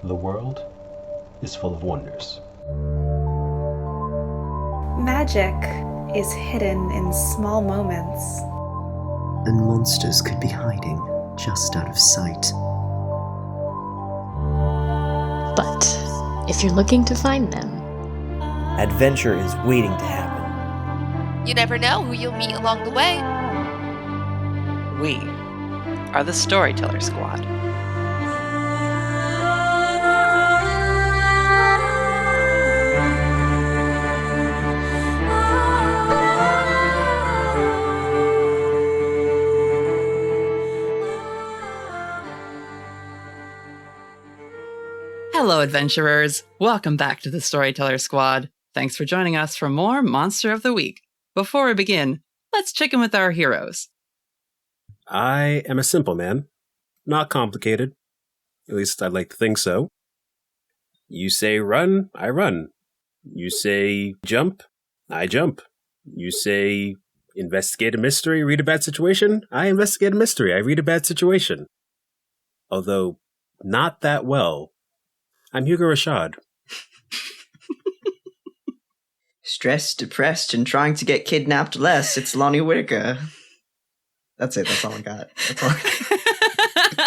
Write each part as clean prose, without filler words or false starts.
The world is full of wonders. Magic is hidden in small moments. And monsters could be hiding just out of sight. But if you're looking to find them, adventure is waiting to happen. You never know who you'll meet along the way. We are the Storyteller Squad. Hello, adventurers! Welcome back to the Storyteller Squad. Thanks for joining us for more Monster of the Week. Before we begin, let's check in with our heroes. I am a simple man. Not complicated. At least I'd like to think so. You say run, I run. You say jump, I jump. You say investigate a mystery, read a bad situation, I investigate a mystery, I read a bad situation. Although, not that well. I'm Hugo Rashad. Stressed, depressed, and trying to get kidnapped less, it's Lonnie Whitaker. That's it, that's all I got. That's all I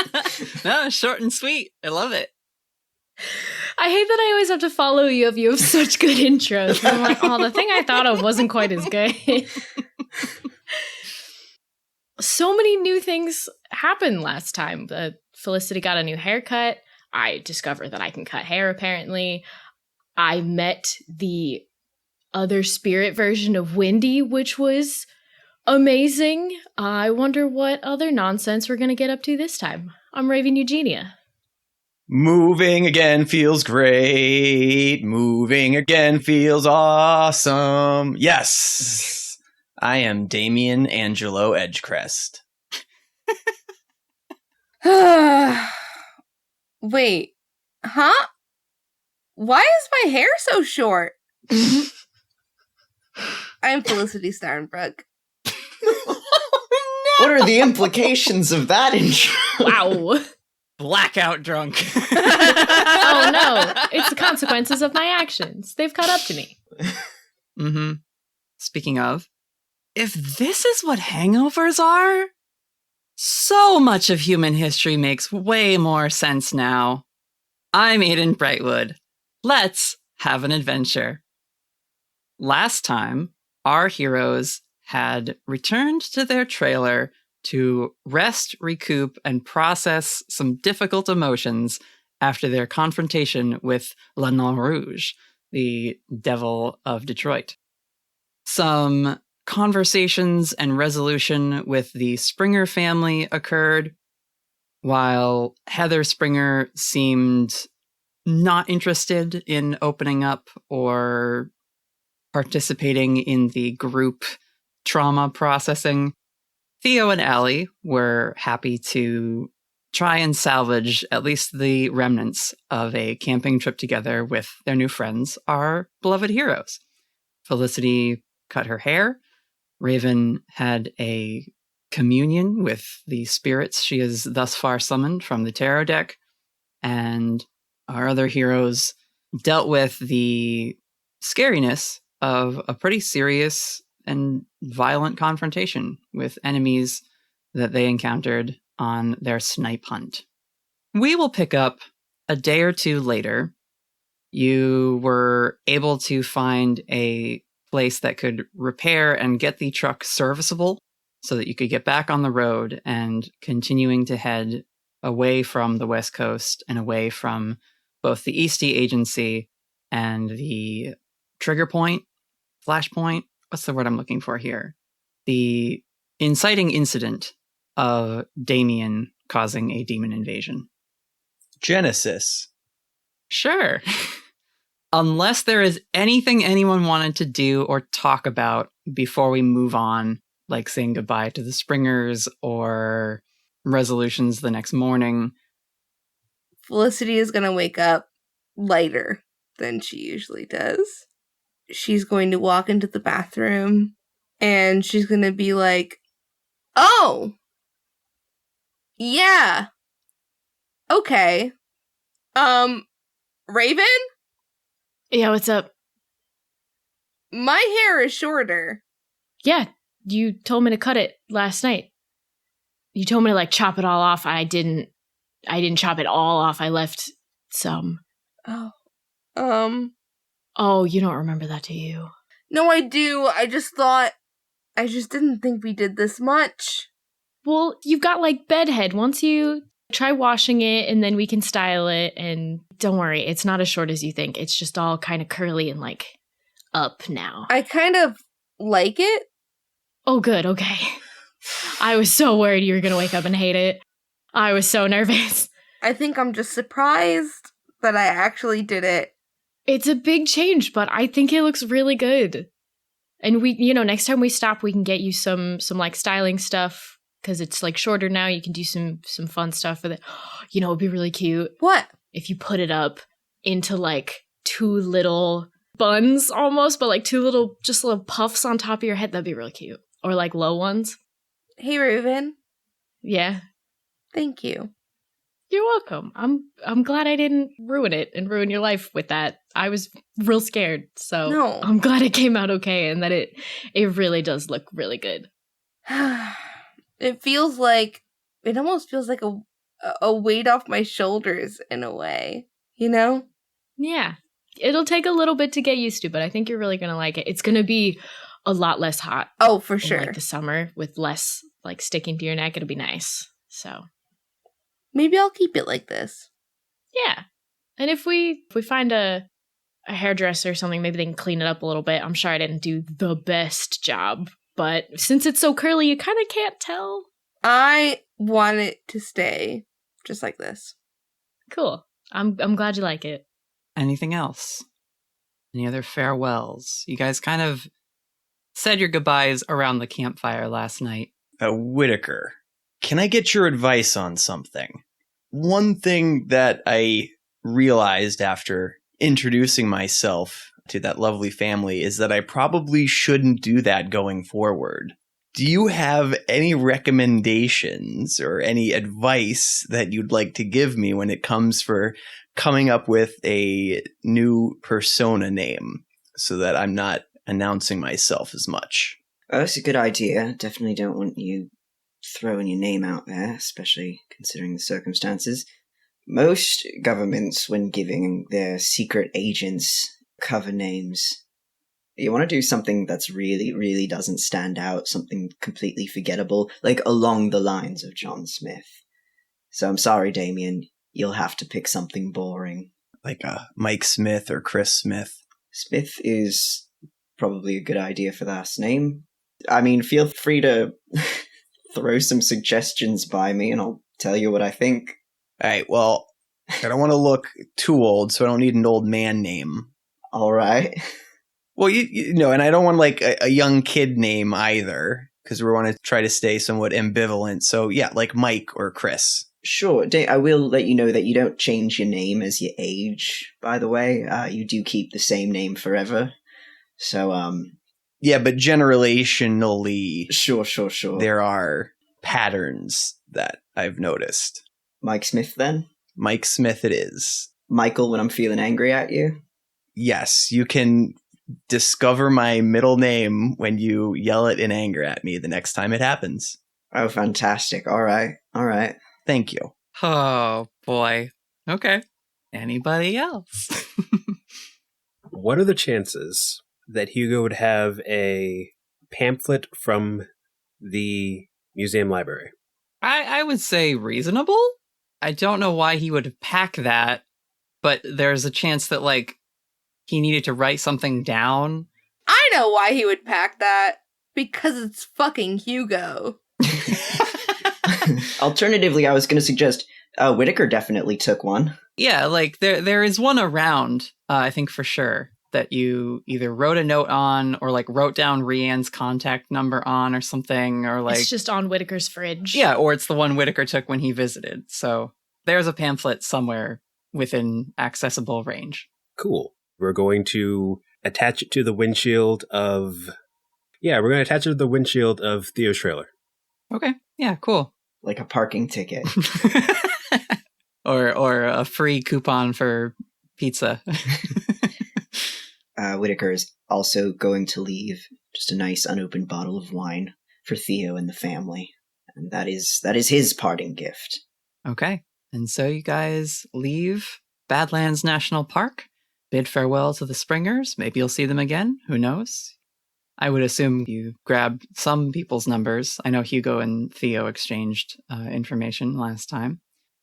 got. No, short and sweet. I love it. I hate that I always have to follow you if you have such good intros. I'm like, oh, the thing I thought of wasn't quite as good. So many new things happened last time. Felicity got a new haircut. I discovered that I can cut hair, apparently. I met the other spirit version of Wendy, which was amazing. I wonder what other nonsense we're going to get up to this time. I'm Raven Eugenia. Moving again feels great. Moving again feels awesome. Yes, I am Damien Angelo Edgecrest. Wait, huh? Why is my hair so short? I'm Felicity Steinbrück. What are the implications of that intro? Wow. Blackout drunk. Oh no, it's the consequences of my actions. They've caught up to me. Mm-hmm. Speaking of, if this is what hangovers are, so much of human history makes way more sense now. I'm Aiden Brightwood. Let's have an adventure. Last time, our heroes had returned to their trailer to rest, recoup, and process some difficult emotions after their confrontation with La Nain Rouge, the devil of Detroit. Some conversations and resolution with the Springer family occurred, while Heather Springer seemed not interested in opening up or participating in the group trauma processing. Theo and Allie were happy to try and salvage at least the remnants of a camping trip together with their new friends, our beloved heroes. Felicity cut her hair. Raven had a communion with the spirits she has thus far summoned from the tarot deck. And our other heroes dealt with the scariness of a pretty serious and violent confrontation with enemies that they encountered on their snipe hunt. We will pick up a day or two later. You were able to find a place that could repair and get the truck serviceable so that you could get back on the road and continuing to head away from the West Coast and away from both the Eastie Agency and the trigger point, flashpoint. What's the word I'm looking for here? The inciting incident of Damien causing a demon invasion. Genesis. Sure. Unless there is anything anyone wanted to do or talk about before we move on, like saying goodbye to the Springers or resolutions the next morning. Felicity is going to wake up lighter than she usually does. She's going to walk into the bathroom and she's going to be like, oh, yeah, okay. Raven? Yeah, what's up? My hair is shorter. Yeah, you told me to cut it last night. You told me to, like, chop it all off. I didn't chop it all off. I left some. Oh. Oh, you don't remember that, do you? No, I do. I just didn't think we did this much. Well, you've got, like, bedhead. Once you try washing it, and then we can style it, and don't worry, it's not as short as you think. It's just all kind of curly and, like, up now. I kind of like it. Oh, good, okay. I was so worried you were going to wake up and hate it. I was so nervous. I think I'm just surprised that I actually did it. It's a big change, but I think it looks really good. And we, next time we stop, we can get you some like styling stuff, because it's like shorter now. You can do some fun stuff with it. It'd be really cute. What? If you put it up into like two little buns almost, but like two little puffs on top of your head, that'd be really cute. Or like low ones. Hey, Raven. Yeah. Thank you. You're welcome. I'm glad I didn't ruin it and ruin your life with that. I was real scared, so no. I'm glad it came out okay and that it really does look really good. It almost feels like a weight off my shoulders in a way, Yeah. It'll take a little bit to get used to, but I think you're really going to like it. It's going to be a lot less hot. Oh, for sure. Like the summer with less like sticking to your neck. It'll be nice. So maybe I'll keep it like this. Yeah. And if we find a hairdresser or something, maybe they can clean it up a little bit. I'm sure I didn't do the best job, but since it's so curly, you kind of can't tell. I want it to stay just like this. Cool. I'm glad you like it. Anything else? Any other farewells? You guys kind of said your goodbyes around the campfire last night. Whitaker, can I get your advice on something? One thing that I realized after introducing myself to that lovely family is that I probably shouldn't do that going forward. Do you have any recommendations or any advice that you'd like to give me when it comes for coming up with a new persona name so that I'm not announcing myself as much? Oh, that's a good idea. Definitely don't want you throwing your name out there, especially considering the circumstances. Most governments, when giving their secret agents cover names, you want to do something that's really, really doesn't stand out, something completely forgettable, like along the lines of John Smith. So I'm sorry, Damien, you'll have to pick something boring. Like Mike Smith or Chris Smith. Smith is probably a good idea for the last name. I mean, feel free to throw some suggestions by me and I'll tell you what I think. All right, well, I don't want to look too old, so I don't need an old man name. All right. Well, you know, and I don't want like a young kid name either, because we want to try to stay somewhat ambivalent. So yeah, like Mike or Chris. Sure. I will let you know that you don't change your name as you age, by the way. You do keep the same name forever. So, yeah, but generationally... Sure. There are patterns that I've noticed. Mike Smith, then? Mike Smith it is. Michael, when I'm feeling angry at you? Yes, you can discover my middle name when you yell it in anger at me the next time it happens. Oh, fantastic. All right. Thank you. Oh, boy. Okay. Anybody else? What are the chances that Hugo would have a pamphlet from the museum library? I would say reasonable. I don't know why he would pack that, but there's a chance that, like, he needed to write something down. I know why he would pack that. Because it's fucking Hugo. Alternatively, I was going to suggest Whitaker definitely took one. Yeah, like there is one around, I think for sure, that you either wrote a note on or like wrote down Rianne's contact number on or something, or like... It's just on Whitaker's fridge. Yeah, or it's the one Whitaker took when he visited. So there's a pamphlet somewhere within accessible range. Cool. We're going to attach it to the windshield of... Yeah, we're going to attach it to the windshield of Theo's trailer. Okay, yeah, cool. Like a parking ticket. or a free coupon for pizza. Whitaker is also going to leave just a nice unopened bottle of wine for Theo and the family. And that is his parting gift. Okay. And so you guys leave Badlands National Park, bid farewell to the Springers. Maybe you'll see them again. Who knows? I would assume you grabbed some people's numbers. I know Hugo and Theo exchanged information last time.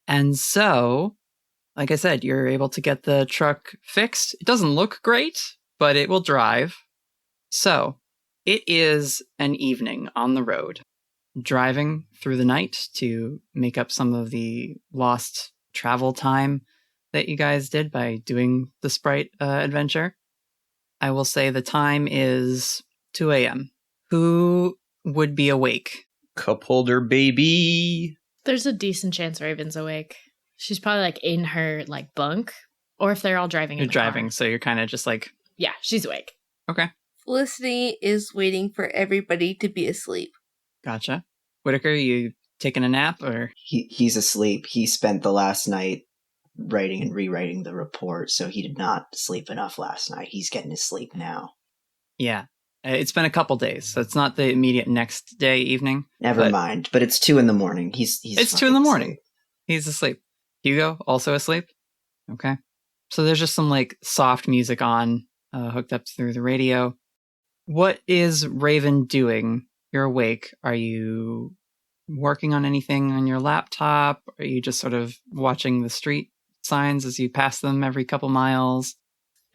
And so, like I said, you're able to get the truck fixed. It doesn't look great, but it will drive. So, it is an evening on the road, driving through the night to make up some of the lost travel time that you guys did by doing the Sprite adventure. I will say the time is 2 a.m. Who would be awake? Cup holder, baby. There's a decent chance Raven's awake. She's probably like in her like bunk, or if they're all driving. You're in the driving, car. so you're kind of just like, Yeah, she's awake. okay, Felicity is waiting for everybody to be asleep. gotcha. Whitaker, you taking a nap or? He's asleep. He spent the last night writing and rewriting the report, so he did not sleep enough last night. He's getting his sleep now. Yeah, it's been a couple days, so it's not the immediate next day evening. Never mind. But it's 2 a.m. He's It's 2 fucking a.m. asleep. He's asleep. Hugo, also asleep? Okay. So there's just some like soft music on, hooked up through the radio. What is Raven doing? You're awake. Are you working on anything on your laptop? Are you just sort of watching the street signs as you pass them every couple miles?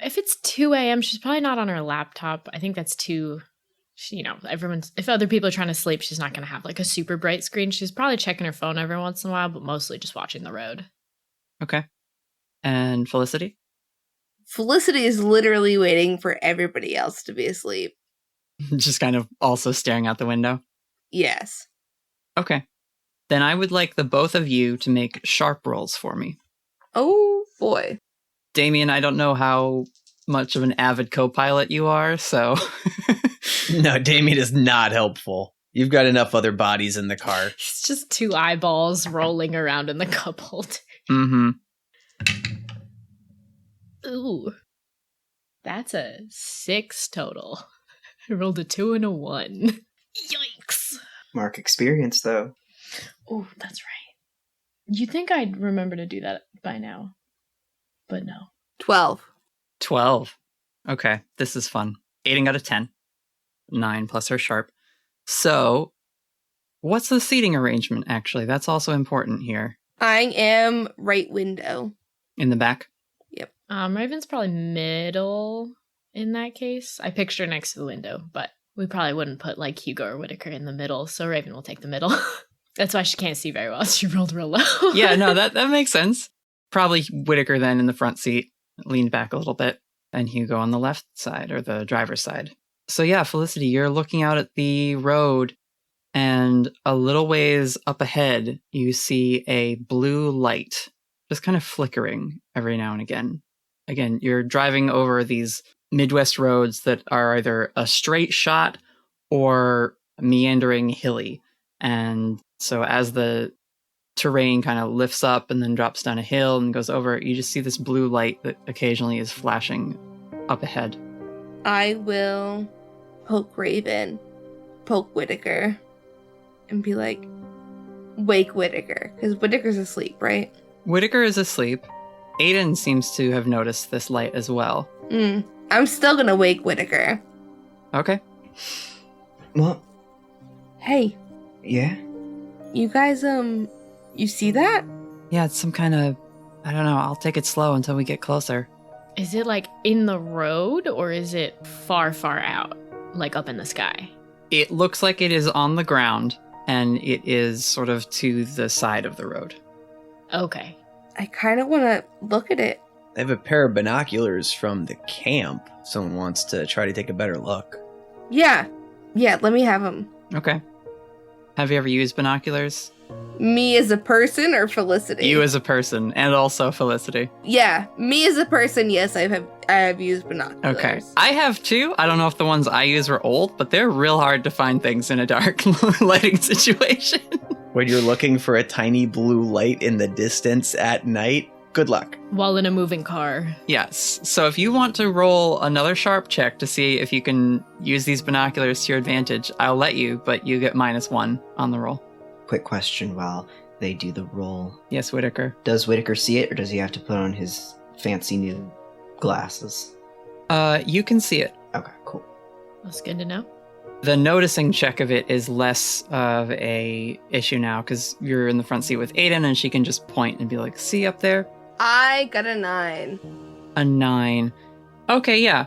If it's 2 a.m., she's probably not on her laptop. I think that's too, if other people are trying to sleep, she's not going to have like a super bright screen. She's probably checking her phone every once in a while, but mostly just watching the road. Okay. And Felicity? Felicity is literally waiting for everybody else to be asleep. Just kind of also staring out the window. Yes. Okay. Then I would like the both of you to make sharp rolls for me. Oh, boy. Damien, I don't know how much of an avid co-pilot you are, so... No, Damien is not helpful. You've got enough other bodies in the car. It's just two eyeballs rolling around in the cup holder. Mm-hmm. Ooh. That's a 6 total. I rolled a 2 and a 1. Yikes. Mark experience, though. Oh, that's right. You'd think I'd remember to do that by now. But no. 12. 12. Okay, this is fun. 8 out of 10. 9 plus her sharp. So, what's the seating arrangement, actually? That's also important here. I am right window. In the back? Raven's probably middle in that case. I picture her next to the window, but we probably wouldn't put like Hugo or Whitaker in the middle, so Raven will take the middle. That's why she can't see very well. She rolled real low. Yeah, no, that makes sense. Probably Whitaker then in the front seat, leaned back a little bit, and Hugo on the left side, or the driver's side. So yeah, Felicity, you're looking out at the road, and a little ways up ahead, you see a blue light, just kind of flickering every now and again. Again, you're driving over these Midwest roads that are either a straight shot or meandering hilly. And so as the terrain kind of lifts up and then drops down a hill and goes over, you just see this blue light that occasionally is flashing up ahead. I will poke Raven, poke Whitaker, and be like, wake Whitaker. Because Whitaker's asleep, right? Whitaker is asleep. Aiden seems to have noticed this light as well. I'm still gonna wake Whitaker. Okay. What? Hey, Yeah? you guys, you see that? Yeah, it's some kind of, I don't know, I'll take it slow until we get closer. Is it like in the road or is it far, far out? Like up in the sky? It looks like it is on the ground, and it is sort of to the side of the road. Okay. I kind of want to look at it. I have a pair of binoculars from the camp. Someone wants to try to take a better look. Yeah, let me have them. Okay. Have you ever used binoculars? Me as a person or Felicity? You as a person, and also Felicity. Yeah, me as a person, yes, I have used binoculars. Okay. I have too. I don't know if the ones I use were old, but they're real hard to find things in a dark lighting situation. when you're looking for a tiny blue light in the distance at night, good luck. While in a moving car. Yes. So if you want to roll another sharp check to see if you can use these binoculars to your advantage, I'll let you, but you get -1 on the roll. Quick question while they do the roll. Yes, Whitaker. Does Whitaker see it, or does he have to put on his fancy new glasses? You can see it. Okay, cool. That's good to know. The noticing check of it is less of a issue now because you're in the front seat with Aiden and she can just point and be like, see up there? I got a 9. A 9. Okay, yeah.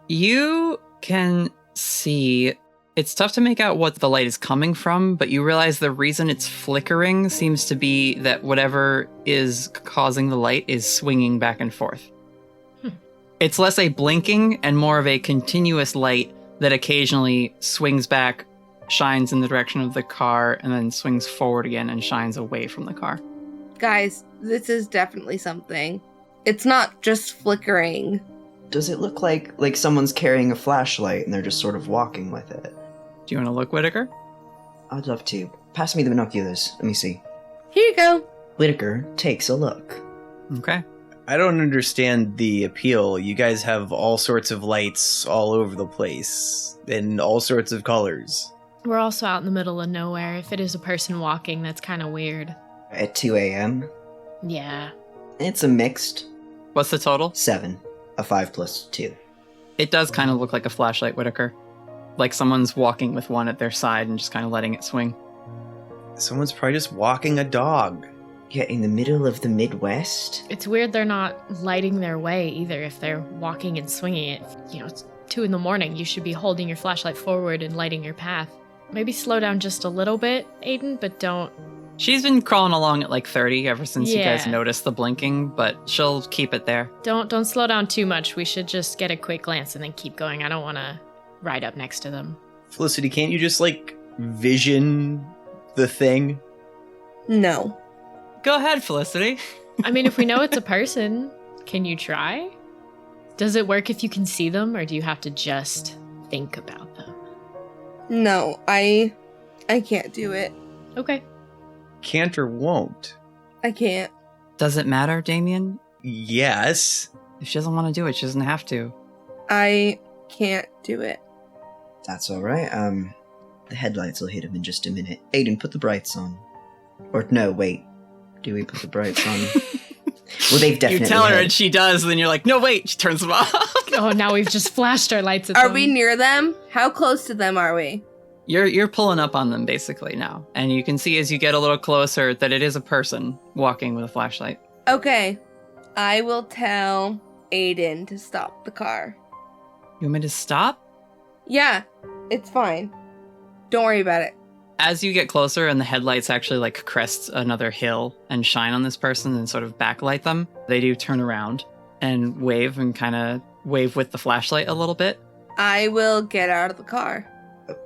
You can see... It's tough to make out what the light is coming from, but you realize the reason it's flickering seems to be that whatever is causing the light is swinging back and forth. It's less a blinking and more of a continuous light that occasionally swings back, shines in the direction of the car, and then swings forward again and shines away from the car. Guys, this is definitely something. It's not just flickering. Does it look like someone's carrying a flashlight and they're just sort of walking with it? Do you want to look, Whitaker? I'd love to. Pass me the binoculars. Let me see. Here you go. Whitaker takes a look. Okay. I don't understand the appeal. You guys have all sorts of lights all over the place in all sorts of colors. We're also out in the middle of nowhere. If it is a person walking, that's kind of weird. At 2 a.m.? Yeah. It's a mixed What's the total? 7. A 5 plus 2. It does kind of look like a flashlight, Whitaker. Like someone's walking with one at their side and just kind of letting it swing. Someone's probably just walking a dog. Yeah, in the middle of the Midwest? It's weird they're not lighting their way either if they're walking and swinging it. You know, it's 2 a.m. You should be holding your flashlight forward and lighting your path. Maybe slow down just a little bit, Aiden, but don't... She's been crawling along at like 30 ever since you guys Yeah. noticed the blinking, but she'll keep it there. Don't slow down too much. We should just get a quick glance and then keep going. I don't want to ride up next to them. Felicity, can't you just, vision the thing? No. Go ahead, Felicity. I mean, if we know it's a person, can you try? Does it work if you can see them, or do you have to just think about them? No, I can't do it. Okay. Can't or won't? I can't. Does it matter, Damien? Yes. If she doesn't want to do it, she doesn't have to. I can't do it. That's alright. The headlights will hit him in just a minute. Aiden, put the brights on. Or no, wait. Do we put the brights on? Well, they've definitely You tell her hit. and she does, and then you're like, no, wait, she turns them off. Oh, now we've just flashed our lights at Are them. we near them? How close to them are we? You're pulling up on them basically now, and you can see as you get a little closer that it is a person walking with a flashlight. Okay. I will tell Aiden to stop the car. You want me to stop? Yeah, it's fine. Don't worry about it. As you get closer and the headlights actually crest another hill and shine on this person and sort of backlight them, they do turn around and wave and kind of wave with the flashlight a little bit. I will get out of the car.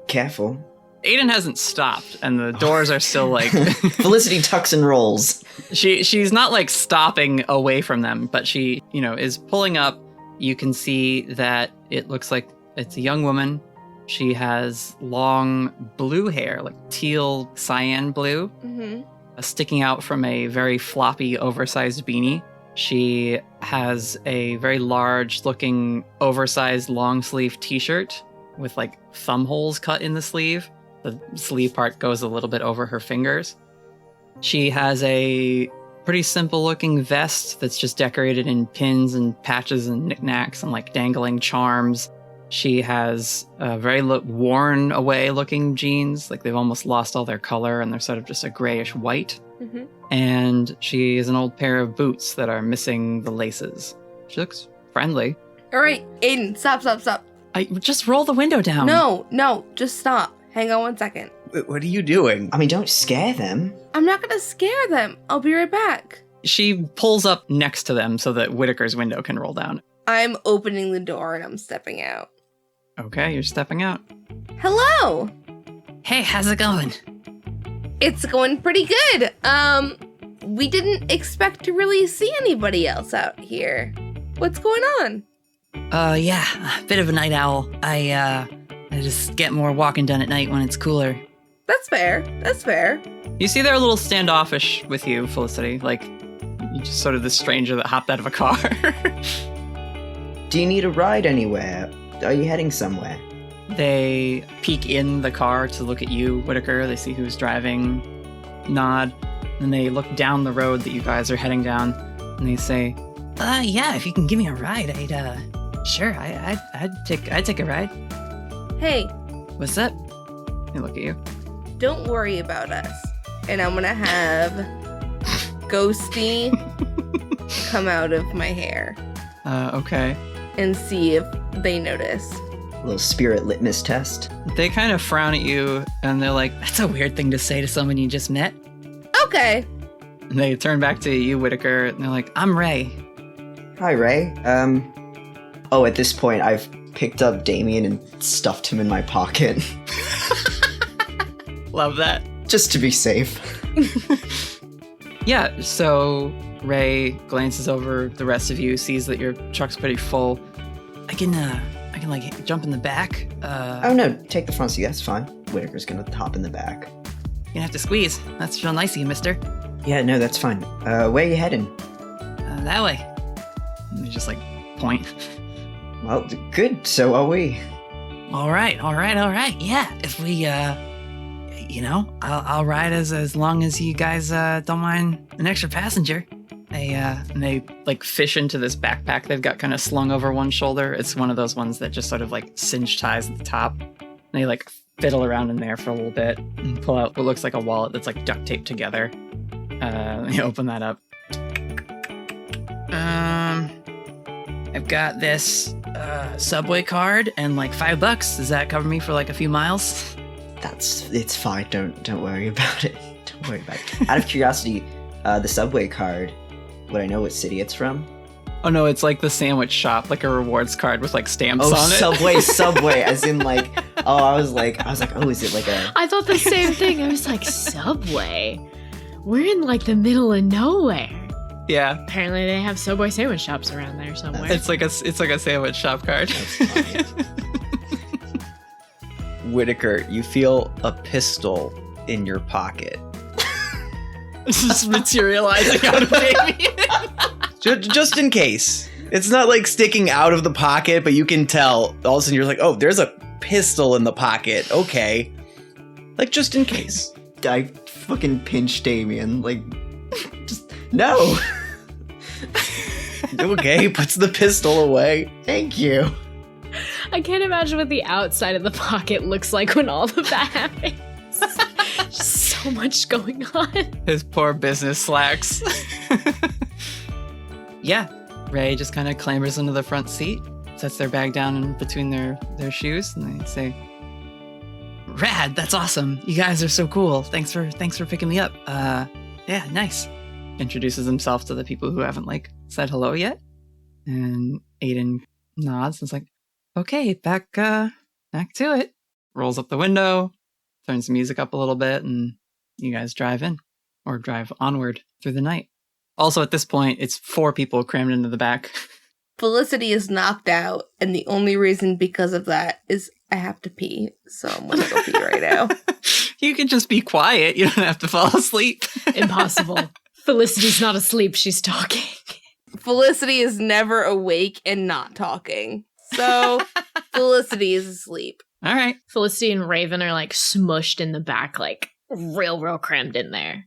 Careful. Aiden hasn't stopped and the doors are still Felicity tucks and rolls. she's not stopping away from them, but she, is pulling up. You can see that it looks like it's a young woman. She has long blue hair, teal cyan blue, Mm-hmm. sticking out from a very floppy, oversized beanie. She has a very large-looking, oversized, long-sleeve t-shirt with, thumb holes cut in the sleeve. The sleeve part goes a little bit over her fingers. She has a pretty simple-looking vest that's just decorated in pins and patches and knickknacks and, dangling charms. She has very worn away looking jeans. They've almost lost all their color and they're sort of just a grayish white. Mm-hmm. And she has an old pair of boots that are missing the laces. She looks friendly. All right, Aiden, stop. I just roll the window down. No, just stop. Hang on 1 second. What are you doing? I mean, don't scare them. I'm not gonna scare them. I'll be right back. She pulls up next to them so that Whitaker's window can roll down. I'm opening the door and I'm stepping out. Okay, you're stepping out. Hello! Hey, how's it going? It's going pretty good. We didn't expect to really see anybody else out here. What's going on? Yeah, a bit of a night owl. I just get more walking done at night when it's cooler. That's fair. That's fair. You see they're a little standoffish with you, Felicity. Like, you just sort of this stranger that hopped out of a car. Do you need a ride anywhere? Are you heading somewhere? They peek in the car to look at you, Whitaker. They see who's driving, nod, and they look down the road that you guys are heading down, and they say, yeah, if you can give me a ride, I'd take a ride. Hey, What's up? They look at you. don't worry about us. And I'm gonna have Ghosty come out of my hair Okay. and see if they notice. A little spirit litmus test. They kind of frown at you, and they're like, that's a weird thing to say to someone you just met. Okay. And they turn back to you, Whitaker, and they're like, I'm Ray. Hi, Ray. At this point, I've picked up Damien and stuffed him in my pocket. Love that. Just to be safe. Yeah, so Ray glances over the rest of you, sees that your truck's pretty full. I can like jump in the back. Oh no, take the front seat, that's fine. Whitaker's gonna hop in the back. You're gonna have to squeeze. That's real nice of you, mister. Yeah, no, that's fine. Where are you heading? That way. And they just like point. Well, good, so are we. All right. Yeah, if we, I'll ride as long as you guys don't mind an extra passenger. And they like fish into this backpack they've got kind of slung over one shoulder. It's one of those ones that just sort of like cinch ties at the top. And they like fiddle around in there for a little bit and pull out what looks like a wallet that's like duct taped together. They open that up. I've got this subway card and like $5. Does that cover me for like a few miles? It's fine, don't worry about it. Don't worry about it. Out of curiosity, the subway card, would I know what city it's from? Oh no, it's like the sandwich shop, like a rewards card with like stamps on it. Subway, as in like, I was like, is it like a... I thought the same thing. I was like, Subway? We're in like the middle of nowhere. Yeah. Apparently they have Subway sandwich shops around there somewhere. It's like a sandwich shop card. Whitaker, you feel a pistol in your pocket. Just materializing out of Damien. Just in case. It's not like sticking out of the pocket, but you can tell. All of a sudden you're like, oh, there's a pistol in the pocket. Okay. Like, just in case. I fucking pinch Damien. Like, just, no. Okay, puts the pistol away. Thank you. I can't imagine what the outside of the pocket looks like when all of that happens. Just so much going on. His poor business slacks. Yeah, Ray just kind of clambers into the front seat, sets their bag down in between their shoes, and they say, "Rad, that's awesome. You guys are so cool. Thanks for picking me up. Yeah, nice." Introduces himself to the people who haven't like said hello yet, and Aiden nods and is like, "Okay, back to it." Rolls up the window, turns the music up a little bit, and you guys drive in or drive onward through the night. Also, at this point, it's 4 people crammed into the back. Felicity is knocked out, and the only reason because of that is I have to pee, so I'm gonna go pee right now. You can just be quiet. You don't have to fall asleep. Impossible. Felicity's not asleep. She's talking. Felicity is never awake and not talking. So Felicity is asleep. All right. Felicity and Raven are like smushed in the back, like real crammed in there.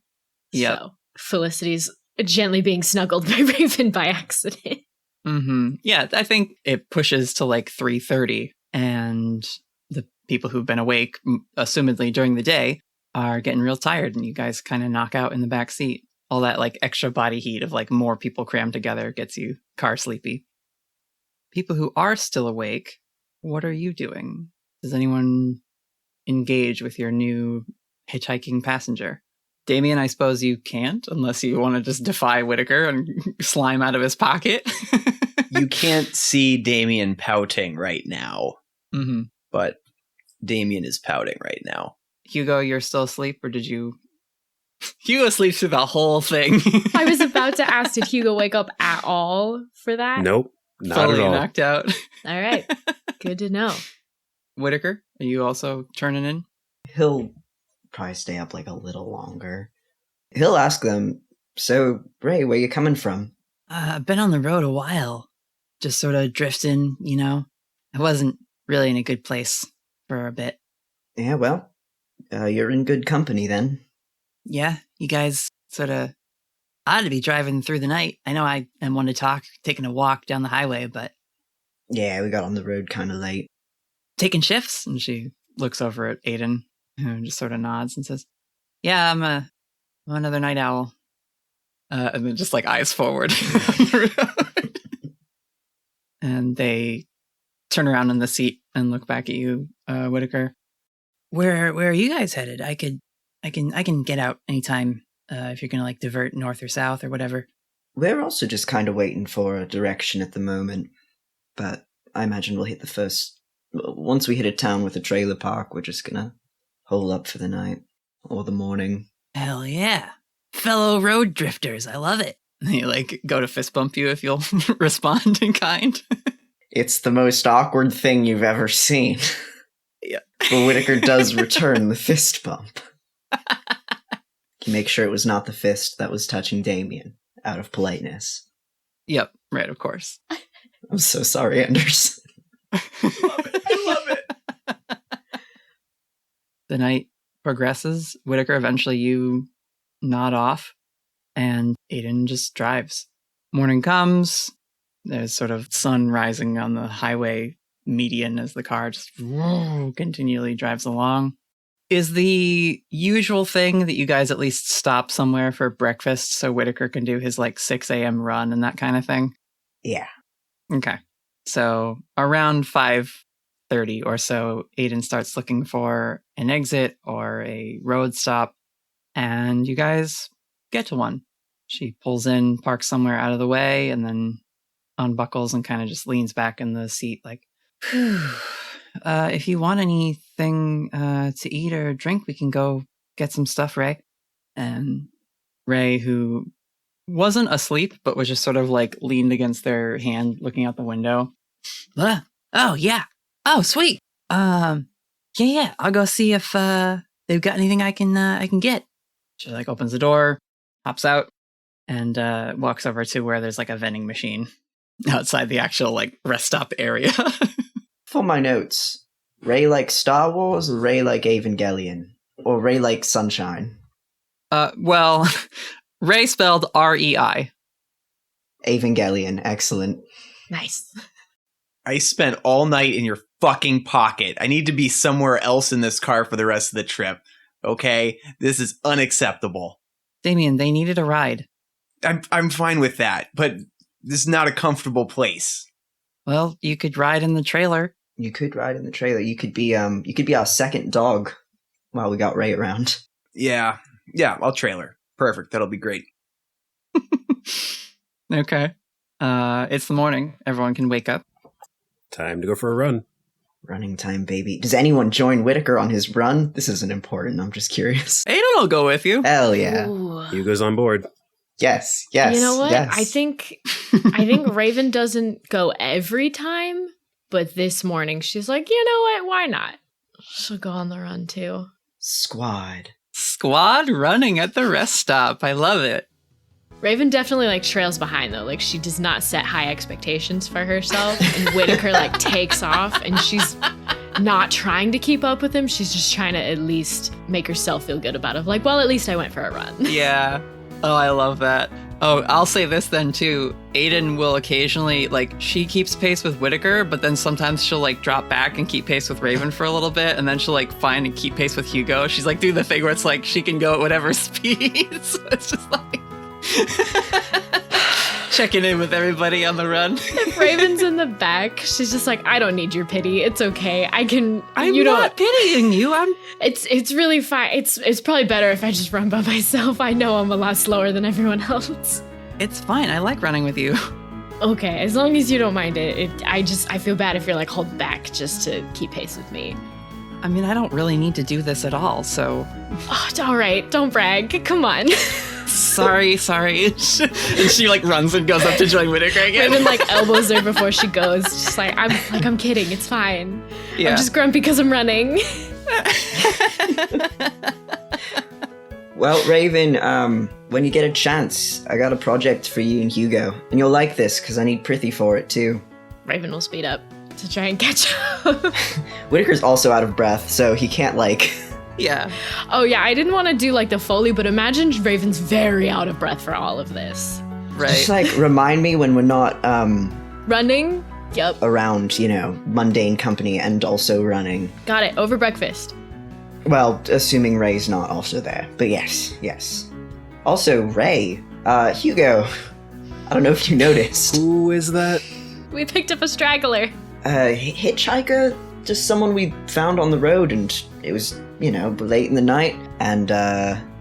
Yep. So Felicity's gently being snuggled by Raven by accident. Mm-hmm. Yeah, I think it pushes to like 3:30, and the people who've been awake, assumedly during the day, are getting real tired, and you guys kind of knock out in the back seat. All that like extra body heat of like more people crammed together gets you car sleepy. People who are still awake, what are you doing? Does anyone engage with your new hitchhiking passenger? Damien, I suppose you can't, unless you want to just defy Whitaker and slime out of his pocket. You can't see Damien pouting right now, Mm-hmm. but Damien is pouting right now. Hugo, you're still asleep, or did you... Hugo sleeps through the whole thing. I was about to ask, did Hugo wake up at all for that? Nope, not Fully at all. knocked out. All right. Good to know. Whitaker, are you also turning in? He'll probably stay up like a little longer. He'll ask them, "So, Ray, where you coming from?" I've been on the road a while. Just sort of drifting, you know. I wasn't really in a good place for a bit. Yeah, well, you're in good company then. Yeah, you guys sort of ought to be driving through the night. I know I am one to talk, taking a walk down the highway, but... Yeah, we got on the road kind of late. Taking shifts? And she looks over at Aiden, and just sort of nods and says, "Yeah, I'm another night owl." And then just like eyes forward. And they turn around in the seat and look back at you, Whittaker. Where are you guys headed? I can get out anytime if you're gonna like divert north or south or whatever. We're also just kind of waiting for a direction at the moment, but I imagine we'll hit the first. Once we hit a town with a trailer park, we're just gonna hole up for the night or the morning. Hell yeah, fellow road drifters! I love it. They like go to fist bump you if you'll respond in kind. It's the most awkward thing you've ever seen. Yeah. But Whittaker does return the fist bump. He makes sure it was not the fist that was touching Damien, out of politeness. Yep, right, of course. I'm so sorry, Anderson. I love it. The night progresses. Whittaker, eventually you nod off, and Aiden just drives. Morning comes. There's sort of sun rising on the highway median as the car just continually drives along. Is the usual thing that you guys at least stop somewhere for breakfast so Whittaker can do his like 6 a.m. run and that kind of thing? Yeah. Okay. So around 5:30 or so, Aiden starts looking for an exit or a road stop, and you guys get to one. She pulls in, parks somewhere out of the way, and then unbuckles and kind of just leans back in the seat like, if you want anything to eat or drink, we can go get some stuff, Ray. And Ray, who wasn't asleep, but was just sort of like leaned against their hand looking out the window. Oh, yeah. Oh, sweet. Yeah. I'll go see if they've got anything I can get. She like opens the door, hops out, and walks over to where there's like a vending machine outside the actual like rest stop area. For my notes, Ray like Star Wars or Ray like Evangelion? Or Ray like Sunshine? Well, Ray spelled R-E-I. Evangelion, excellent. Nice. I spent all night in your fucking pocket. I need to be somewhere else in this car for the rest of the trip. Okay? This is unacceptable. Damien, they needed a ride. I'm fine with that, but this is not a comfortable place. Well, you could ride in the trailer. You could ride in the trailer. You could be our second dog while we got Ray around. Yeah, I'll trailer. Perfect. That'll be great. Okay. It's the morning. Everyone can wake up. Time to go for a run. Running time, baby. Does anyone join Whittaker on his run? This isn't important. I'm just curious. Aiden will go with you. Hell yeah. Ooh. Hugo's on board. Yes. You know what? Yes. I think Raven doesn't go every time, but this morning she's like, you know what? Why not? She'll go on the run too. Squad Running at the rest stop. I love it. Raven definitely like trails behind though. Like she does not set high expectations for herself, and Whittaker like takes off, and she's not trying to keep up with him. She's just trying to at least make herself feel good about it. Like, well, at least I went for a run. Yeah. Oh, I love that. Oh, I'll say this then too. Aiden will occasionally, like, she keeps pace with Whittaker, but then sometimes she'll like drop back and keep pace with Raven for a little bit, and then she'll like find and keep pace with Hugo. She's like doing the thing where it's like she can go at whatever speed. So it's just like checking in with everybody on the run. If Raven's in the back, she's just like, I don't need your pity. It's okay. I'm not pitying you. It's really fine. It's probably better if I just run by myself. I know I'm a lot slower than everyone else. It's fine. I like running with you. Okay, as long as you don't mind it. I feel bad if you're like holding back just to keep pace with me. I mean, I don't really need to do this at all, so... Oh, it's all right. Don't brag. Come on. Sorry. And she like runs and goes up to join Whittaker again. Raven like elbows her before she goes. Just like, I'm kidding. It's fine. Yeah. I'm just grumpy because I'm running. Well, Raven, when you get a chance, I got a project for you and Hugo. And you'll like this, because I need Prithee for it, too. Raven will speed up to try and catch up. Whitaker's also out of breath, so he can't, Yeah. Oh, yeah, I didn't want to do, the Foley, but imagine Raven's very out of breath for all of this. Right. Just, remind me when we're not, Running? Yep. around, mundane company and also running. Got it. Over breakfast. Well, assuming Ray's not also there. But yes. Also, Ray, Hugo, I don't know if you noticed. Who is that? We picked up a straggler. Hitchhiker, just someone we found on the road, and it was, late in the night, and,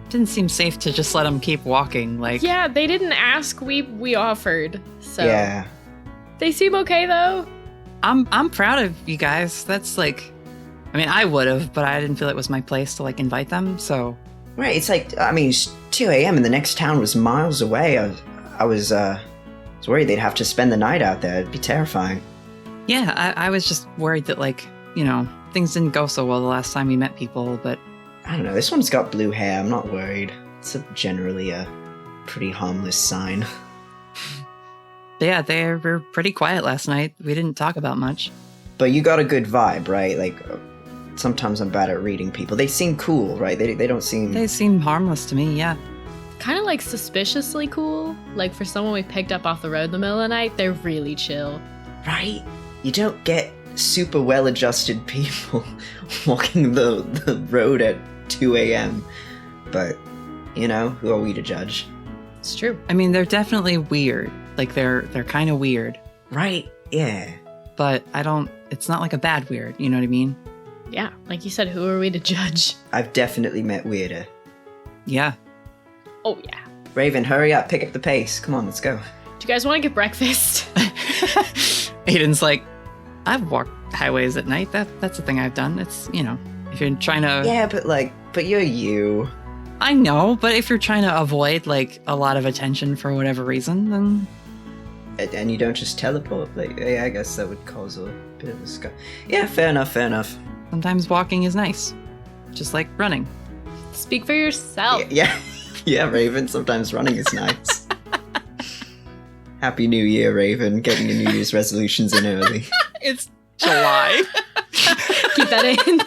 Didn't seem safe to just let him keep walking. Yeah, they didn't ask. We offered. So yeah. They seem okay, though. I'm proud of you guys. That's I would have, but I didn't feel it was my place to invite them, so. Right, it's it's 2 a.m. and the next town was miles away. I was worried they'd have to spend the night out there. It'd be terrifying. Yeah, I was just worried that, things didn't go so well the last time we met people, but. I don't know, this one's got blue hair, I'm not worried. It's generally a pretty harmless sign. Yeah, they were pretty quiet last night. We didn't talk about much. But you got a good vibe, right? Sometimes I'm bad at reading people. They seem cool, right? They don't seem... They seem harmless to me, yeah. Kind of suspiciously cool. For someone we picked up off the road in the middle of the night, they're really chill. Right? You don't get super well-adjusted people walking the road at 2 a.m. But, who are we to judge? It's true. They're definitely weird. They're kind of weird. Right, yeah. But it's not a bad weird, you know what I mean? Yeah, like you said, who are we to judge? I've definitely met weirder. Yeah. Oh, yeah. Raven, hurry up, pick up the pace. Come on, let's go. Do you guys want to get breakfast? Aiden's I've walked highways at night. That's a thing I've done. It's, if you're trying to... Yeah, but you're you. I know, but if you're trying to avoid, a lot of attention for whatever reason, then... And you don't just teleport? Yeah, I guess that would cause a bit of a sky. Yeah, fair enough. Sometimes walking is nice. Just like running. Speak for yourself. Yeah, Raven, sometimes running is nice. Happy New Year, Raven. Getting your New Year's resolutions in early. It's July. Keep that in.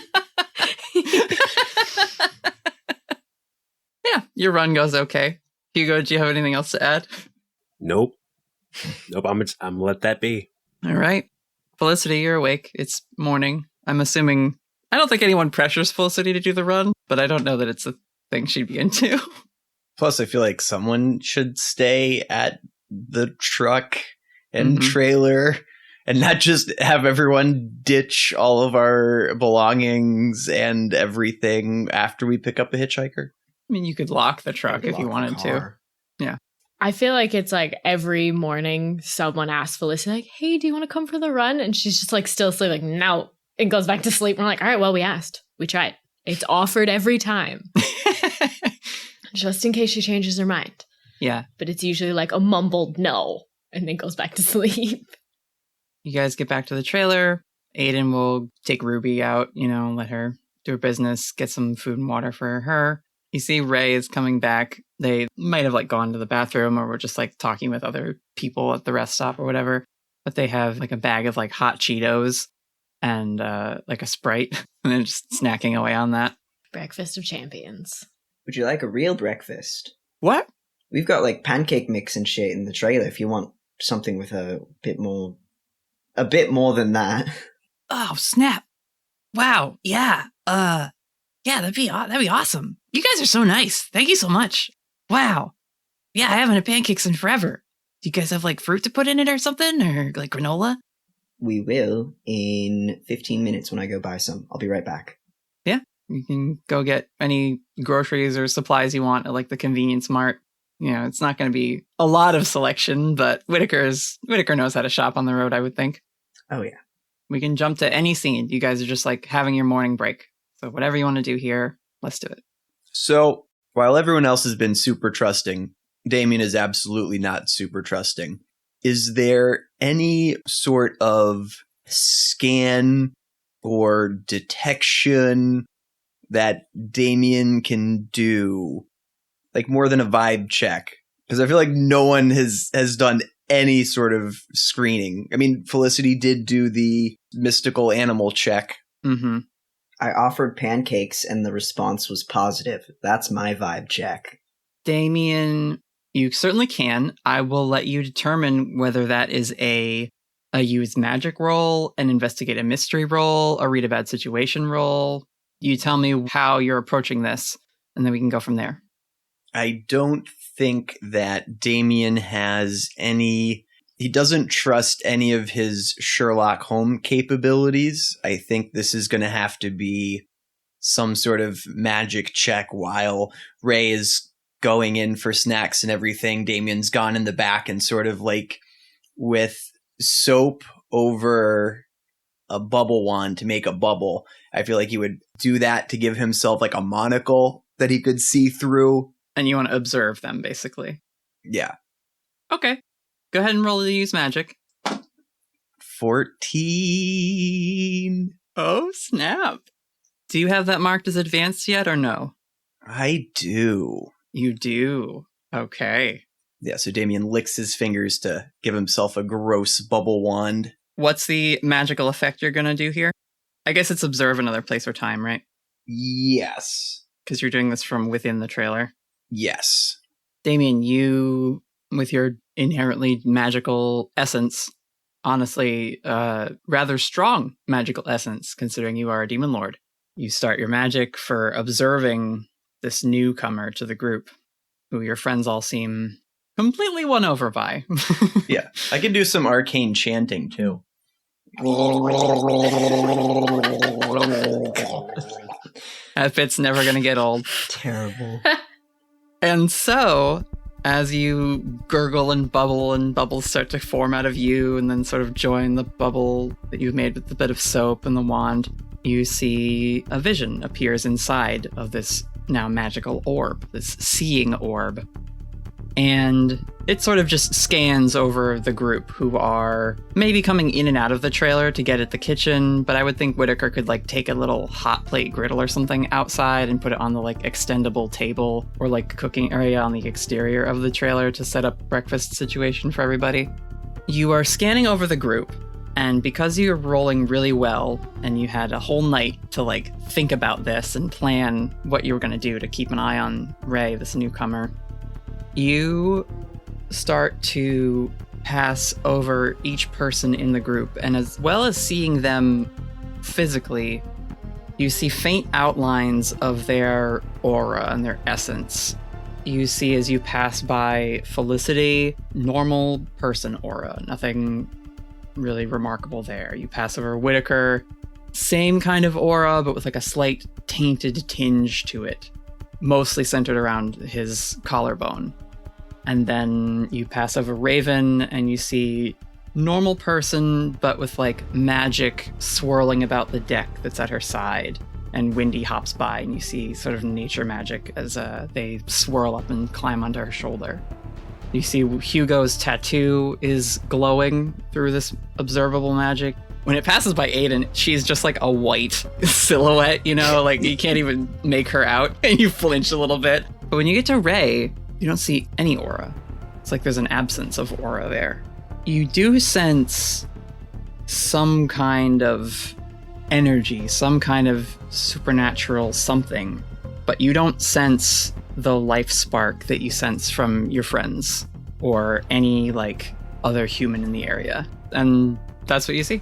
Yeah, your run goes okay. Hugo, do you have anything else to add? Nope. I'm gonna let that be. All right. Felicity, you're awake. It's morning. I'm assuming... I don't think anyone pressures Felicity to do the run, but I don't know that it's a thing she'd be into. Plus, I feel like someone should stay at the truck and trailer and not just have everyone ditch all of our belongings and everything after we pick up a hitchhiker. You could lock the truck if you wanted to. Yeah. I feel like it's every morning someone asks Felicity, hey, do you want to come for the run? And she's just still asleep, no, and goes back to sleep. We're all right, well, we asked. We tried. It's offered every time. Just in case she changes her mind. Yeah. But it's usually a mumbled no, and then goes back to sleep. You guys get back to the trailer. Aiden will take Ruby out, let her do her business, get some food and water for her. You see Ray is coming back. They might have gone to the bathroom or were just talking with other people at the rest stop or whatever. But they have a bag of hot Cheetos and a Sprite and then just snacking away on that. Breakfast of champions. Would you like a real breakfast? What? We've got pancake mix and shit in the trailer if you want something with a bit more than that. Oh, snap. Wow. Yeah. Yeah, that'd be awesome. You guys are so nice. Thank you so much. Wow. Yeah, I haven't had pancakes in forever. Do you guys have fruit to put in it or something? Or granola? We will in 15 minutes when I go buy some. I'll be right back. Yeah, you can go get any groceries or supplies you want at the convenience mart. It's not going to be a lot of selection, but Whitaker knows how to shop on the road, I would think. Oh, yeah. We can jump to any scene. You guys are just having your morning break. So whatever you want to do here, let's do it. So while everyone else has been super trusting, Damien is absolutely not super trusting. Is there any sort of scan or detection that Damien can do, like more than a vibe check? Because I feel like no one has done any sort of screening. I mean, Felicity did do the mystical animal check. Mm-hmm. I offered pancakes and the response was positive. That's my vibe check. Damien, you certainly can. I will let you determine whether that is a use magic roll, an investigate a mystery roll, a read a bad situation roll. You tell me how you're approaching this, and then we can go from there. I don't think that Damien has any... He doesn't trust any of his Sherlock Holmes capabilities. I think this is going to have to be some sort of magic check while Ray is going in for snacks and everything. Damien's gone in the back and sort of like with soap over a bubble wand to make a bubble. I feel like he would do that to give himself like a monocle that he could see through. And you want to observe them, basically. Yeah. Okay. Go ahead and roll to use magic. 14. Oh, snap. Do you have that marked as advanced yet or no? I do. You do. Okay. Yeah, so Damien licks his fingers to give himself a gross bubble wand. What's the magical effect you're going to do here? I guess it's observe another place or time, right? Yes. Because you're doing this from within the trailer. Yes. Damien, you, with your inherently magical essence, honestly, rather strong magical essence, considering you are a demon lord. You start your magic for observing this newcomer to the group, who your friends all seem completely won over by. Yeah, I can do some arcane chanting, too. That bit's never going to get old. Terrible. And so, as you gurgle and bubbles start to form out of you and then sort of join the bubble that you've made with the bit of soap and the wand, you see a vision appears inside of this now magical orb, this seeing orb. And it sort of just scans over the group who are maybe coming in and out of the trailer to get at the kitchen, but I would think Whitaker could like take a little hot plate griddle or something outside and put it on the like extendable table or like cooking area on the exterior of the trailer to set up breakfast situation for everybody. You are scanning over the group, and because you're rolling really well and you had a whole night to like think about this and plan what you were going to do to keep an eye on Ray, this newcomer, you start to pass over each person in the group, and as well as seeing them physically, you see faint outlines of their aura and their essence. You see as you pass by Felicity, normal person aura, nothing really remarkable there. You pass over Whitaker, same kind of aura, but with like a slight tainted tinge to it, mostly centered around his collarbone. And then you pass over Raven and you see normal person, but with like magic swirling about the deck that's at her side. And Windy hops by and you see sort of nature magic as they swirl up and climb onto her shoulder. You see Hugo's tattoo is glowing through this observable magic. When it passes by Aiden, she's just like a white silhouette, you know, like you can't even make her out and you flinch a little bit. But when you get to Ray, you don't see any aura. It's like there's an absence of aura there. You do sense some kind of energy, some kind of supernatural something, but you don't sense the life spark that you sense from your friends or any like other human in the area. And that's what you see.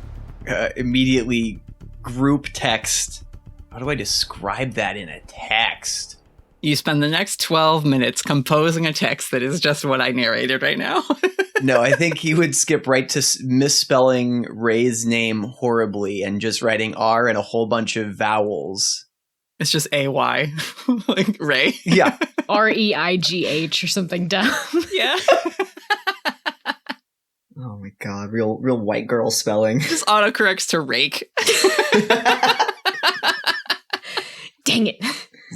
Immediately group text. How do I describe that in a text? You spend the next 12 minutes composing a text that is just what I narrated right now. No, I think he would skip right to misspelling Ray's name horribly and just writing R and a whole bunch of vowels. It's just A-Y, like Ray. Yeah. R-E-I-G-H or something dumb. Yeah. Oh my god, real white girl spelling. Just autocorrects to rake. Dang it.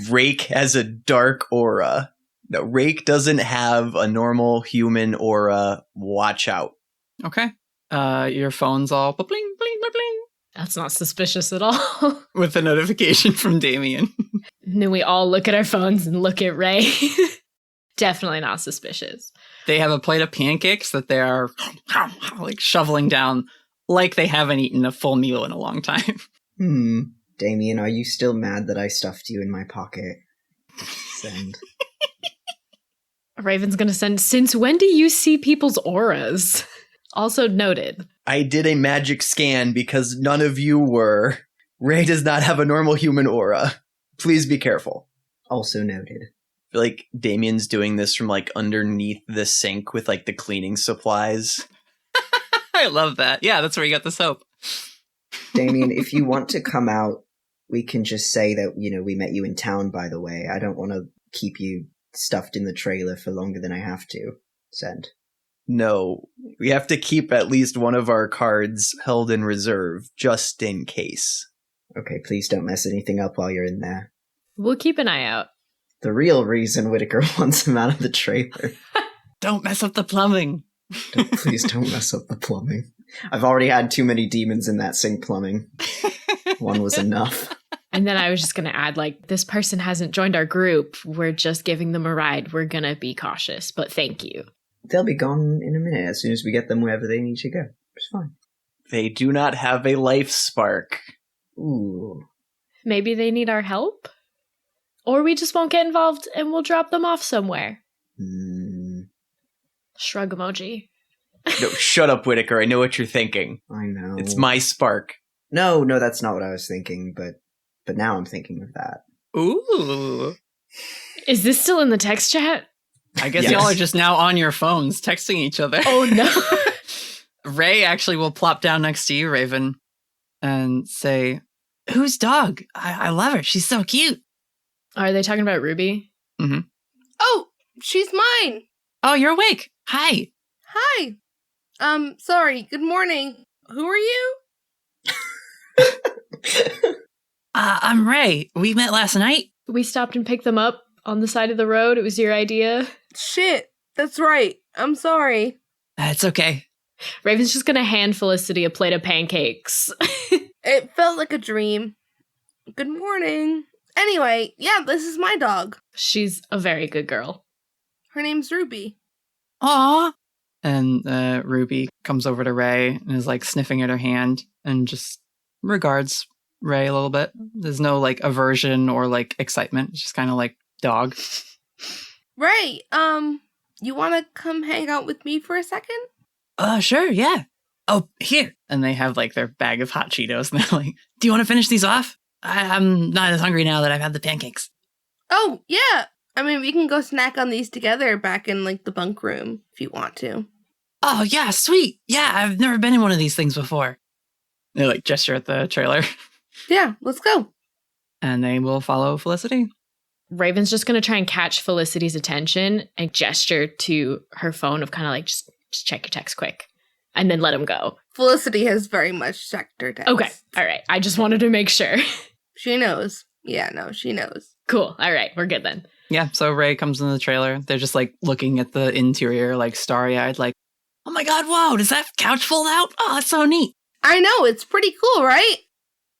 Rake has a dark aura. No, Rake doesn't have a normal human aura. Watch out. Okay. Your phone's all bling, bling, bling, bling. That's not suspicious at all. With a notification from Damien. And then we all look at our phones and look at Ray. Definitely not suspicious. They have a plate of pancakes that they are like shoveling down like they haven't eaten a full meal in a long time. Damien, are you still mad that I stuffed you in my pocket? Send. Raven's gonna send, since when do you see people's auras? Also noted. I did a magic scan because none of you were. Ray does not have a normal human aura. Please be careful. Also noted. I feel like Damien's doing this from like underneath the sink with like the cleaning supplies. I love that. Yeah, that's where you got the soap. Damien, if you want to come out, we can just say that, we met you in town, by the way. I don't want to keep you stuffed in the trailer for longer than I have to. Send. No, we have to keep at least one of our cards held in reserve, just in case. Okay, please don't mess anything up while you're in there. We'll keep an eye out. The real reason Whitaker wants him out of the trailer. Don't mess up the plumbing. Please don't mess up the plumbing. I've already had too many demons in that sink plumbing. One was enough. And then I was just going to add, this person hasn't joined our group. We're just giving them a ride. We're going to be cautious, but thank you. They'll be gone in a minute as soon as we get them wherever they need to go. It's fine. They do not have a life spark. Ooh. Maybe they need our help? Or we just won't get involved and we'll drop them off somewhere. Shrug emoji. No, shut up, Whitaker. I know what you're thinking. I know. It's my spark. No, that's not what I was thinking, but now I'm thinking of that. Ooh. Is this still in the text chat? I guess Yes. y'all are just now on your phones texting each other. Oh, no. Ray actually will plop down next to you, Raven, and say, "Whose dog? I love her. She's so cute." Are they talking about Ruby? Mm-hmm. Oh, she's mine. Oh, you're awake. Hi. Hi. Sorry. Good morning. Who are you? I'm Ray. We met last night. We stopped and picked them up on the side of the road. It was your idea. Shit. That's right. I'm sorry. It's okay. Raven's just going to hand Felicity a plate of pancakes. It felt like a dream. Good morning. Anyway, yeah, this is my dog. She's a very good girl. Her name's Ruby. Aw. And Ruby comes over to Ray and is sniffing at her hand and just regards Ray a little bit. There's no aversion or excitement. It's just kind of dog. Ray, you want to come hang out with me for a second? Sure, yeah. Oh, here. And they have their bag of hot Cheetos and they're like, "Do you want to finish these off? I'm not as hungry now that I've had the pancakes." Oh, yeah. I mean, we can go snack on these together back in the bunk room if you want to. Oh, yeah, sweet. Yeah, I've never been in one of these things before. They gesture at the trailer. Yeah, let's go. And they will follow Felicity. Raven's just going to try and catch Felicity's attention and gesture to her phone of kind of just check your text quick. And then let him go. Felicity has very much checked her text. Okay. All right. I just wanted to make sure. She knows. Yeah, no, she knows. Cool. All right. We're good then. Yeah, so Ray comes in the trailer. They're just looking at the interior, starry-eyed, "Oh my god, whoa, does that couch fold out? Oh, that's so neat." I know, it's pretty cool, right?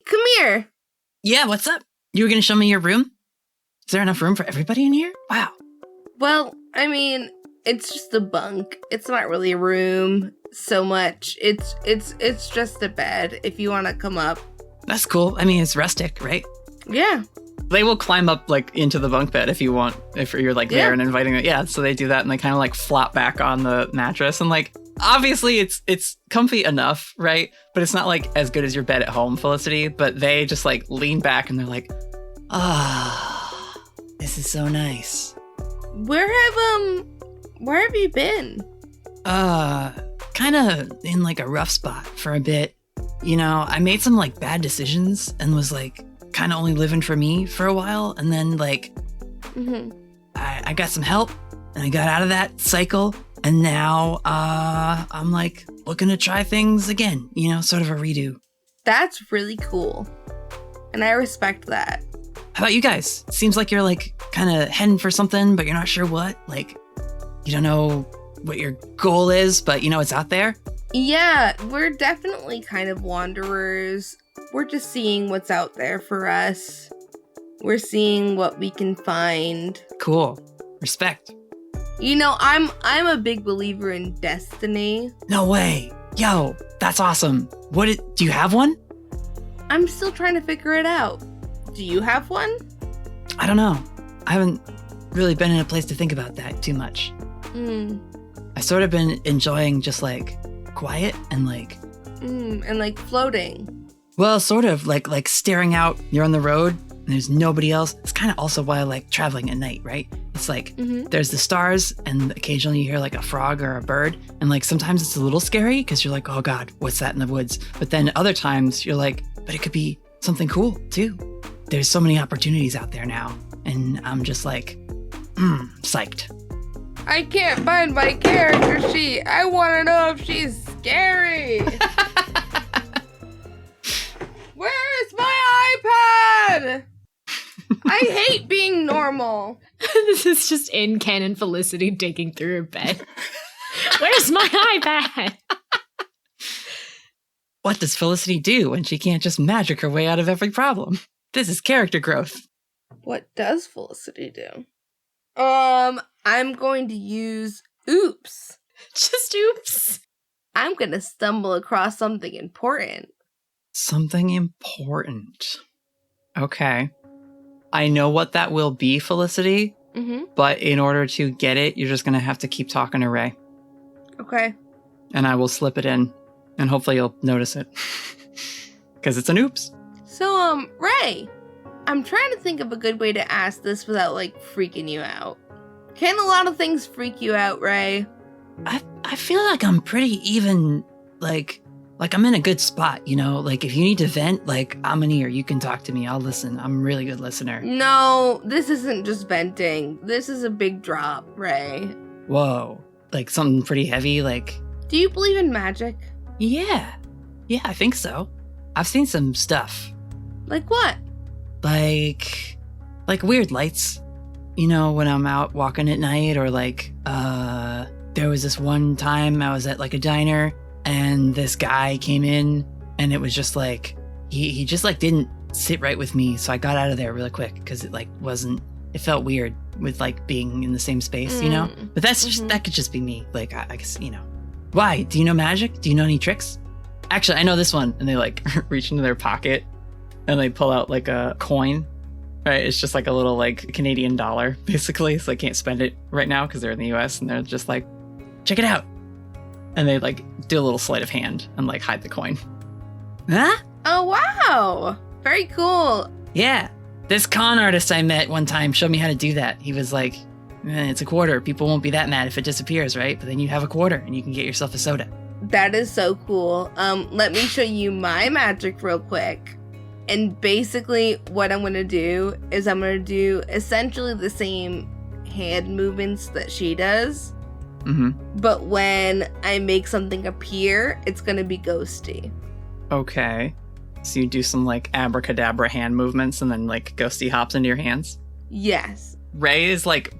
Come here. Yeah, what's up? You were gonna show me your room? Is there enough room for everybody in here? Wow. Well, I mean, it's just a bunk. It's not really a room so much. It's just a bed if you want to come up. That's cool. I mean, it's rustic, right? Yeah. They will climb up into the bunk bed if you want, if you're there and inviting them. Yeah, so they do that and they kind of flop back on the mattress and obviously it's comfy enough, right? But it's not as good as your bed at home, Felicity, but they just lean back and they're this is so nice. Where have you been? Kind of in a rough spot for a bit. I made some bad decisions and was kind of only living for me for a while, and then I got some help and I got out of that cycle, and now I'm looking to try things again, sort of a redo. That's really cool, and I respect that. How about you guys? Seems like you're kind of heading for something, but you're not sure what. You don't know what your goal is, but it's out there. Yeah, we're definitely kind of wanderers. we're just seeing what's out there for us. We're seeing what we can find. Cool. Respect. You know, I'm a big believer in destiny. No way. Yo, that's awesome. Do you have one? I'm still trying to figure it out. Do you have one? I don't know. I haven't really been in a place to think about that too much. I sort of been enjoying just like quiet and like... and like floating. Well, sort of like staring out. You're on the road and there's nobody else. It's kind of also why I like traveling at night, right? It's like there's the stars and occasionally you hear like a frog or a bird. And like sometimes it's a little scary because you're like, oh God, what's that in the woods? But then other times you're like, but it could be something cool too. There's so many opportunities out there now. And I'm just like, psyched. I can't find my character sheet. I want to know if she's scary. Where's my iPad? I hate being normal. This is just in canon Felicity digging through her bed. Where's my iPad? What does Felicity do when she can't just magic her way out of every problem? This is character growth. What does Felicity do? I'm going to use oops. Just oops. I'm going to stumble across something important. Something important. Okay. I know what that will be, Felicity. But in order to get it, you're just going to have to keep talking to Ray. Okay. And I will slip it in. And hopefully you'll notice it. Because it's an oops. So, Ray, I'm trying to think of a good way to ask this without, like, freaking you out. Can a lot of things freak you out, Ray? I feel like I'm pretty even, like I'm in a good spot, you know? Like, if you need to vent, like, I'm an ear. You can talk to me. I'll listen. I'm a really good listener. No, this isn't just venting. This is a big drop, Ray. Whoa. Like, something pretty heavy, like... Do you believe in magic? Yeah. Yeah, I think so. I've seen some stuff. Like what? Like weird lights. You know, when I'm out walking at night, or like, there was this one time I was at like a diner and this guy came in and it was just like, he just like didn't sit right with me. So I got out of there really quick because it like it felt weird with like being in the same space, you know? But that's just, that could just be me. Like, I guess, you know. Why? Do you know magic? Do you know any tricks? Actually, I know this one. And they like reach into their pocket and they pull out like a coin. Right, it's just like a little like Canadian dollar, basically. So they can't spend it right now because they're in the US, and they're just like, check it out. And they like do a little sleight of hand and like hide the coin. Huh? Oh, wow. Very cool. Yeah. This con artist I met one time showed me how to do that. He was like, it's a quarter. People won't be that mad if it disappears, right? But then you have a quarter and you can get yourself a soda. That is so cool. Let me show you my magic real quick. And basically what I'm going to do is I'm going to do essentially the same hand movements that she does. But when I make something appear, it's going to be ghosty. Okay. So you do some like abracadabra hand movements and then like ghosty hops into your hands? Yes. Ray is like...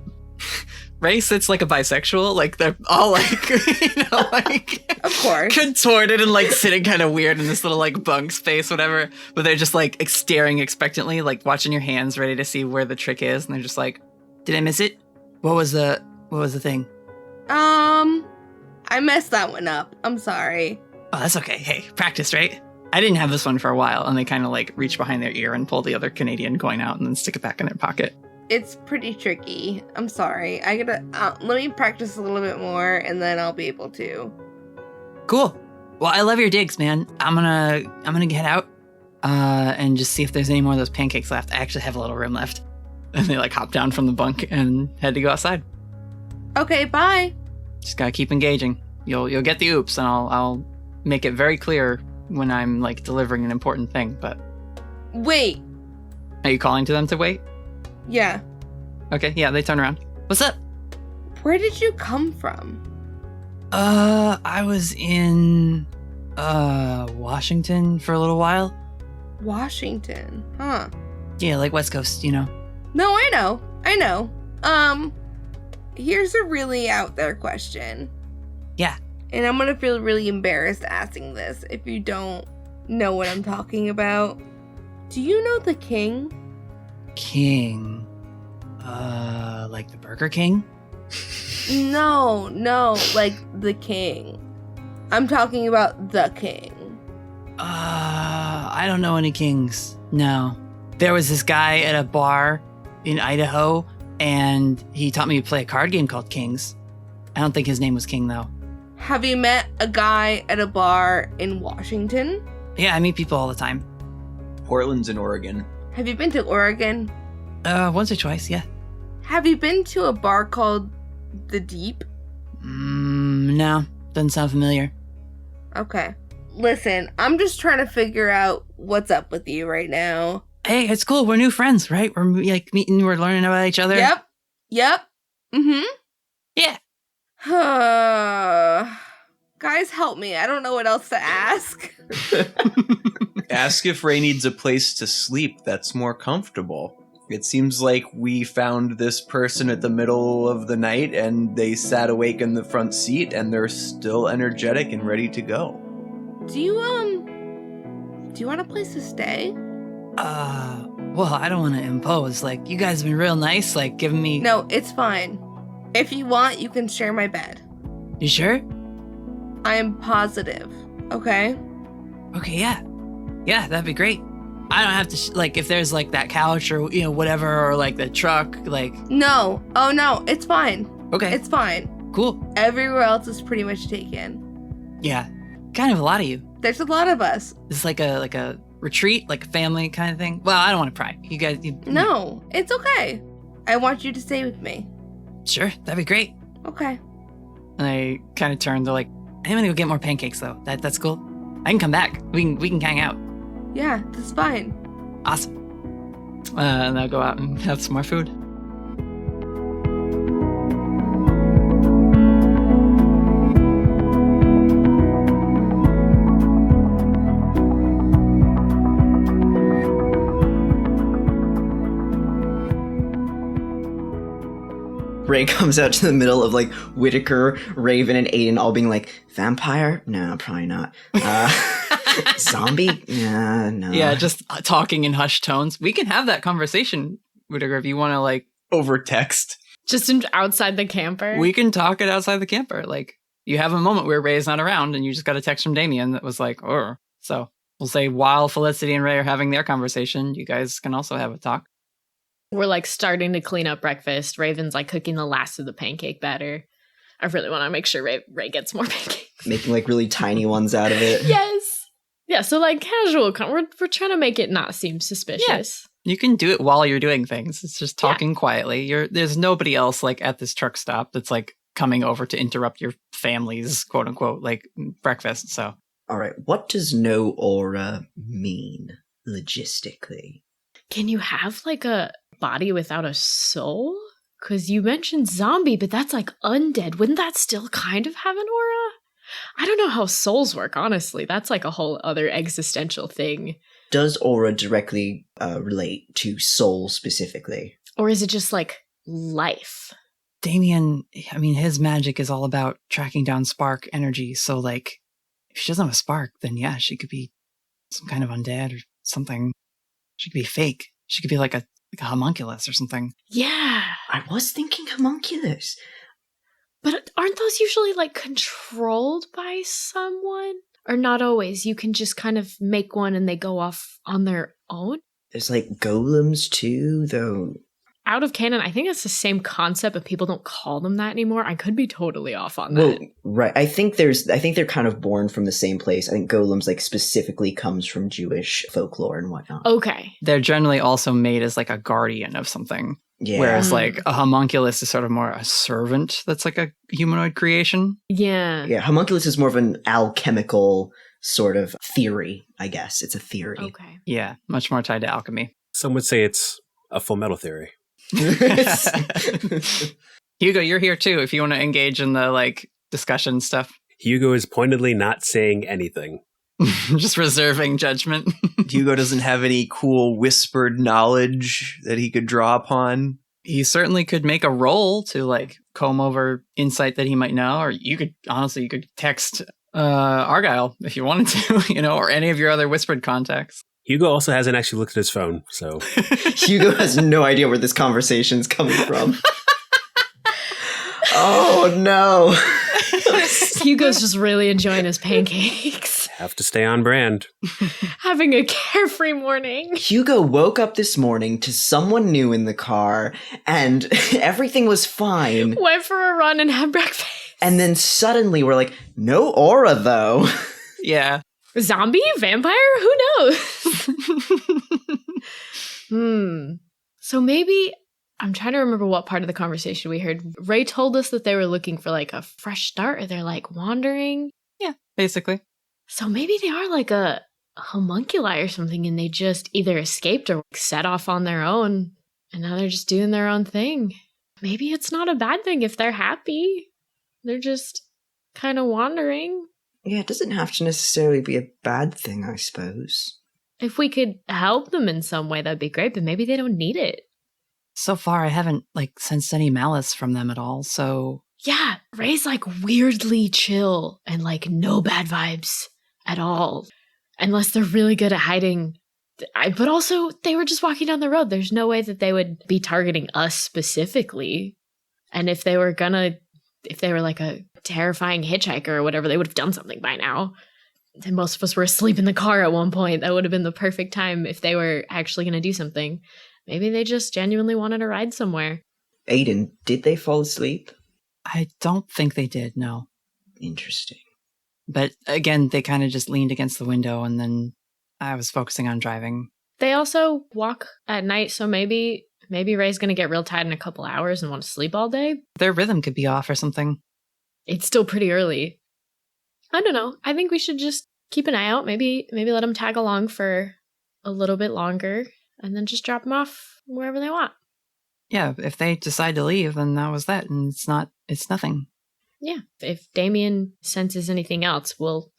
Ray sits like a bisexual, like they're all like, you know, like of course contorted and like sitting kind of weird in this little like bunk space, whatever. But they're just like staring expectantly, like watching your hands, ready to see where the trick is. And they're just like, "Did I miss it? What was the thing?" I messed that one up. I'm sorry. Oh, that's okay. Hey, practice, right? I didn't have this one for a while, and they kind of like reach behind their ear and pull the other Canadian coin out and then stick it back in their pocket. It's pretty tricky. I'm sorry. I gotta let me practice a little bit more, and then I'll be able to. Cool. Well, I love your digs, man. I'm gonna get out, and just see if there's any more of those pancakes left. I actually have a little room left. And they like hop down from the bunk and head to go outside. Okay, bye. Just gotta keep engaging. You'll get the oops, and I'll make it very clear when I'm like delivering an important thing. But wait. Are you calling to them to wait? Yeah. Okay, yeah, they turn around. What's up? Where did you come from? I was in, Washington for a little while. Washington, huh? Yeah, like West Coast, you know. No, I know. Here's a really out there question. Yeah. And I'm gonna feel really embarrassed asking this if you don't know what I'm talking about. Do you know the king? King. Like the Burger King? No, like the king. I'm talking about the king. I don't know any kings. No. There was this guy at a bar in Idaho, and he taught me to play a card game called Kings. I don't think his name was King, though. Have you met a guy at a bar in Washington? Yeah, I meet people all the time. Portland's in Oregon. Have you been to Oregon? Once or twice, yeah. Have you been to a bar called The Deep? No. Doesn't sound familiar. Okay. Listen, I'm just trying to figure out what's up with you right now. Hey, it's cool. We're new friends, right? We're like meeting, we're learning about each other. Yep. Mm-hmm. Yeah. Guys, help me. I don't know what else to ask. Ask if Ray needs a place to sleep that's more comfortable. It seems like we found this person at the middle of the night and they sat awake in the front seat and they're still energetic and ready to go. Do you want a place to stay? Well, I don't want to impose. Like, you guys have been real nice, like, giving me... No, it's fine. If you want, you can share my bed. You sure? I am positive, okay? Okay, yeah. Yeah, that'd be great. I don't have to, like, if there's, like, that couch or, you know, whatever, or, like, the truck, like... No. Oh, no, it's fine. Okay. It's fine. Cool. Everywhere else is pretty much taken. Yeah. Kind of a lot of you. There's a lot of us. It's like a retreat, like a family kind of thing. Well, I don't want to pry. You guys... No, it's okay. I want you to stay with me. Sure, that'd be great. Okay. And I kind of turn. They're like, I'm gonna go get more pancakes, though. That's cool. I can come back. We can hang out. Yeah, that's fine. Awesome. And I'll go out and have some more food. Ray comes out to the middle of like Whitaker, Raven, and Aiden all being like, vampire? No, probably not. Zombie? No. Yeah, just talking in hushed tones. We can have that conversation, Whitaker, if you want to, like... Over text. Just outside the camper? We can talk it outside the camper. Like, you have a moment where Ray's not around, and you just got a text from Damien that was like, oh. So, we'll say while Felicity and Ray are having their conversation, you guys can also have a talk. We're like starting to clean up breakfast. Raven's like cooking the last of the pancake batter. I really want to make sure Ray gets more pancakes. Making like really tiny ones out of it. Yes. Yeah, so like casual. We're trying to make it not seem suspicious. Yeah. You can do it while you're doing things. It's just talking quietly. There's nobody else like at this truck stop that's like coming over to interrupt your family's quote unquote like breakfast. So, all right, what does no aura mean logistically? Can you have like a body without a soul? Because you mentioned zombie, but that's like undead. Wouldn't that still kind of have an aura? I don't know how souls work, honestly. That's like a whole other existential thing. Does aura directly relate to soul specifically? Or is it just like life? Damien, I mean, his magic is all about tracking down spark energy. So like, if she doesn't have a spark, then yeah, she could be some kind of undead or something. She could be fake. She could be like a homunculus or something. Yeah. I was thinking homunculus. But aren't those usually like controlled by someone? Or not always? You can just kind of make one and they go off on their own? There's like golems too, though. Out of canon, I think it's the same concept, but people don't call them that anymore. I could be totally off on that. Well, right. I think they're kind of born from the same place. I think golems like specifically comes from Jewish folklore and whatnot. Okay. They're generally also made as like a guardian of something. Yeah. Whereas like a homunculus is sort of more a servant that's like a humanoid creation. Yeah. Yeah, homunculus is more of an alchemical sort of theory, I guess. It's a theory. Okay. Yeah, much more tied to alchemy. Some would say it's a full metal theory. Hugo, you're here too if you want to engage in the like discussion stuff. Hugo is pointedly not saying anything. Just reserving judgment. Hugo doesn't have any cool whispered knowledge that he could draw upon. He certainly could make a roll to like comb over insight that he might know, or you could text Argyle, if you wanted to, or any of your other whispered contacts. Hugo also hasn't actually looked at his phone, so... Hugo has no idea where this conversation's coming from. Oh, no. Hugo's just really enjoying his pancakes. Have to stay on brand. Having a carefree morning. Hugo woke up this morning to someone new in the car, and everything was fine. Went for a run and had breakfast. And then suddenly we're like, no aura, though. Yeah. Zombie? Vampire? Who knows? So maybe, I'm trying to remember what part of the conversation we heard. Ray told us that they were looking for like a fresh start, or they're like wandering. Yeah, basically. So maybe they are like a homunculi or something, and they just either escaped or set off on their own, and now they're just doing their own thing. Maybe it's not a bad thing if they're happy. They're just kind of wandering. Yeah, it doesn't have to necessarily be a bad thing, I suppose. If we could help them in some way, that'd be great, but maybe they don't need it. So far, I haven't, sensed any malice from them at all, so... Yeah, Ray's, weirdly chill and, no bad vibes at all. Unless they're really good at hiding. But also, they were just walking down the road. There's no way that they would be targeting us specifically. And if they were like a terrifying hitchhiker or whatever, they would have done something by now. And most of us were asleep in the car at one point. That would have been the perfect time if they were actually going to do something. Maybe they just genuinely wanted to ride somewhere. Aiden, did they fall asleep? I don't think they did, no. Interesting. But again, they kind of just leaned against the window, and then I was focusing on driving. They also walk at night, so maybe Ray's going to get real tired in a couple hours and want to sleep all day. Their rhythm could be off or something. It's still pretty early. I don't know. I think we should just keep an eye out. Maybe let them tag along for a little bit longer and then just drop them off wherever they want. Yeah, if they decide to leave, then that was that, and it's nothing. Yeah, if Damien senses anything else, we'll,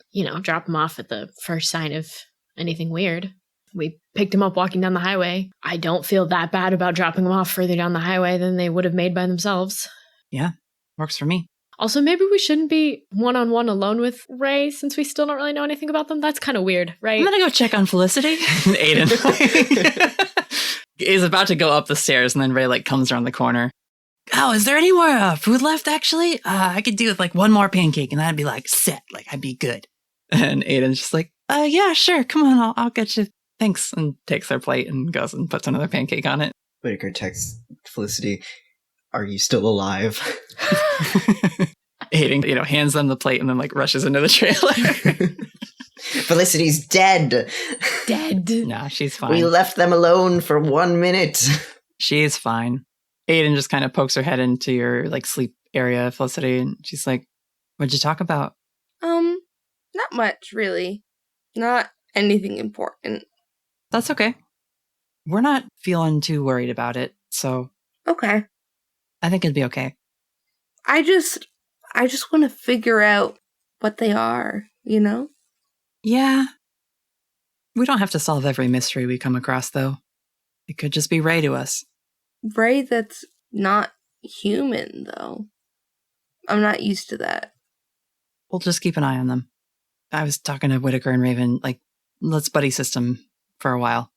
drop him off at the first sign of anything weird. We picked him up walking down the highway. I don't feel that bad about dropping him off further down the highway than they would have made by themselves. Yeah, works for me. Also, maybe we shouldn't be one-on-one alone with Ray since we still don't really know anything about them. That's kind of weird, right? I'm gonna go check on Felicity. Aiden is about to go up the stairs, and then Ray comes around the corner. Oh, is there any more food left, actually? I could do with one more pancake, and that'd be set. I'd be good. And Aiden's just yeah, sure. Come on, I'll get you. Thanks. And takes their plate and goes and puts another pancake on it. Whitaker texts Felicity, are you still alive? Aiden, hands them the plate and then rushes into the trailer. Felicity's dead. Dead. Nah, she's fine. We left them alone for 1 minute. She's fine. Aiden just kind of pokes her head into your sleep area, Felicity, and she's like, what'd you talk about? Not much, really. Not anything important. That's okay. We're not feeling too worried about it, so... Okay. I think it'd be okay. I just want to figure out what they are, Yeah. We don't have to solve every mystery we come across, though. It could just be Ray to us. Ray that's not human, though. I'm not used to that. We'll just keep an eye on them. I was talking to Whitaker and Raven, let's buddy system for a while.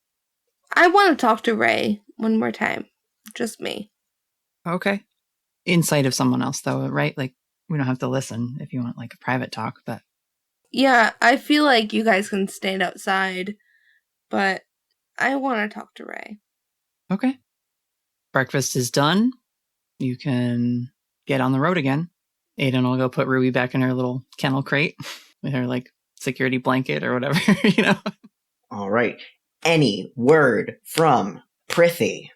I want to talk to Ray one more time. Just me. Okay. Inside of someone else, though, right? We don't have to listen if you want, a private talk, but... Yeah, I feel like you guys can stand outside, but I want to talk to Ray. Okay. Breakfast is done. You can get on the road again. Aiden will go put Ruby back in her little kennel crate with her, security blanket or whatever, All right. Any word from Prithee?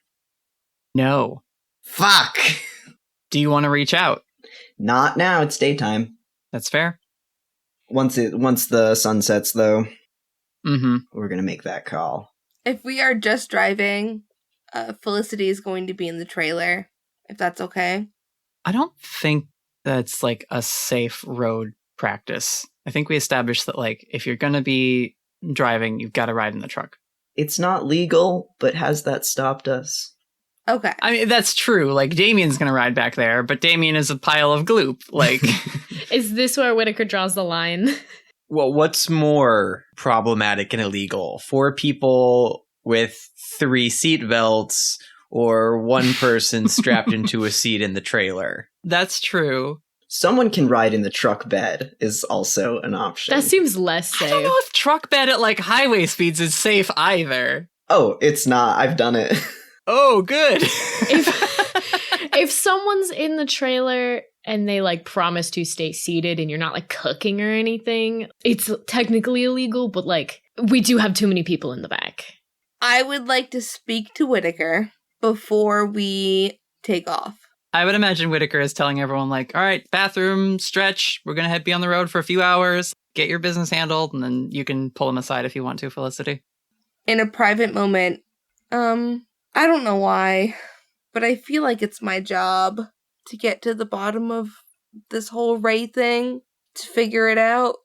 No. Fuck! Do you want to reach out? Not now, it's daytime. That's fair. Once the sun sets, though, we're gonna make that call. If we are just driving, Felicity is going to be in the trailer, if that's okay. I don't think that's a safe road practice. I think we established that if you're gonna be driving, you've got to ride in the truck. It's not legal, but has that stopped us? Okay. I mean, that's true. Like, Damien's going to ride back there, but Damien is a pile of gloop. Like, Is this where Whitaker draws the line? Well, what's more problematic and illegal? 4 people with 3 seat belts or 1 person strapped into a seat in the trailer? that's true. Someone can ride in the truck bed is also an option. That seems less I don't safe. know if truck bed at, like, highway speeds is safe either. Oh, it's not. I've done it. Oh, good. If someone's in the trailer and they like promise to stay seated and you're not like cooking or anything, it's technically illegal, but like we do have too many people in the back. I would like to speak to Whitaker before we take off. I would imagine Whitaker is telling everyone, like, all right, bathroom, stretch. We're going to be on the road for a few hours. Get your business handled, and then you can pull him aside if you want to, Felicity. In a private moment, I don't know why, but I feel like it's my job to get to the bottom of this whole Ray thing, to figure it out.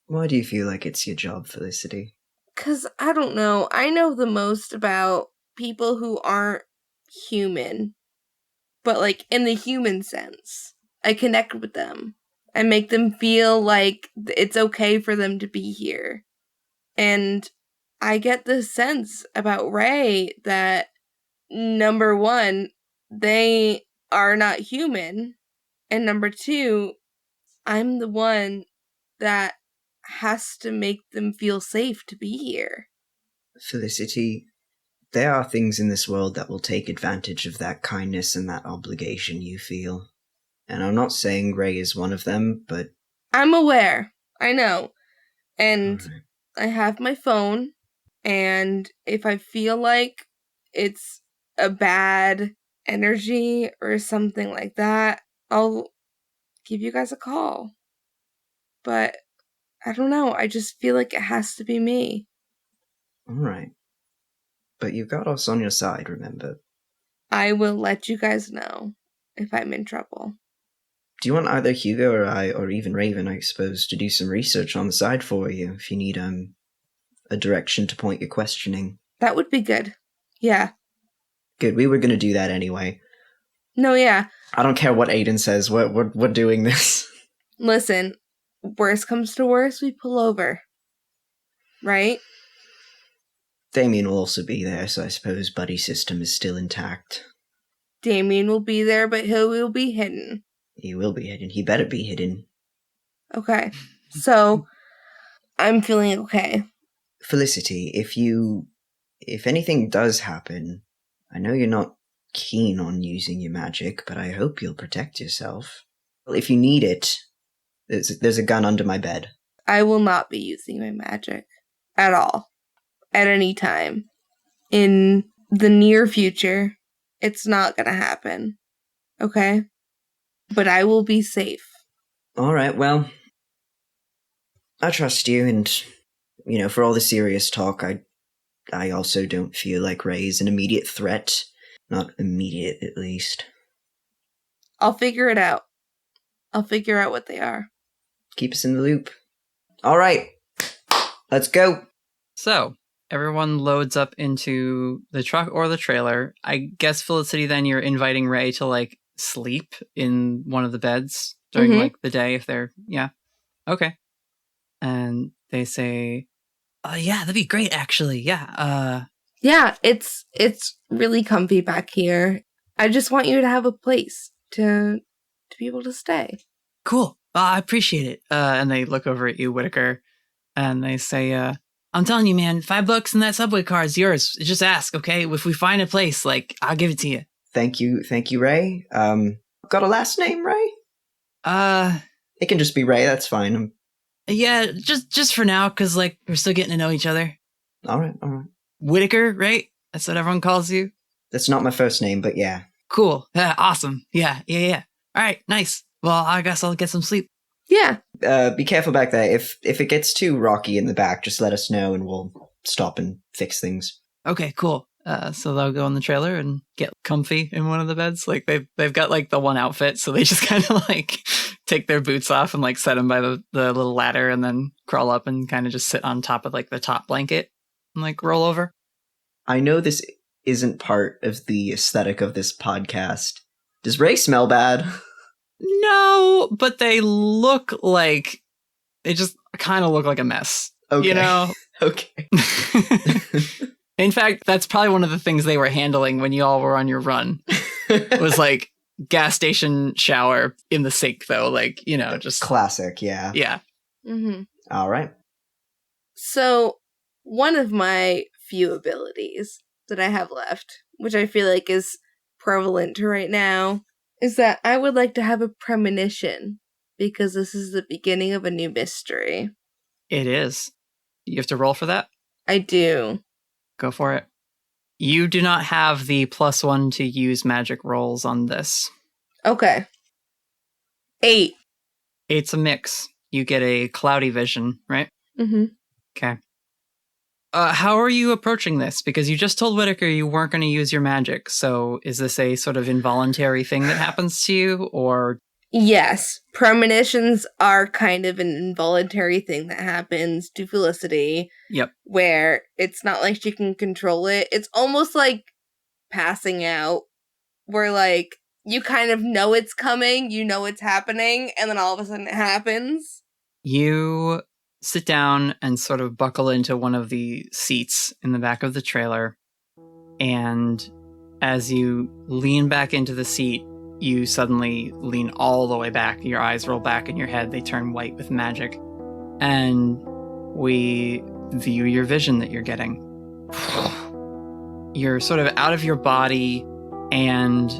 Why do you feel like it's your job, Felicity? 'Cause I don't know. I know the most about people who aren't human, but like in the human sense. I connect with them. I make them feel like it's okay for them to be here. And I get this sense about Ray that, number 1, they are not human. And number 2, I'm the one that has to make them feel safe to be here. Felicity, there are things in this world that will take advantage of that kindness and that obligation you feel. And I'm not saying Ray is one of them, but... I'm aware. I know. And Alright. I have my phone. And if I feel like it's a bad energy or something like that, I'll give you guys a call. But I don't know. I just feel like it has to be me. Alright. But you've got us on your side, remember? I will let you guys know if I'm in trouble. Do you want either Hugo or I, or even Raven, I suppose, to do some research on the side for you, if you need a direction to point your questioning? That would be good. Yeah. Good, we were going to do that anyway. No, yeah. I don't care what Aiden says, we're doing this. Listen, worst comes to worst, we pull over. Right? Damien will also be there, so I suppose buddy system is still intact. Damien will be there, but he will be hidden. He will be hidden. He better be hidden. Okay. So, I'm feeling okay. Felicity, if anything does happen, I know you're not keen on using your magic, but I hope you'll protect yourself. Well, if you need it, there's a gun under my bed. I will not be using my magic. At all. At any time. In the near future, it's not gonna happen. Okay? But I will be safe. Alright, well, I trust you, and, for all the serious talk, I also don't feel like Ray's an immediate threat. Not immediate, at least. I'll figure it out. I'll figure out what they are. Keep us in the loop. Alright, let's go. So, everyone loads up into the truck or the trailer. I guess, Felicity, then you're inviting Ray to, like, sleep in one of the beds during, like, the day if they're... Yeah. Okay. And they say, yeah, that'd be great, actually. Yeah, Yeah, it's really comfy back here. I just want you to have a place to be able to stay. Cool. I appreciate it. And they look over at you, Whitaker, and they say, I'm telling you, man, $5 and that subway car is yours. Just ask, okay? If we find a place, like, I'll give it to you. Thank you, Ray. Got a last name, Ray? It can just be Ray, that's fine. Yeah, just for now, because, like, we're still getting to know each other. Alright. Whitaker, right? That's what everyone calls you? That's not my first name, but yeah. Cool. Awesome. Yeah. Alright, nice. Well, I guess I'll get some sleep. Yeah. Be careful back there. If it gets too rocky in the back, just let us know and we'll stop and fix things. Okay, cool. So they'll go in the trailer and get comfy in one of the beds. Like they've got like the one outfit, so they just kind of like take their boots off and like set them by the little ladder and then crawl up and kind of just sit on top of like the top blanket and like roll over. I know this isn't part of the aesthetic of this podcast. Does Ray smell bad? No, but they look like... They just kind of look like a mess. Okay. You know? Okay. In fact, that's probably one of the things they were handling when you all were on your run. Was like gas station shower in the sink, though. Like, you know, just... Classic, yeah. Yeah. Mm-hmm. All right. So, one of my few abilities that I have left, which I feel like is prevalent right now, is that I would like to have a premonition, because this is the beginning of a new mystery. It is. You have to roll for that? I do. Go for it. You do not have the +1 to use magic rolls on this. Okay. 8. 8's a mix. You get a cloudy vision, right? Mm-hmm. Okay. How are you approaching this? Because you just told Whitaker you weren't going to use your magic. So is this a sort of involuntary thing that happens to you, or... Yes. Premonitions are kind of an involuntary thing that happens to Felicity. Yep. Where it's not like she can control it. It's almost like passing out, where like you kind of know it's coming, you know it's happening, and then all of a sudden it happens. You sit down and sort of buckle into one of the seats in the back of the trailer, and as you lean back into the seat, you suddenly lean all the way back. Your eyes roll back in your head. They turn white with magic. And we view your vision that you're getting. You're sort of out of your body and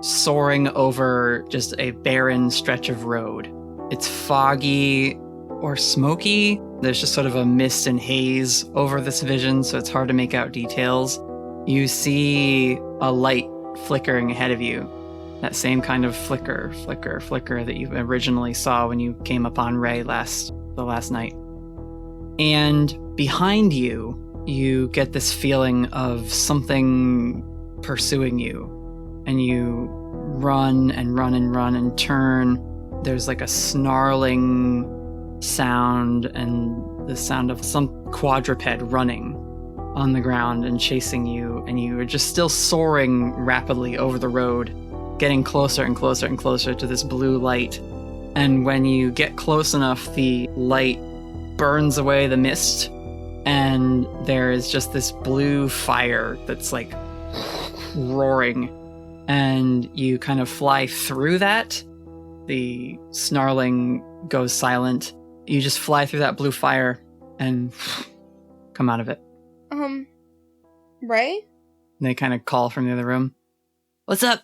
soaring over just a barren stretch of road. It's foggy or smoky. There's just sort of a mist and haze over this vision, so it's hard to make out details. You see a light flickering ahead of you. That same kind of flicker that you originally saw when you came upon Ray the last night. And behind you, you get this feeling of something pursuing you. And you run and run and run and turn. There's like a snarling sound and the sound of some quadruped running on the ground and chasing you. And you are just still soaring rapidly over the road, getting closer and closer and closer to this blue light. And when you get close enough, the light burns away the mist, and there is just this blue fire that's like roaring, and you kind of fly through that. The snarling goes silent. You just fly through that blue fire and come out of it. Ray? And they kind of call from the other room. What's up?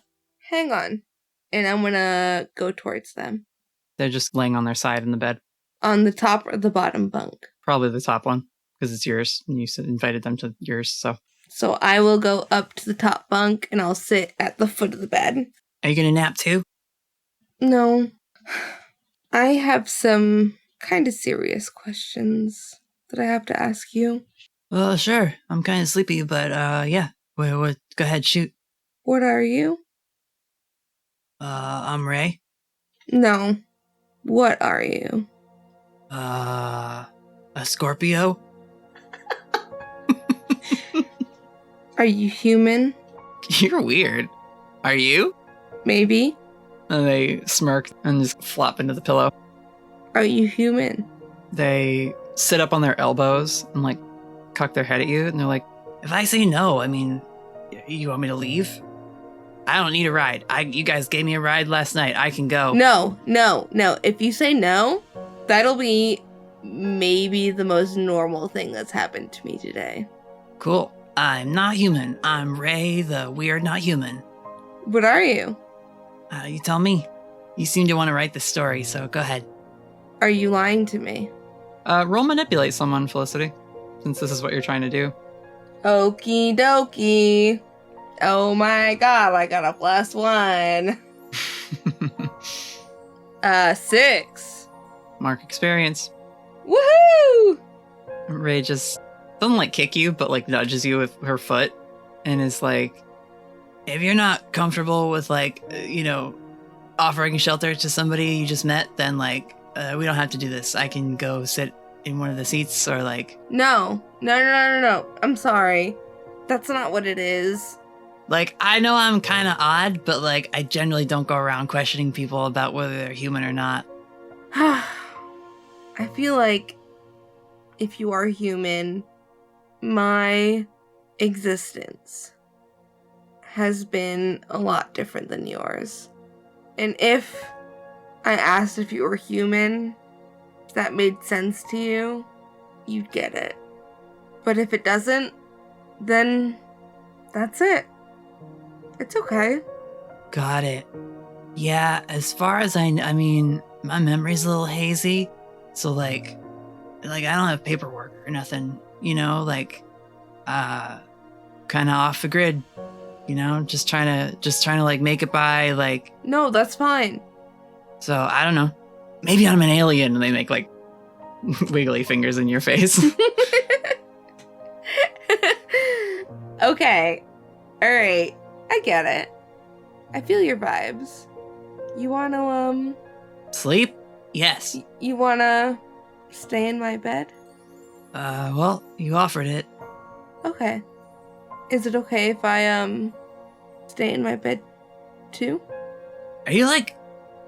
Hang on. And I'm gonna go towards them. They're just laying on their side in the bed. On the top or the bottom bunk? Probably the top one, because it's yours. And you invited them to yours, so. So I will go up to the top bunk and I'll sit at the foot of the bed. Are you gonna nap too? No. I have some kind of serious questions that I have to ask you. Well, sure. I'm kind of sleepy, but yeah. What? Go ahead, shoot. What are you? I'm Ray. No. What are you? A Scorpio? Are you human? You're weird. Are you? Maybe. And they smirk and just flop into the pillow. Are you human? They sit up on their elbows and like cock their head at you, and they're like, if I say no, I mean, you want me to leave? I don't need a ride. You guys gave me a ride last night. I can go. No. If you say no, that'll be maybe the most normal thing that's happened to me today. Cool. I'm not human. I'm Ray, the weird not human. What are you? You tell me. You seem to want to write this story, so go ahead. Are you lying to me? Roll manipulate someone, Felicity, since this is what you're trying to do. Okie dokie. Oh my god, I got a +1. 6. Mark experience. Woohoo! Ray just doesn't like kick you, but like nudges you with her foot and is like, if you're not comfortable with like, offering shelter to somebody you just met, then like, we don't have to do this. I can go sit in one of the seats or like... No. I'm sorry. That's not what it is. Like, I know I'm kind of odd, but, like, I generally don't go around questioning people about whether they're human or not. I feel like if you are human, my existence has been a lot different than yours. And if I asked if you were human, if that made sense to you, you'd get it. But if it doesn't, then that's it. It's okay. Got it. Yeah, as far as I mean, my memory's a little hazy. So, like I don't have paperwork or nothing, you know, like, kind of off the grid, you know, just trying to like make it by, like. No, that's fine. So, I don't know. Maybe I'm an alien and they make, like, wiggly fingers in your face. Okay. All right. I get it. I feel your vibes. You want to, Sleep? Yes. You want to stay in my bed? Well, you offered it. Okay. Is it okay if I, stay in my bed, too? Are you, like,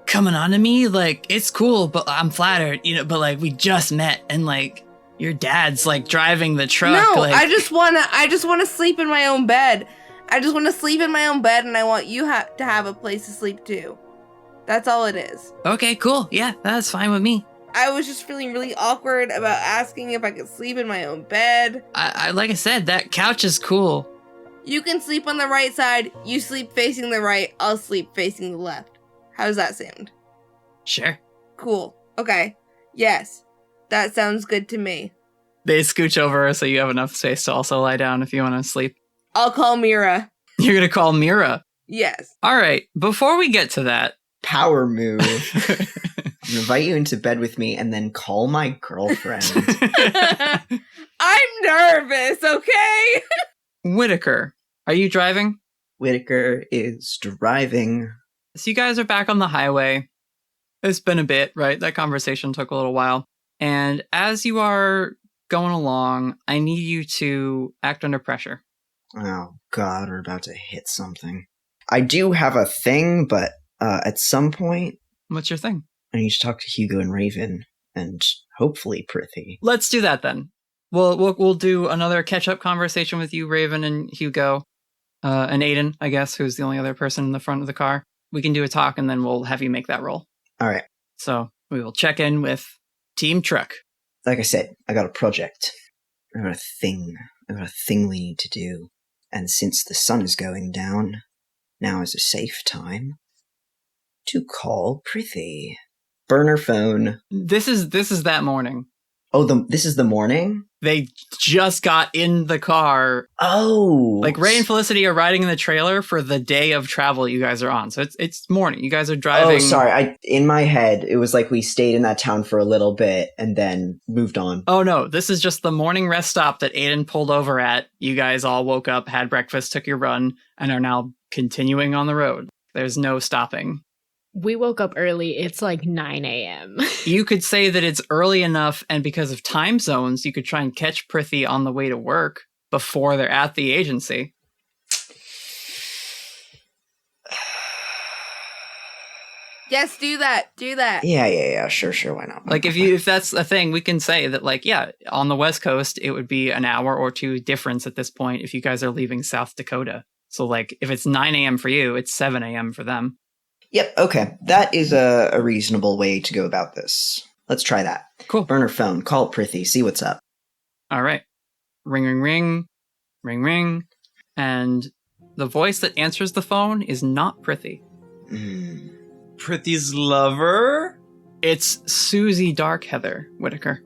coming on to me? Like, it's cool, but I'm flattered, you know, but, like, we just met, and, like, your dad's, like, driving the truck. No, like... I just want to sleep in my own bed. I just want to sleep in my own bed, and I want you to have a place to sleep, too. That's all it is. Okay, cool. Yeah, that's fine with me. I was just feeling really awkward about asking if I could sleep in my own bed. I like I said, that couch is cool. You can sleep on the right side, you sleep facing the right, I'll sleep facing the left. How does that sound? Sure. Cool. Okay. Yes. That sounds good to me. They scooch over so you have enough space to also lie down if you want to sleep. I'll call Mira. You're going to call Mira? Yes. All right. Before we get to that. Power move. I'm going to invite you into bed with me and then call my girlfriend. I'm nervous, okay? Whitaker, are you driving? Whitaker is driving. So you guys are back on the highway. It's been a bit, right? That conversation took a little while. And as you are going along, I need you to act under pressure. Oh, God, we're about to hit something. I do have a thing, but at some point... What's your thing? I need to talk to Hugo and Raven, and hopefully Prithee. Let's do that then. We'll do another catch-up conversation with you, Raven, and Hugo, and Aiden, I guess, who's the only other person in the front of the car. We can do a talk, and then we'll have you make that roll. All right. So we will check in with Team Truck. Like I said, I got a project. I got a thing we need to do. And since the sun is going down, now is a safe time to call Prithee. Burner phone. This is that morning. Oh, this is the morning? They just got in the car. Oh. Like Ray and Felicity are riding in the trailer for the day of travel you guys are on. So it's morning. You guys are driving. Oh, sorry. In my head, it was like we stayed in that town for a little bit and then moved on. Oh, no. This is just the morning rest stop that Aiden pulled over at. You guys all woke up, had breakfast, took your run, and are now continuing on the road. There's no stopping. We woke up early. It's like 9 a.m. You could say that it's early enough, and because of time zones, you could try and catch Prithee on the way to work before they're at the agency. Yes, do that. Yeah, sure, why not? Like, if that's a thing, we can say that, like, yeah, on the West Coast, it would be an hour or two difference at this point if you guys are leaving South Dakota. So, like, if it's 9 a.m. for you, it's 7 a.m. for them. Yep, okay. That is a reasonable way to go about this. Let's try that. Cool. Burner phone, call Prithee, see what's up. All right. Ring, ring, ring. Ring, ring. And the voice that answers the phone is not Prithee. Prithee's lover? It's Susie Darkheather Whitaker.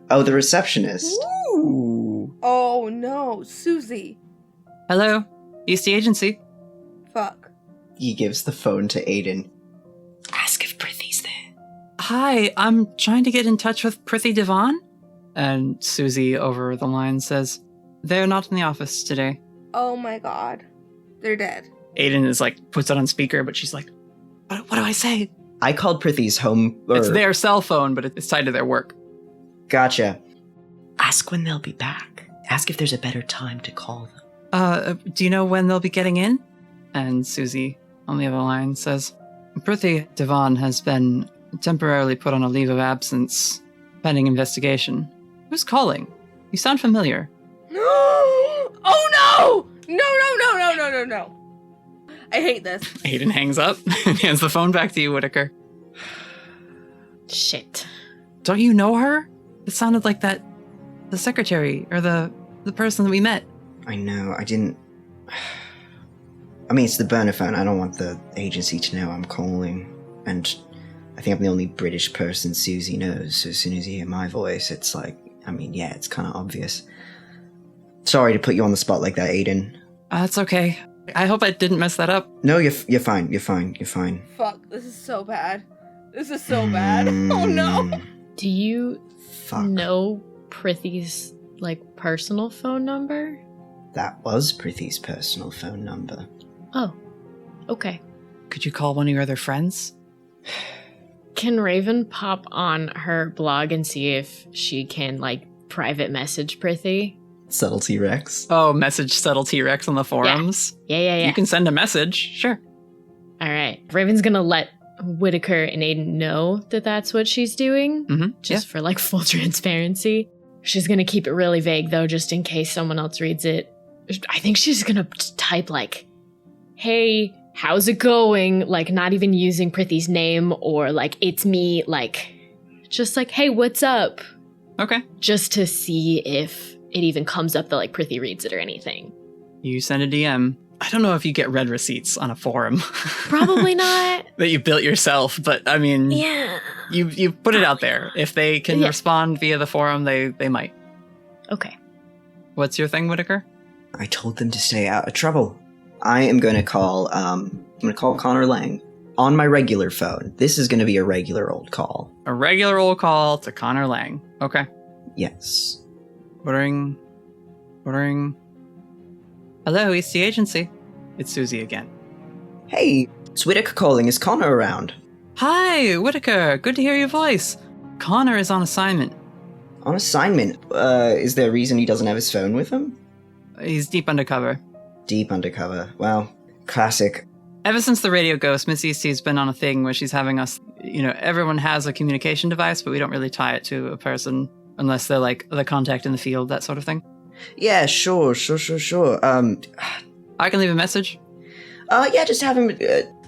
Oh, the receptionist. Ooh. Oh, no. Susie. Hello. East the agency. Fuck. He gives the phone to Aiden. Ask if Prithee's there. Hi, I'm trying to get in touch with Prithee Devon. And Susie over the line says, they're not in the office today. Oh my god. They're dead. Aiden is like, puts it on speaker, but she's like, what do I say? I called Prithee's home. It's their cell phone, but it's tied to their work. Gotcha. Ask when they'll be back. Ask if there's a better time to call them. Do you know when they'll be getting in? And Susie, on the other line, says, Prithee Divan has been temporarily put on a leave of absence, pending investigation. Who's calling? You sound familiar. Oh no! No. I hate this. Aiden hangs up and hands the phone back to you, Whitaker. Shit. Don't you know her? It sounded like the secretary, or the person that we met. I know, I didn't... I mean, it's the burner phone. I don't want the agency to know I'm calling. And I think I'm the only British person Susie knows, so as soon as you hear my voice, it's like, I mean, yeah, it's kind of obvious. Sorry to put you on the spot like that, Aiden. It's okay. I hope I didn't mess that up. No, you're fine. You're fine. Fuck, this is so bad. This is so bad. Oh no! Do you Fuck. know Prithy's, personal phone number? That was Prithy's personal phone number. Oh, okay. Could you call one of your other friends? Can Raven pop on her blog and see if she can, private message Prithy? Subtlety Rex. Oh, message Subtle T-Rex on the forums? Yeah. You can send a message, sure. All right. Raven's gonna let Whitaker and Aiden know that that's what she's doing, just for, full transparency. She's gonna keep it really vague, though, just in case someone else reads it. I think she's gonna type, hey, how's it going? Not even using Prithy's name, or, it's me, just hey, what's up? Okay. Just to see if it even comes up that, Prithy reads it or anything. You send a DM. I don't know if you get read receipts on a forum. Probably not. That you built yourself, but, I mean... Yeah. You put it out there. If they can respond via the forum, they might. Okay. What's your thing, Whitaker? I told them to stay out of trouble. I am going to call, Connor Lang on my regular phone. This is going to be a regular old call. A regular old call to Connor Lang. Okay. Yes. Ordering. Hello, East the agency. It's Susie again. Hey, it's Whitaker calling. Is Connor around? Hi, Whitaker. Good to hear your voice. Connor is on assignment. On assignment? Is there a reason he doesn't have his phone with him? He's deep undercover. Deep undercover. Well, classic. Ever since the radio ghost, Miss Eastie's been on a thing where she's having us, everyone has a communication device, but we don't really tie it to a person unless they're the contact in the field, that sort of thing. Yeah, sure. I can leave a message? Yeah, just have him,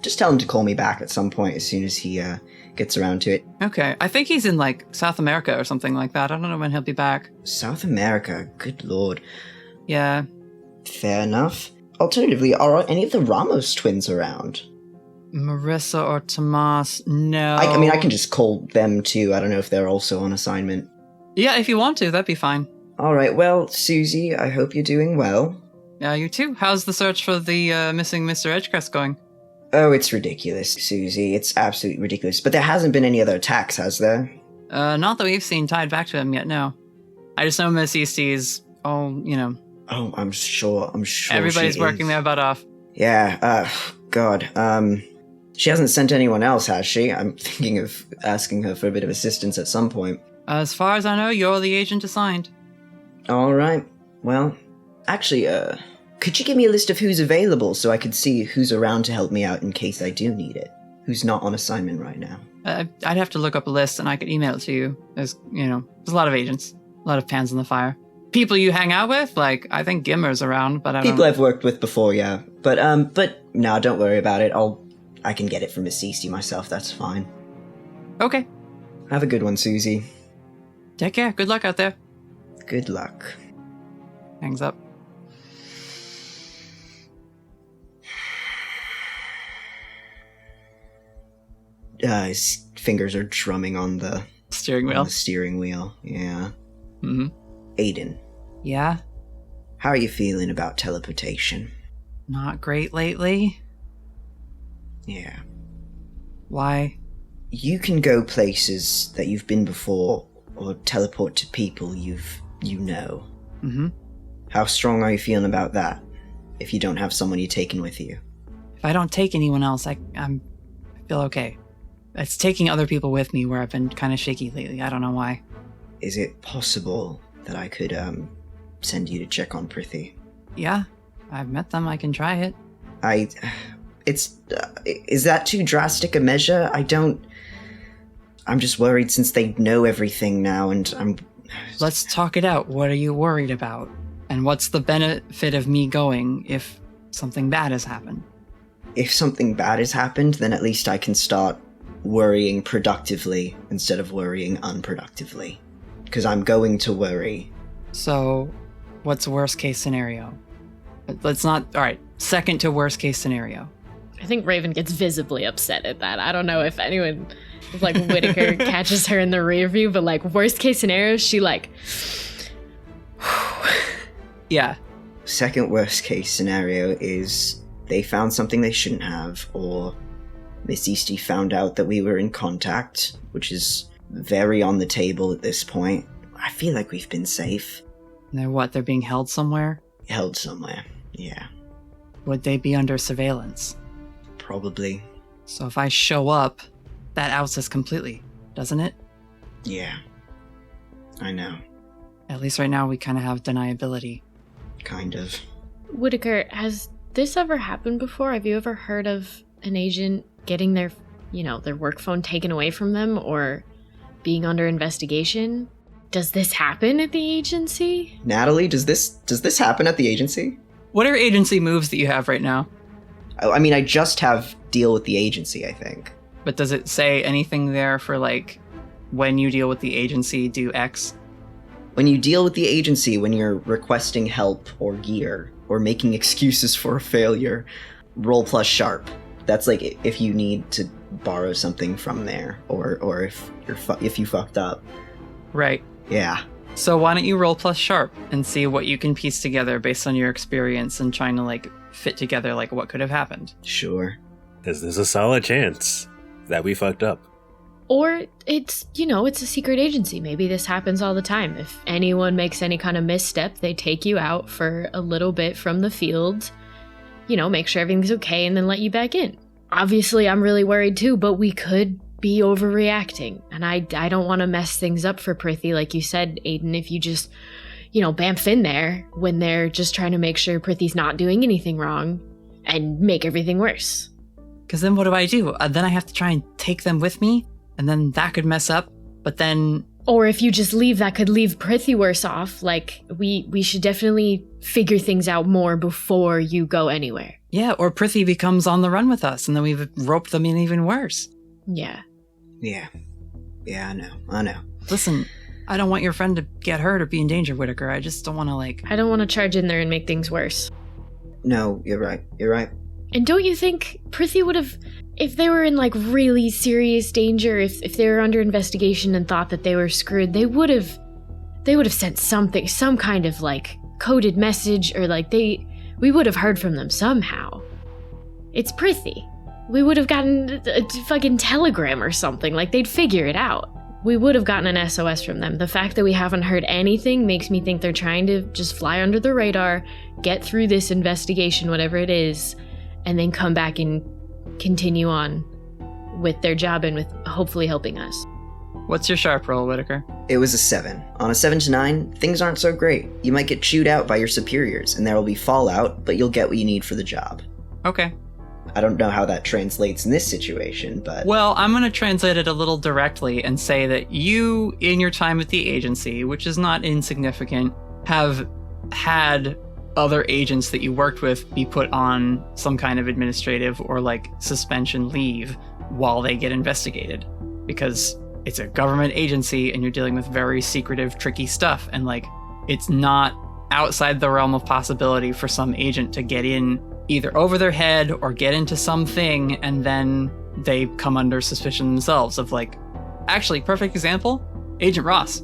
just tell him to call me back at some point as soon as he, gets around to it. Okay, I think he's in, South America or something like that. I don't know when he'll be back. South America? Good lord. Yeah. Fair enough. Alternatively, are any of the Ramos twins around? Marissa or Tomas? No. I mean, I can just call them too. I don't know if they're also on assignment. Yeah, if you want to, that'd be fine. Alright, well, Susie, I hope you're doing well. Yeah, you too. How's the search for the missing Mr. Edgecrest going? Oh, it's ridiculous, Susie. It's absolutely ridiculous. But there hasn't been any other attacks, has there? Not that we've seen tied back to him yet, no. I just know Miss Eastie's, Oh, I'm sure everybody's working their butt off. Yeah, God. She hasn't sent anyone else, has she? I'm thinking of asking her for a bit of assistance at some point. As far as I know, you're the agent assigned. Alright. Well, actually, could you give me a list of who's available so I could see who's around to help me out in case I do need it? Who's not on assignment right now? I'd have to look up a list and I could email it to you. There's a lot of agents, a lot of pans in the fire. People you hang out with? I think Gimmer's around, but I don't... People I've worked with before, yeah. But no, don't worry about it. I can get it from Miss Eastie myself, that's fine. Okay. Have a good one, Susie. Take care. Good luck out there. Good luck. Hangs up. His fingers are drumming on the... steering wheel. On the steering wheel, yeah. Mm-hmm. Aiden. Yeah? How are you feeling about teleportation? Not great lately. Yeah. Why? You can go places that you've been before, or teleport to people you know. Mm-hmm. How strong are you feeling about that, if you don't have someone you're taking with you? If I don't take anyone else, I feel okay. It's taking other people with me where I've been kind of shaky lately. I don't know why. Is it possible that I could, send you to check on Prithee? Yeah? I've met them. I can try it. Is that too drastic a measure? I'm just worried since they know everything now, and Let's talk it out. What are you worried about? And what's the benefit of me going if something bad has happened? If something bad has happened, then at least I can start worrying productively instead of worrying unproductively. Because I'm going to worry. So, what's worst case scenario? Let's not... Alright, second to worst case scenario. I think Raven gets visibly upset at that. I don't know if anyone... If, like, Whittaker catches her in the rear view, but, like, worst case scenario, she, like... Yeah. Second worst case scenario is they found something they shouldn't have, or Miss Eastie found out that we were in contact, which is very on the table at this point. I feel like we've been safe. They're being held somewhere? Held somewhere, yeah. Would they be under surveillance? Probably. So if I show up, that outs us completely, doesn't it? Yeah. I know. At least right now we kind of have deniability. Kind of. Whittaker, has this ever happened before? Have you ever heard of an agent getting their work phone taken away from them or being under investigation? Does this happen at the agency? Natalie, does this happen at the agency? What are agency moves that you have right now? I mean, I just have deal with the agency, I think. But does it say anything there for, like, when you deal with the agency, do X? When you deal with the agency, when you're requesting help or gear, or making excuses for a failure, roll plus sharp. That's like if you need to borrow something from there, or if you fucked up. Right. Yeah. So why don't you roll plus sharp and see what you can piece together based on your experience and trying to, like, fit together, like, what could have happened. Sure. Is this a solid chance that we fucked up? Or it's a secret agency. Maybe this happens all the time. If anyone makes any kind of misstep, they take you out for a little bit from the field, make sure everything's okay, and then let you back in. Obviously, I'm really worried too, but we could be overreacting. And I don't want to mess things up for Prithee, like you said, Aiden, if you just, bamf in there when they're just trying to make sure Prithee's not doing anything wrong and make everything worse. Because then what do I do? Then I have to try and take them with me? And then that could mess up, but then... Or if you just leave, that could leave Prithee worse off. Like, we should definitely figure things out more before you go anywhere. Yeah, or Prithee becomes on the run with us, and then we've roped them in even worse. Yeah. Yeah. Yeah, I know. Listen, I don't want your friend to get hurt or be in danger, Whittaker. I just don't want to, like... I don't want to charge in there and make things worse. No, you're right. And don't you think Prithee would have... If they were in, like, really serious danger, if they were under investigation and thought that they were screwed, they would have sent something, some kind of, like, coded message, or, like, we would have heard from them somehow. It's Prithee. We would have gotten a fucking telegram or something, like, they'd figure it out. We would have gotten an SOS from them. The fact that we haven't heard anything makes me think they're trying to just fly under the radar, get through this investigation, whatever it is, and then come back and continue on with their job and with hopefully helping us. What's your sharp roll, Whittaker? It was a 7. On a 7 to 9, things aren't so great. You might get chewed out by your superiors, and there will be fallout, but you'll get what you need for the job. Okay. I don't know how that translates in this situation, but... Well, I'm going to translate it a little directly and say that you, in your time at the agency, which is not insignificant, have had other agents that you worked with be put on some kind of administrative or, like, suspension leave while they get investigated. Because it's a government agency and you're dealing with very secretive, tricky stuff. And, like, it's not outside the realm of possibility for some agent to get in either over their head or get into something and then they come under suspicion themselves of, like, actually, perfect example, Agent Ross.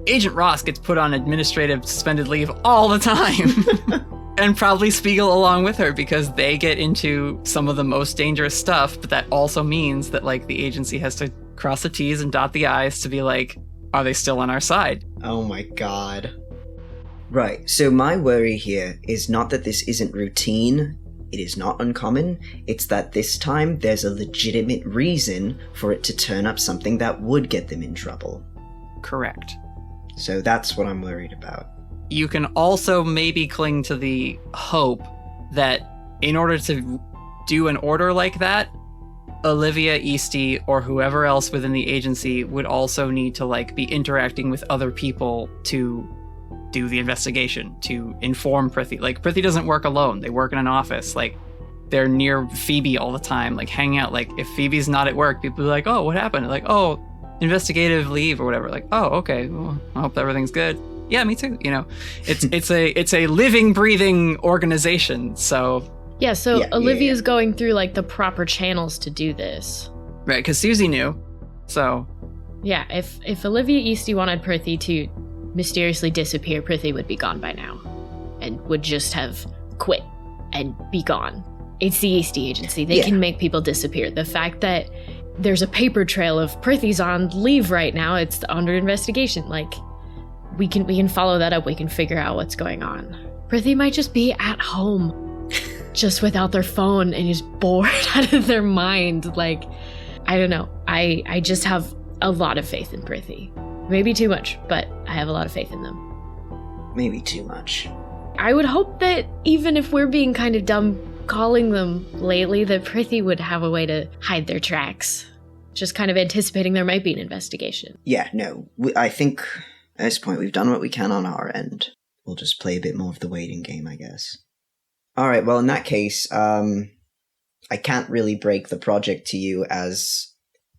Agent Ross gets put on administrative suspended leave all the time. And probably Spiegel along with her, because they get into some of the most dangerous stuff, but that also means that, like, the agency has to cross the T's and dot the I's to be like, are they still on our side? Oh my god. Right, so my worry here is not that this isn't routine, it is not uncommon, it's that this time there's a legitimate reason for it to turn up something that would get them in trouble. Correct. So that's what I'm worried about. you can also maybe cling to the hope that in order to do an order like that, Olivia, Eastie, or whoever else within the agency would also need to like be interacting with other people to do the investigation, to inform Prithee. Like, Prithee doesn't work alone. They work in an office. Like, they're near Phoebe all the time, like hanging out. Like, if Phoebe's not at work, people are like, oh, what happened? Like, oh, investigative leave or whatever. Like, oh, okay, well, I hope everything's good. Yeah, me too. You know, it's a living, breathing organization. So yeah, Olivia's going through like the proper channels to do this. Right, because Susie knew. So yeah, if Olivia Eastie wanted Prithee to mysteriously disappear, Prithee would be gone by now and would just have quit and be gone. It's the Eastie agency. They can make people disappear. The fact that there's a paper trail of Prithee's on leave right now, it's under investigation. Like, we can follow that up. We can figure out what's going on. Prithee might just be at home, just without their phone and just bored out of their mind. Like, I don't know. I just have a lot of faith in Prithee. Maybe too much, but I have a lot of faith in them. Maybe too much. I would hope that even if we're being kind of dumb calling them lately, that Prithee would have a way to hide their tracks. Just kind of anticipating there might be an investigation. Yeah, no. I think at this point we've done what we can on our end. We'll just play a bit more of the waiting game, I guess. Alright, well in that case, I can't really break the project to you as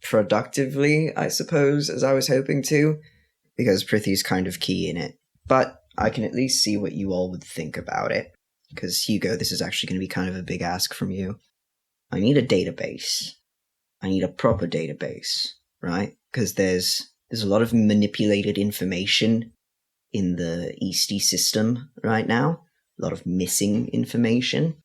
productively, I suppose, as I was hoping to, because Prithee's kind of key in it. But I can at least see what you all would think about it. Because, Hugo, this is actually going to be kind of a big ask from you. I need a database. I need a proper database, right? Because there's a lot of manipulated information in the Eastie system right now. A lot of missing information.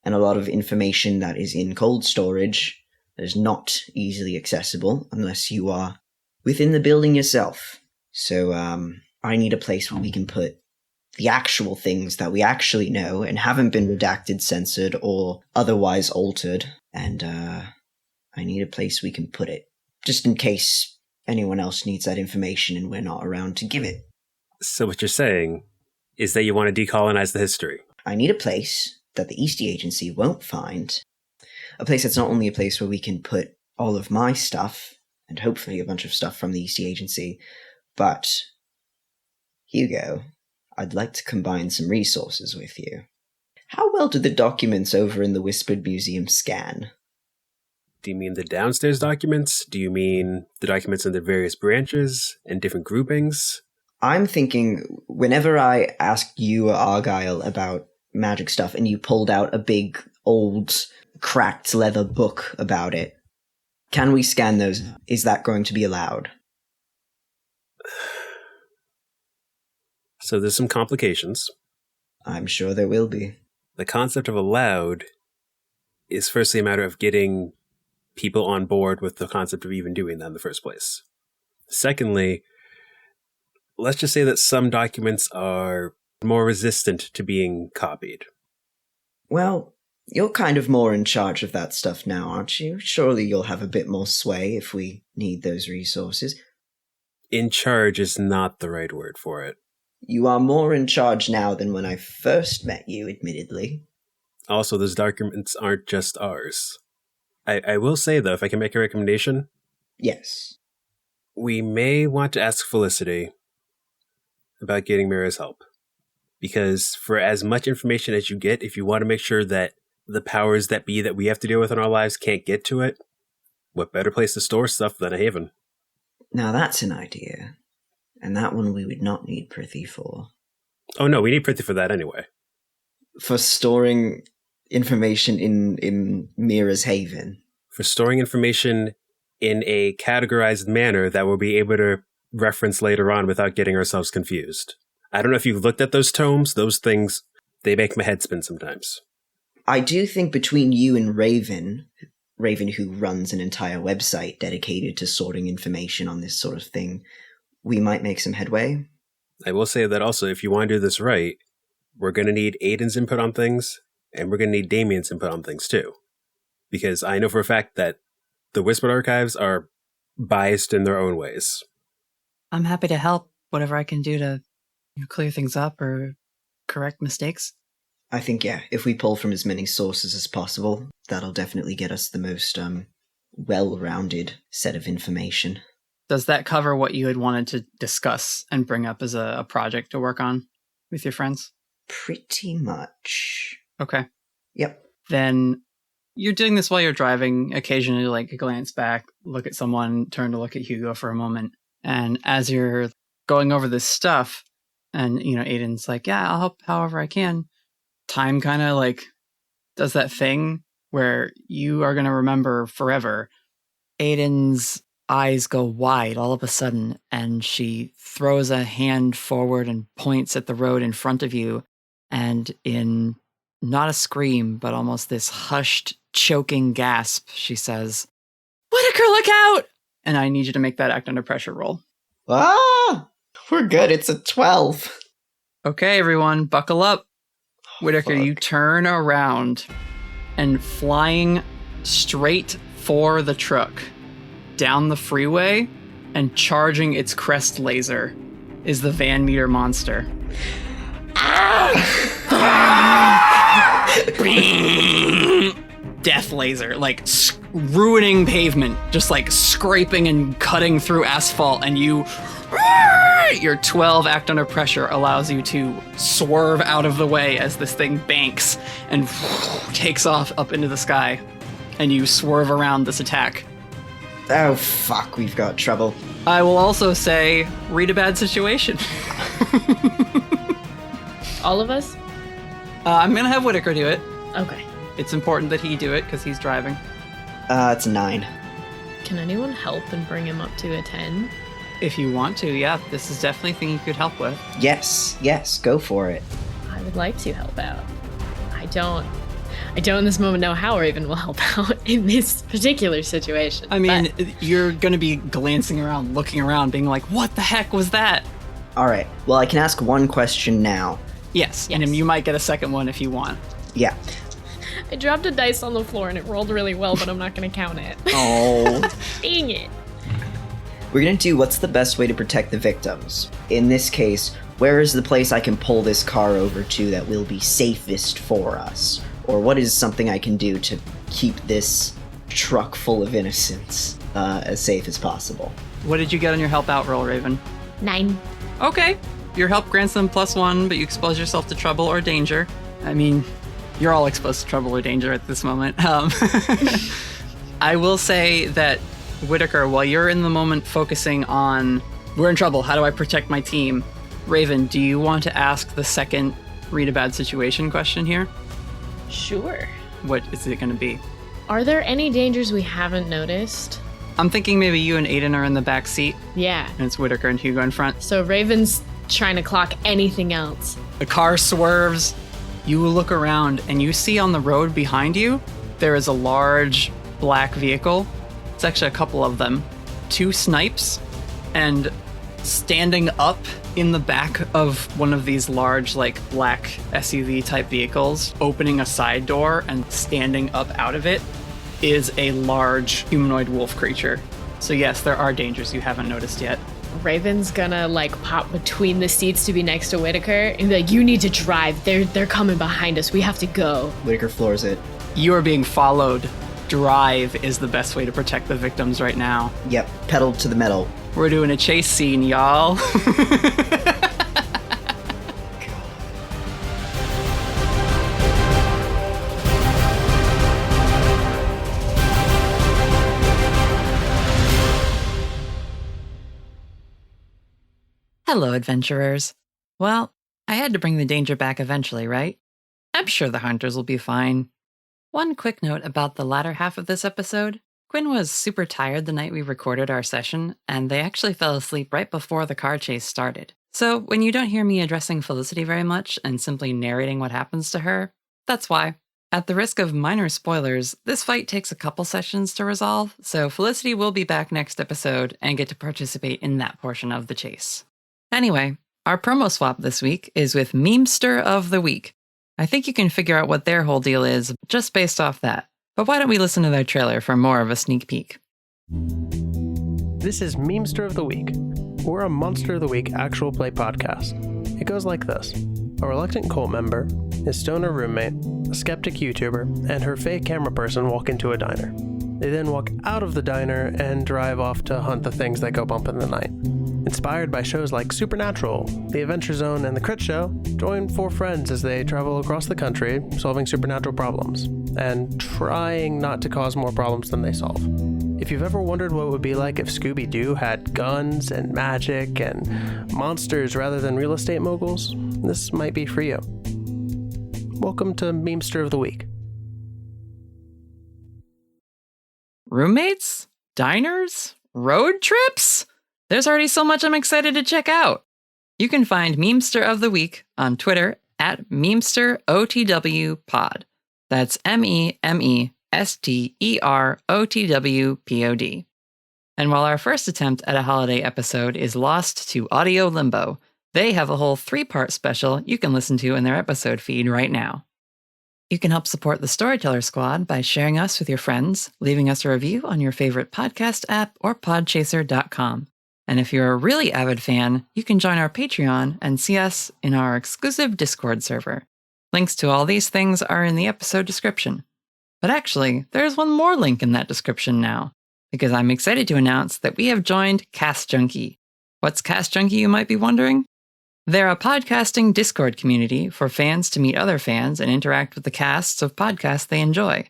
And a lot of information that is in cold storage that is not easily accessible unless you are within the building yourself. So, I need a place where we can put the actual things that we actually know and haven't been redacted, censored, or otherwise altered. And I need a place we can put it, just in case anyone else needs that information and we're not around to give it. So what you're saying is that you want to decolonize the history. I need a place that the Eastie agency won't find. A place that's not only a place where we can put all of my stuff, and hopefully a bunch of stuff from the Eastie agency, but, Hugo, I'd like to combine some resources with you. How well do the documents over in the Whispered Museum scan? Do you mean the downstairs documents? Do you mean the documents in the various branches and different groupings? I'm thinking, whenever I asked you or Argyle about magic stuff and you pulled out a big, old, cracked leather book about it, can we scan those? Is that going to be allowed? So there's some complications. I'm sure there will be. The concept of allowed is firstly a matter of getting people on board with the concept of even doing that in the first place. Secondly, let's just say that some documents are more resistant to being copied. Well, you're kind of more in charge of that stuff now, aren't you? Surely you'll have a bit more sway if we need those resources. In charge is not the right word for it. You are more in charge now than when I first met you, admittedly. Also, those documents aren't just ours. I will say, though, if I can make a recommendation. Yes. We may want to ask Felicity about getting Mira's help. Because for as much information as you get, if you want to make sure that the powers that be that we have to deal with in our lives can't get to it, what better place to store stuff than a haven? Now that's an idea. And that one we would not need Prithee for. Oh no, we need Prithee for that anyway. For storing information in Mira's haven. For storing information in a categorized manner that we'll be able to reference later on without getting ourselves confused. I don't know if you've looked at those tomes. Those things, they make my head spin sometimes. I do think between you and Raven who runs an entire website dedicated to sorting information on this sort of thing, we might make some headway. I will say that also, if you want to do this right, we're going to need Aiden's input on things, and we're going to need Damien's input on things too. Because I know for a fact that the Whispered Archives are biased in their own ways. I'm happy to help, whatever I can do to clear things up or correct mistakes? I think, yeah, if we pull from as many sources as possible, that'll definitely get us the most well-rounded set of information. Does that cover what you had wanted to discuss and bring up as a project to work on with your friends? Pretty much. Okay. Yep. Then you're doing this while you're driving, occasionally like glance back, look at someone, turn to look at Hugo for a moment. And as you're going over this stuff, and, Aiden's like, yeah, I'll help however I can. Time kind of like does that thing where you are going to remember forever. Aiden's eyes go wide all of a sudden, and she throws a hand forward and points at the road in front of you. And in not a scream, but almost this hushed, choking gasp, she says, Whittaker, look out! And I need you to make that act under pressure roll. Ah! We're good. It's a 12. Okay, everyone, buckle up. Whittaker, you turn around, and flying straight for the truck down the freeway and charging its crest laser is the Van Meter monster. Death laser, like ruining pavement, just like scraping and cutting through asphalt, and your 12 act under pressure allows you to swerve out of the way as this thing banks and takes off up into the sky, and you swerve around this attack. Oh, fuck, we've got trouble. I will also say, read a bad situation. All of us? I'm going to have Whittaker do it. Okay. It's important that he do it because he's driving. It's 9. Can anyone help and bring him up to a 10? If you want to, yeah. This is definitely a thing you could help with. Yes, go for it. I would like to help out. I don't in this moment know how Raven will help out in this particular situation. I mean, you're going to be glancing around, looking around, being like, what the heck was that? All right. Well, I can ask one question now. Yes. And you might get a second one if you want. Yeah. I dropped a dice on the floor and it rolled really well, but I'm not going to count it. Oh. Dang it. We're going to do what's the best way to protect the victims. In this case, where is the place I can pull this car over to that will be safest for us? Or what is something I can do to keep this truck full of innocents as safe as possible? What did you get on your help out roll, Raven? 9. Okay. Your help grants them +1, but you expose yourself to trouble or danger. I mean, you're all exposed to trouble or danger at this moment. I will say that, Whittaker, while you're in the moment focusing on, we're in trouble, how do I protect my team? Raven, do you want to ask the second read a bad situation question here? Sure. What is it going to be? Are there any dangers we haven't noticed? I'm thinking maybe you and Aiden are in the back seat. Yeah. And it's Whittaker and Hugo in front. So Raven's trying to clock anything else. The car swerves. You look around and you see on the road behind you, there is a large black vehicle. It's actually a couple of them. 2 snipes, and standing up in the back of one of these large, like, black SUV type vehicles, opening a side door and standing up out of it, is a large humanoid wolf creature. So yes, there are dangers you haven't noticed yet. Raven's gonna, like, pop between the seats to be next to Whittaker and be like, you need to drive. They're coming behind us. We have to go. Whittaker floors it. You are being followed. Drive is the best way to protect the victims right now. Yep, pedal to the metal. We're doing a chase scene, y'all. Hello, adventurers. Well, I had to bring the danger back eventually, right? I'm sure the hunters will be fine. One quick note about the latter half of this episode. Quinn was super tired the night we recorded our session, and they actually fell asleep right before the car chase started. So when you don't hear me addressing Felicity very much and simply narrating what happens to her, that's why. At the risk of minor spoilers, this fight takes a couple sessions to resolve, so Felicity will be back next episode and get to participate in that portion of the chase. Anyway, our promo swap this week is with Memester of the Week. I think you can figure out what their whole deal is just based off that. But why don't we listen to their trailer for more of a sneak peek? This is Memester of the Week. We're a Monster of the Week actual play podcast. It goes like this. A reluctant cult member, his stoner roommate, a skeptic YouTuber, and her fake camera person walk into a diner. They then walk out of the diner and drive off to hunt the things that go bump in the night. Inspired by shows like Supernatural, The Adventure Zone, and The Crit Show, join 4 friends as they travel across the country solving supernatural problems, and trying not to cause more problems than they solve. If you've ever wondered what it would be like if Scooby-Doo had guns and magic and monsters rather than real estate moguls, this might be for you. Welcome to Memester of the Week. Roommates? Diners? Road trips? There's already so much I'm excited to check out. You can find Memester of the Week on Twitter at MemsterOTWPod. That's MEMESTEROTWPOD. And while our first attempt at a holiday episode is lost to audio limbo, they have a whole 3-part special you can listen to in their episode feed right now. You can help support the Storyteller Squad by sharing us with your friends, leaving us a review on your favorite podcast app or podchaser.com. And if you're a really avid fan, you can join our Patreon and see us in our exclusive Discord server. Links to all these things are in the episode description. But actually, there's one more link in that description now, because I'm excited to announce that we have joined Cast Junkie. What's Cast Junkie, you might be wondering? They're a podcasting Discord community for fans to meet other fans and interact with the casts of podcasts they enjoy.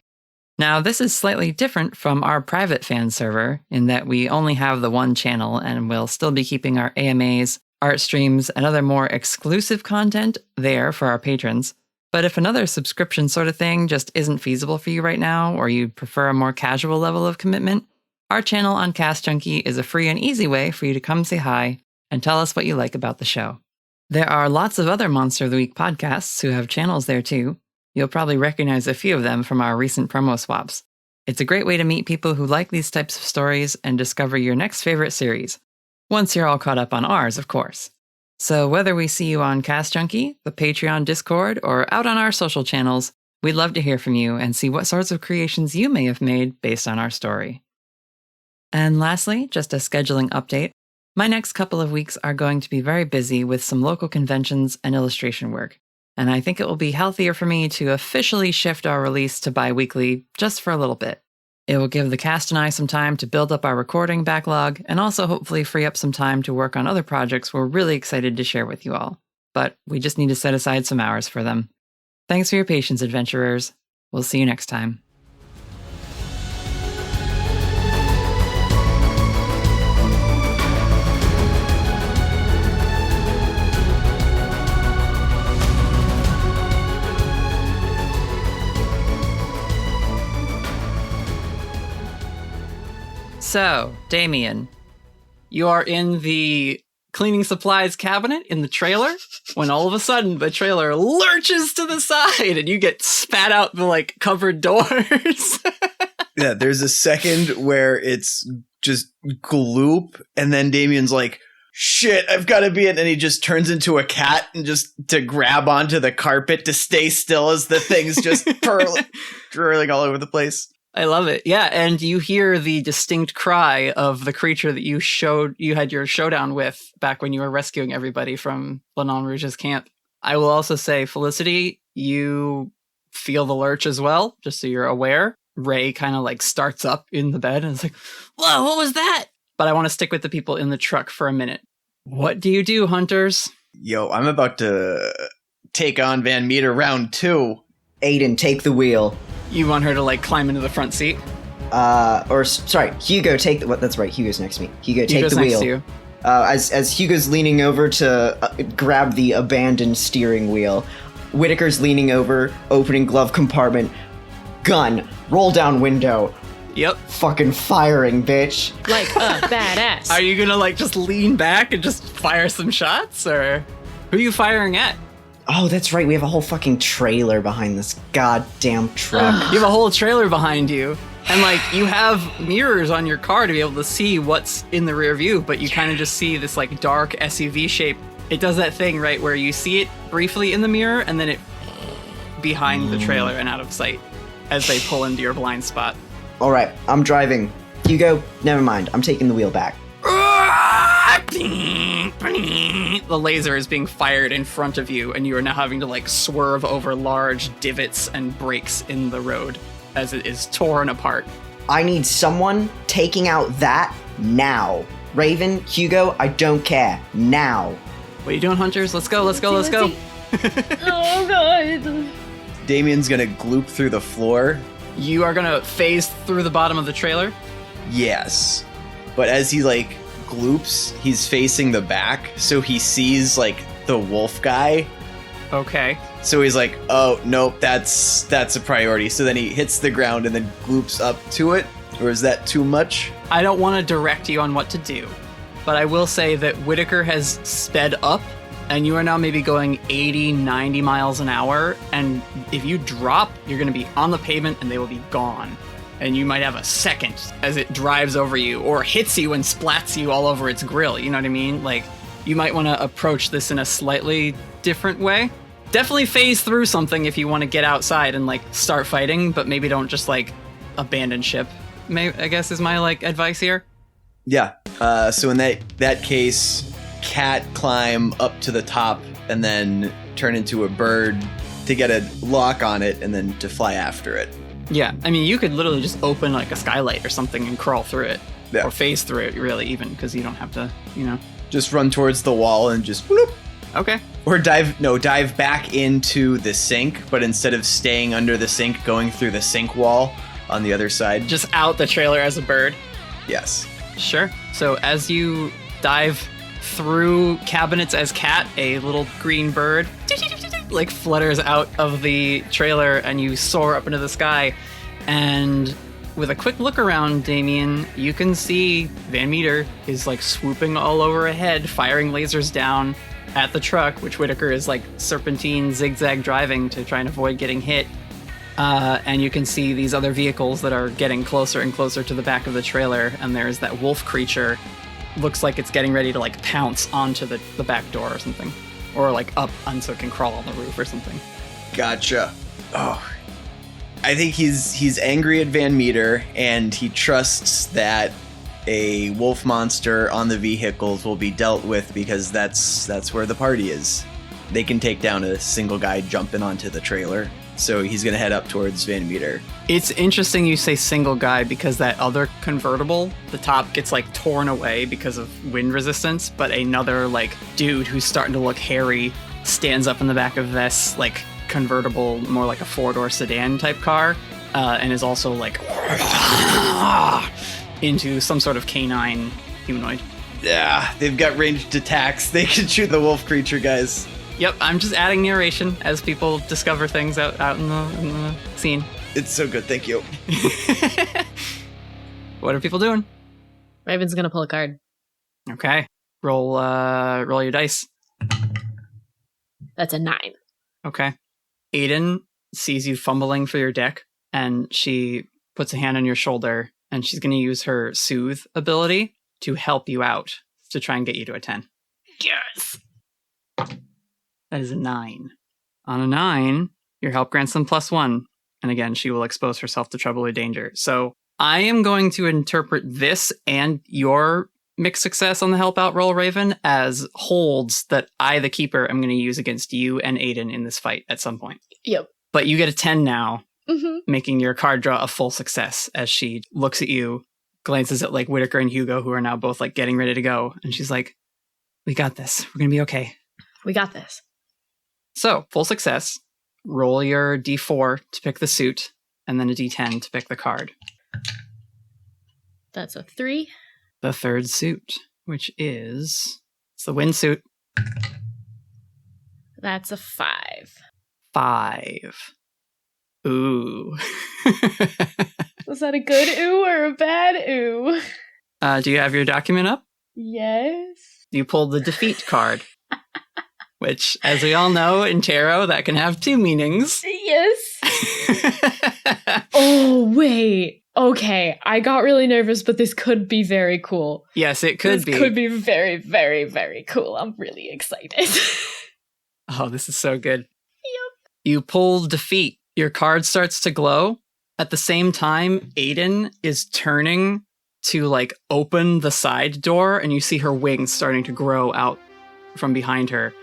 Now, this is slightly different from our private fan server in that we only have the one channel and we'll still be keeping our AMAs, art streams, and other more exclusive content there for our patrons. But if another subscription sort of thing just isn't feasible for you right now, or you prefer a more casual level of commitment, our channel on Cast Junkie is a free and easy way for you to come say hi and tell us what you like about the show. There are lots of other Monster of the Week podcasts who have channels there too. You'll probably recognize a few of them from our recent promo swaps. It's a great way to meet people who like these types of stories and discover your next favorite series. Once you're all caught up on ours, of course. So whether we see you on Cast Junkie, the Patreon Discord, or out on our social channels, we'd love to hear from you and see what sorts of creations you may have made based on our story. And lastly, just a scheduling update. My next couple of weeks are going to be very busy with some local conventions and illustration work. And I think it will be healthier for me to officially shift our release to bi-weekly just for a little bit. It will give the cast and I some time to build up our recording backlog and also hopefully free up some time to work on other projects we're really excited to share with you all. But we just need to set aside some hours for them. Thanks for your patience, adventurers. We'll see you next time. So, Damien, you are in the cleaning supplies cabinet in the trailer when all of a sudden the trailer lurches to the side and you get spat out the covered doors. Yeah, there's a second where it's just gloop, and then Damien's like, shit, I've got to be in. And he just turns into a cat and just to grab onto the carpet to stay still as the thing's just twirling all over the place. I love it. Yeah, and you hear the distinct cry of the creature that you had your showdown with back when you were rescuing everybody from Lenon Rouge's camp. I will also say, Felicity, you feel the lurch as well, just so you're aware. Ray kind of starts up in the bed and is like, whoa, what was that? But I want to stick with the people in the truck for a minute. What do you do, hunters? Yo, I'm about to take on Van Meter round 2. Aiden, take the wheel. You want her to climb into the front seat? Hugo, take the... That's right, Hugo's next to me. Hugo, take the wheel. Next to you. As Hugo's leaning over to grab the abandoned steering wheel, Whitaker's leaning over, opening glove compartment, gun, roll down window. Yep. Fucking firing, bitch. Like a badass. Are you gonna just lean back and just fire some shots, or who are you firing at? Oh, that's right. We have a whole fucking trailer behind this goddamn truck. You have a whole trailer behind you. And you have mirrors on your car to be able to see what's in the rear view, but you kind of just see this dark SUV shape. It does that thing, right, where you see it briefly in the mirror and then it behind the trailer and out of sight as they pull into your blind spot. All right, I'm driving. Hugo, never mind. I'm taking the wheel back. the laser is being fired in front of you, and you are now having to like swerve over large divots and breaks in the road as it is torn apart. I need someone taking out that now. Raven, Hugo, I don't care. Now. What are you doing, hunters? Let's go. Oh, God. Damien's gonna gloop through the floor. You are going to phase through the bottom of the trailer? Yes. But as he, like, gloops, he's facing the back, so he sees, like, the wolf guy. Okay. So he's like, oh, nope, that's a priority. So then he hits the ground and then gloops up to it. Or is that too much? I don't want to direct you on what to do, but I will say that Whitaker has sped up, and you are now maybe going 80, 90 miles an hour, and if you drop, you're going to be on the pavement and they will be gone. And you might have a second as it drives over you, or hits you and splats you all over its grill, you know what I mean? Like, you might want to approach this in a slightly different way. Definitely phase through something if you want to get outside and, like, start fighting, but maybe don't just, like, abandon ship, I guess is my, like, advice here. Yeah. So in that case, Cat climb up to the top and then turn into a bird to get a lock on it and then to fly after it. Yeah, I mean, you could literally just open like a skylight or something and crawl through it. Yeah. Or phase through it, really, even, because you don't have to, you know. Just run towards the wall and just whoop. Okay. Or dive back into the sink, but instead of staying under the sink, going through the sink wall on the other side. Just out the trailer as a bird? Yes. Sure. So as you dive through cabinets as Cat, a little green bird like flutters out of the trailer and you soar up into the sky. And with a quick look around, Damien, you can see Van Meter is like swooping all over ahead, firing lasers down at the truck, which Whitaker is like serpentine zigzag driving to try and avoid getting hit. And you can see these other vehicles that are getting closer and closer to the back of the trailer, and there's that wolf creature. Looks like it's getting ready to like pounce onto the back door or something. Or like up so it can crawl on the roof or something. Gotcha. Oh. I think he's angry at Van Meter, and he trusts that a wolf monster on the vehicles will be dealt with because that's where the party is. They can take down a single guy jumping onto the trailer. So he's going to head up towards Van Meter. It's interesting you say single guy because that other convertible, the top gets like torn away because of wind resistance, but another like dude who's starting to look hairy stands up in the back of this like convertible, more like a four-door sedan type car, and is also like into some sort of canine humanoid. Yeah, they've got ranged attacks. They can shoot the wolf creature, guys. Yep, I'm just adding narration as people discover things out in the scene. It's so good, thank you. What are people doing? Raven's gonna pull a card. Okay, roll your dice. That's a 9. Okay. Aiden sees you fumbling for your deck, and she puts a hand on your shoulder, and she's gonna use her soothe ability to help you out to try and get you to a 10. Yes. That is a 9. On a 9, your help grants them +1. And again, she will expose herself to trouble or danger. So I am going to interpret this and your mixed success on the help out roll, Raven, as holds that I, the keeper, am going to use against you and Aiden in this fight at some point. Yep. But you get a 10 now, making your card draw a full success as she looks at you, glances at like Whitaker and Hugo, who are now both like getting ready to go. And she's like, we got this. We're going to be okay. We got this. So, full success. Roll your d4 to pick the suit, and then a d10 to pick the card. That's a 3. The third suit, which is... It's the wind suit. That's a 5. 5. Ooh. Was that a good ooh or a bad ooh? Do you have your document up? Yes. You pulled the defeat card. Which, as we all know, in tarot, that can have 2 meanings. Yes. Oh, wait. Okay, I got really nervous, but this could be very cool. Yes, it could be. This could be very, very, very cool. I'm really excited. Oh, this is so good. Yep. You pull defeat. Your card starts to glow. At the same time, Aiden is turning to, like, open the side door, and you see her wings starting to grow out from behind her.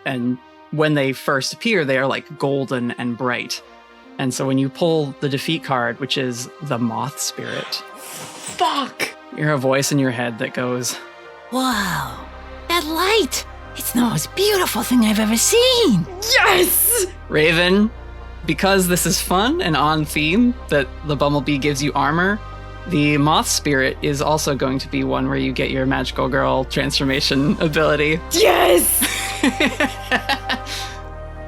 And when they first appear, they are like golden and bright. And so when you pull the defeat card, which is the moth spirit, Fuck! you hear a voice in your head that goes, Wow, that light! It's the most beautiful thing I've ever seen! Yes! Raven, because this is fun and on theme, that the bumblebee gives you armor, the moth spirit is also going to be one where you get your magical girl transformation ability. Yes!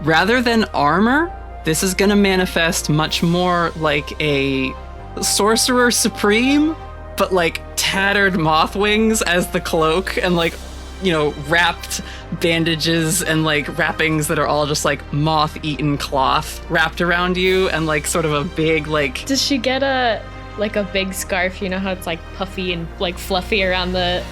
Rather than armor, this is going to manifest much more like a sorcerer supreme, but like tattered moth wings as the cloak and like, you know, wrapped bandages and like wrappings that are all just like moth-eaten cloth wrapped around you and like sort of a big like... Does she get a big scarf? You know how it's like puffy and like fluffy around the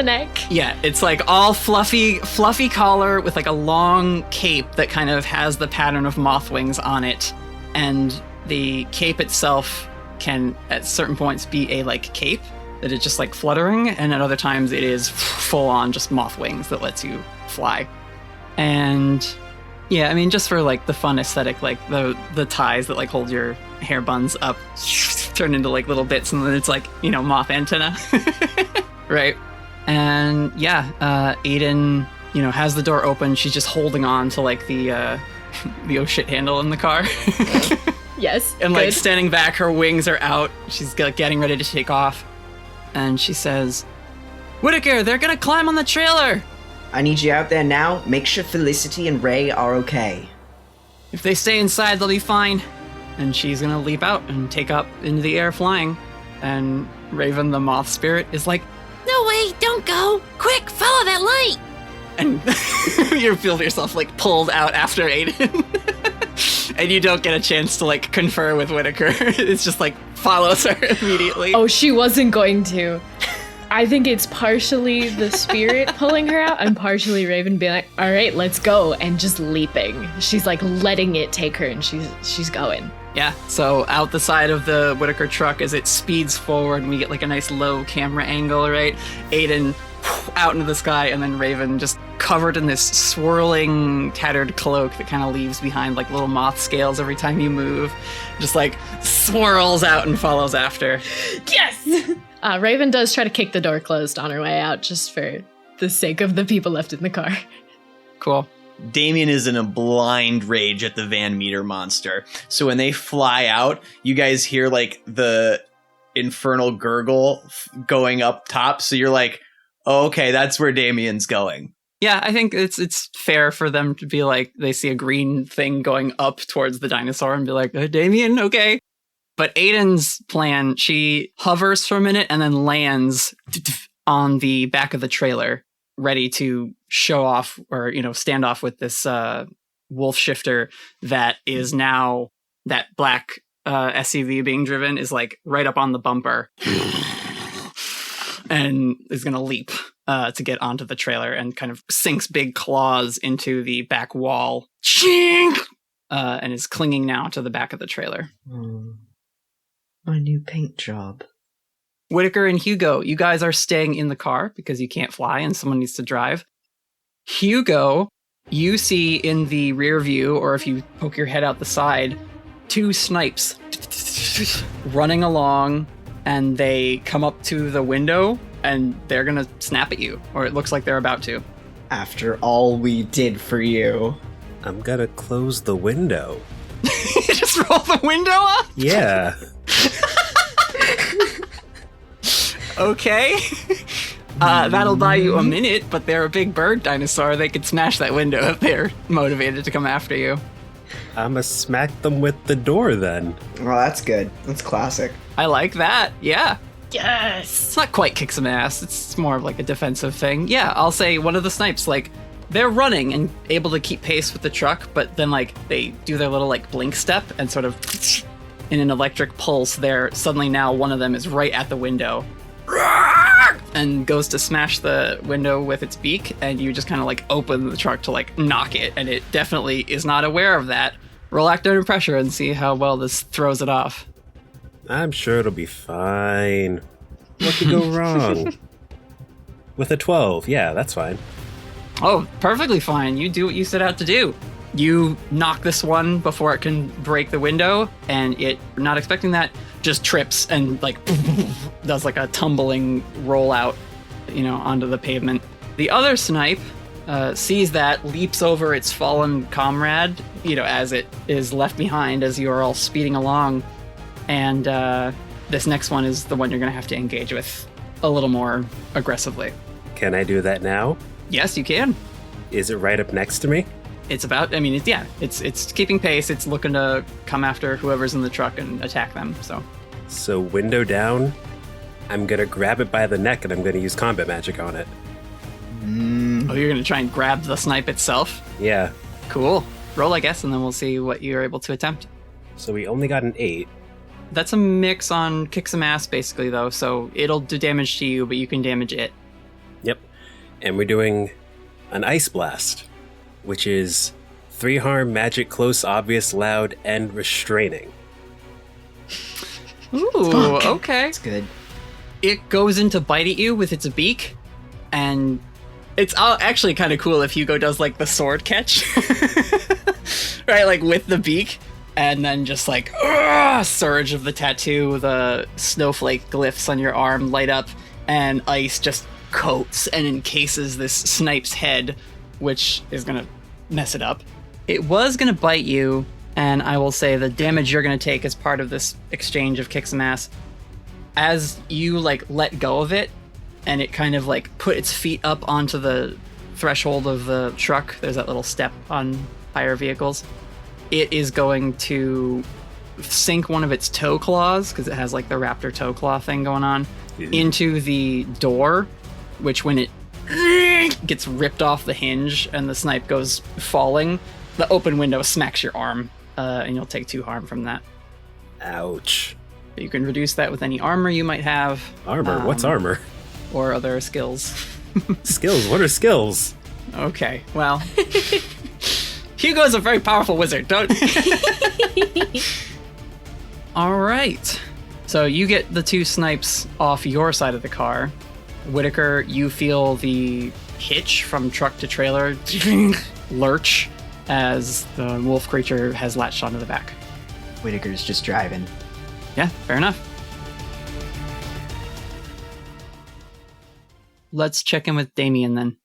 neck? Yeah, it's like all fluffy collar with like a long cape that kind of has the pattern of moth wings on it. And the cape itself can at certain points be a like cape that is just like fluttering, and at other times it is full on just moth wings that lets you fly. And yeah, I mean, just for like the fun aesthetic, like the ties that like hold your hair buns up turn into like little bits, and then it's like, you know, moth antenna. Right. And yeah, Aiden, you know, has the door open. She's just holding on to like the oh shit handle in the car. Yes. And like good. standing back, her wings are out. She's getting ready to take off. And she says, Whittaker, they're gonna climb on the trailer! I need you out there now. Make sure Felicity and Ray are okay. If they stay inside, they'll be fine. And she's gonna leap out and take up into the air flying. And Raven, the moth spirit, is like, No way, don't go! Quick, follow that light! and you feel yourself like pulled out after Aiden. And you don't get a chance to like confer with Whittaker. It's just like follows her immediately. Oh, she wasn't going to. I think it's partially the spirit pulling her out and partially Raven being like, all right, let's go, and just leaping. She's like letting it take her, and she's going. Yeah, so out the side of the Whittaker truck as it speeds forward, and we get like a nice low camera angle, right? Aiden out into the sky, and then Raven just covered in this swirling, tattered cloak that kind of leaves behind like little moth scales every time you move. Just like swirls out and follows after. Yes! Raven does try to kick the door closed on her way out, just for the sake of the people left in the car. Cool. Damien is in a blind rage at the Van Meter monster. So when they fly out, you guys hear like the infernal gurgle going up top. So you're like, oh, okay, that's where Damien's going. Yeah, I think it's fair for them to be like, they see a green thing going up towards the dinosaur and be like, Damien, okay. But Aiden's plan, she hovers for a minute and then lands on the back of the trailer, ready to show off or, you know, stand off with this wolf shifter that is now, that black SUV being driven is like right up on the bumper and is going to leap to get onto the trailer and kind of sinks big claws into the back wall and is clinging now to the back of the trailer. My new paint job. Whittaker and Hugo, you guys are staying in the car because you can't fly and someone needs to drive. Hugo, you see in the rear view, or if you poke your head out the side, 2 snipes running along, and they come up to the window and they're gonna snap at you, or it looks like they're about to. After all we did for you. I'm gonna close the window. Just roll the window up? Yeah. Okay. That'll buy you a minute, but they're a big bird dinosaur. They could smash that window if they're motivated to come after you. I'ma smack them with the door then. Well, that's good. That's classic. I like that. Yeah. Yes! It's not quite kick some ass. It's more of like a defensive thing. Yeah, I'll say one of the snipes, like, they're running and able to keep pace with the truck, but then like they do their little like blink step and sort of in an electric pulse there, suddenly now one of them is right at the window and goes to smash the window with its beak, and you just kind of like open the truck to like knock it, and it definitely is not aware of that. Roll act under pressure and see how well this throws it off. I'm sure it'll be fine. What could go wrong? With a 12, yeah, that's fine. Oh, perfectly fine. You do what you set out to do. You knock this one before it can break the window, and it, not expecting that, just trips and like does like a tumbling rollout, onto the pavement. The other snipe sees that, leaps over its fallen comrade, as it is left behind as you are all speeding along. And this next one is the one you're going to have to engage with a little more aggressively. Can I do that now? Yes, you can. Is it right up next to me? It's about, it's keeping pace. It's looking to come after whoever's in the truck and attack them, so. So window down, I'm going to grab it by the neck and I'm going to use combat magic on it. Oh, you're going to try and grab the snipe itself? Yeah. Cool. Roll, I guess, and then we'll see what you're able to attempt. So we only got an 8. That's a mix on kick some ass, basically, though, so it'll do damage to you, but you can damage it. Yep. And we're doing an ice blast, which is 3 harm, magic, close, obvious, loud, and restraining. Ooh, okay. That's good. It goes in to bite at you with its beak, and it's actually kind of cool if Hugo does, like, the sword catch. Right, like, with the beak, and then just, like, surge of the tattoo, the snowflake glyphs on your arm light up, and ice just coats and encases this snipe's head, which is going to mess it up. It was going to bite you, and I will say the damage you're going to take as part of this exchange of kick some ass, as you, like, let go of it, and it kind of, like, put its feet up onto the threshold of the truck. There's that little step on higher vehicles. It is going to sink one of its toe claws, because it has, like, the raptor toe claw thing going on, into the door, which when it gets ripped off the hinge and the snipe goes falling, the open window smacks your arm, and you'll take 2 harm from that. Ouch. You can reduce that with any armor you might have. Armor? What's armor? Or other skills. Skills? What are skills? Okay, well... Hugo's a very powerful wizard, don't... All right. So you get the 2 snipes off your side of the car. Whitaker, you feel the hitch from truck to trailer lurch as the wolf creature has latched onto the back. Whitaker's just driving. Yeah, fair enough. Let's check in with Damien then.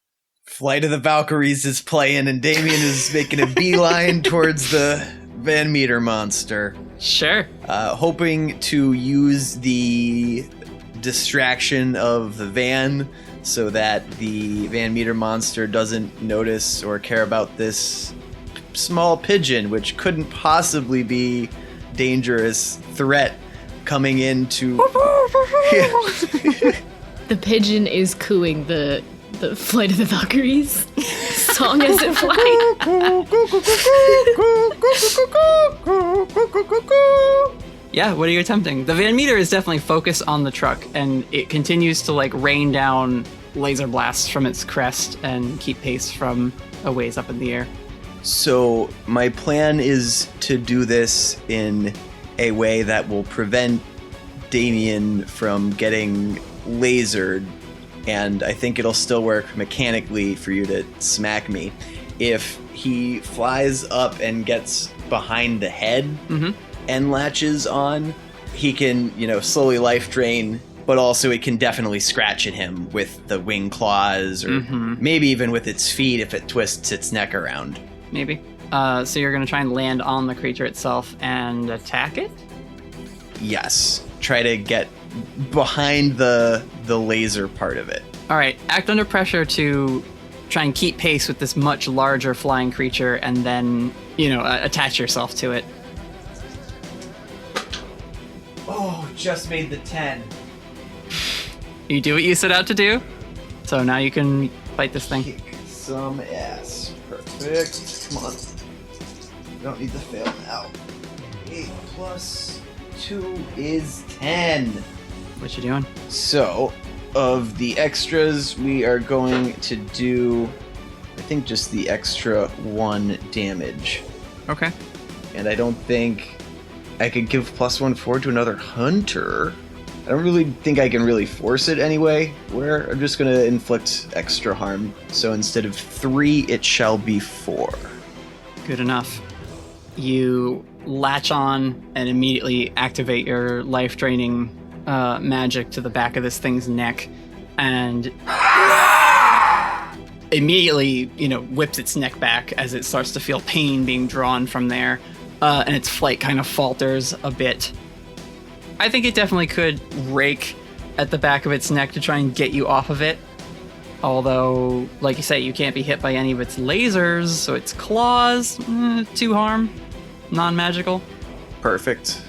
Flight of the Valkyries is playing, and Damien is making a beeline towards the Van Meter monster. Sure. Hoping to use the distraction of the van so that the Van Meter monster doesn't notice or care about this small pigeon, which couldn't possibly be dangerous threat coming into... The pigeon is cooing the Flight of the Valkyries song as it flies. Yeah, what are you attempting? The Van Meter is definitely focused on the truck, and it continues to, like, rain down laser blasts from its crest and keep pace from a ways up in the air. So my plan is to do this in a way that will prevent Damien from getting lasered, and I think it'll still work mechanically for you to smack me. If he flies up and gets behind the head and latches on, he can, slowly life drain, but also it can definitely scratch at him with the wing claws, or maybe even with its feet if it twists its neck around. Maybe. So you're going to try and land on the creature itself and attack it? Yes. Try to get behind the laser part of it. All right. Act under pressure to try and keep pace with this much larger flying creature, and then, attach yourself to it. Oh, just made the 10. You do what you set out to do. So now you can fight this thing. Kick some ass. Perfect. Come on. Don't need to fail now. 8 plus 2 is 10. What you doing? So, of the extras, we are going to do, I think, just the extra 1 damage. Okay. And I don't think I could give +1/+4 to another hunter. I don't really think I can really force it anyway, where I'm just going to inflict extra harm. So instead of 3, it shall be 4. Good enough. You latch on and immediately activate your life-draining magic to the back of this thing's neck, and immediately, whips its neck back as it starts to feel pain being drawn from there, and its flight kind of falters a bit. I think it definitely could rake at the back of its neck to try and get you off of it. Although, like you say, you can't be hit by any of its lasers, so its claws, 2 harm, non-magical. Perfect.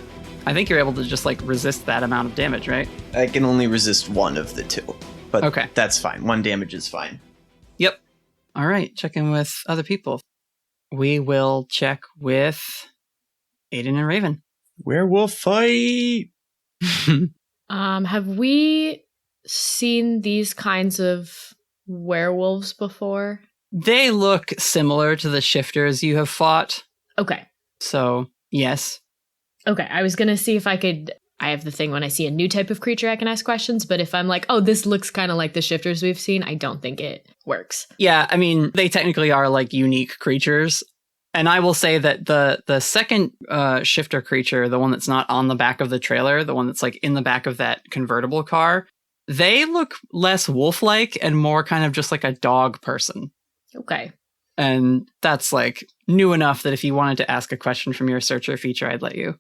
I think you're able to just, resist that amount of damage, right? I can only resist 1 of the 2, but okay. That's fine. 1 damage is fine. Yep. All right, check in with other people. We will check with Aiden and Raven. Werewolf fight! Have we seen these kinds of werewolves before? They look similar to the shifters you have fought. Okay. So, yes. Okay, I was going to see if I have the thing when I see a new type of creature I can ask questions, but if I'm like, oh, this looks kind of like the shifters we've seen, I don't think it works. Yeah, I mean, they technically are unique creatures. And I will say that the second shifter creature, the one that's not on the back of the trailer, the one that's in the back of that convertible car, they look less wolf-like and more kind of just like a dog person. Okay. And that's new enough that if you wanted to ask a question from your searcher feature, I'd let you.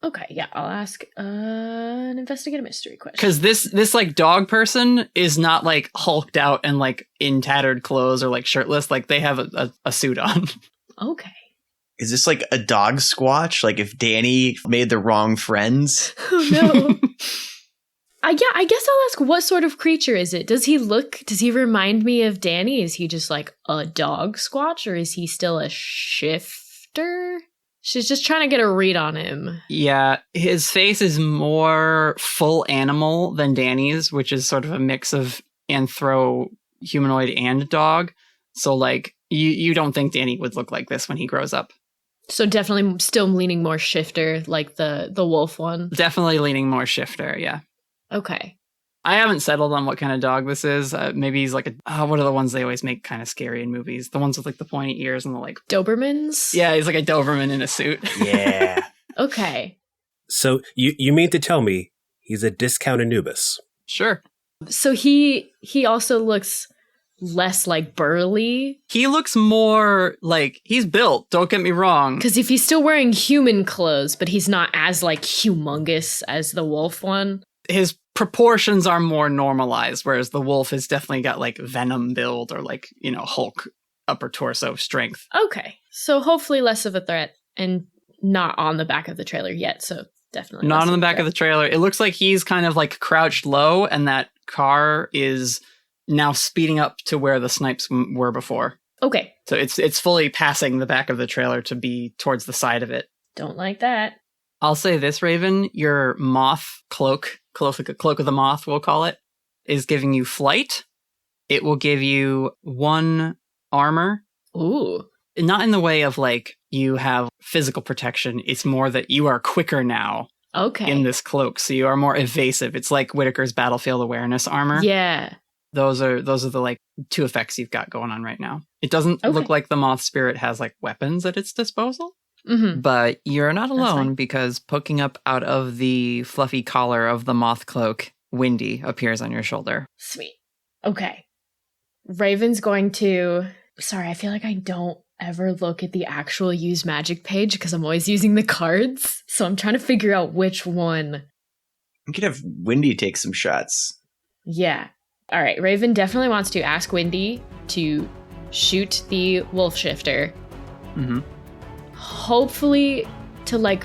Okay, yeah, I'll ask an investigate a mystery question. Because this dog person is not hulked out and in tattered clothes or shirtless. They have a suit on. Okay. Is this a dog squatch? If Danny made the wrong friends? Oh no. I guess I'll ask, what sort of creature is it? Does he remind me of Danny? Is he just a dog squatch, or is he still a shifter? She's just trying to get a read on him. Yeah, his face is more full animal than Danny's, which is sort of a mix of humanoid and dog. So you don't think Danny would look like this when he grows up. So definitely still leaning more shifter, like the wolf one. Definitely leaning more shifter, yeah. Okay. I haven't settled on what kind of dog this is. Maybe he's what are the ones they always make kind of scary in movies? The ones with the pointy ears and the Dobermans? Yeah, he's a Doberman in a suit. Yeah. Okay. So you mean to tell me he's a discount Anubis? Sure. So he also looks less burly. He looks more he's built, don't get me wrong. Because if he's still wearing human clothes, but he's not as humongous as the wolf one. His proportions are more normalized, whereas the wolf has definitely got Venom build or Hulk upper torso strength. Okay. So hopefully less of a threat and not on the back of the trailer yet. So definitely not on the back of the trailer. It looks like he's kind of crouched low, and that car is now speeding up to where the snipes were before. Okay. So it's fully passing the back of the trailer to be towards the side of it. Don't like that. I'll say this, Raven, your moth cloak of the moth, we'll call it, is giving you flight. It will give you 1 armor. Ooh. Not in the way of you have physical protection. It's more that you are quicker now. Okay. In this cloak, so you are more evasive. It's like Whitaker's battlefield awareness armor. Yeah. Those are the 2 effects you've got going on right now. It doesn't look like the moth spirit has weapons at its disposal. Mm-hmm. But you're not alone, because poking up out of the fluffy collar of the moth cloak, Windy appears on your shoulder. Sweet. Okay. Raven's going to... Sorry, I feel like I don't ever look at the actual use magic page because I'm always using the cards. So I'm trying to figure out which one. We could have Windy take some shots. Yeah. All right. Raven definitely wants to ask Windy to shoot the wolf shifter. Mm-hmm. Hopefully to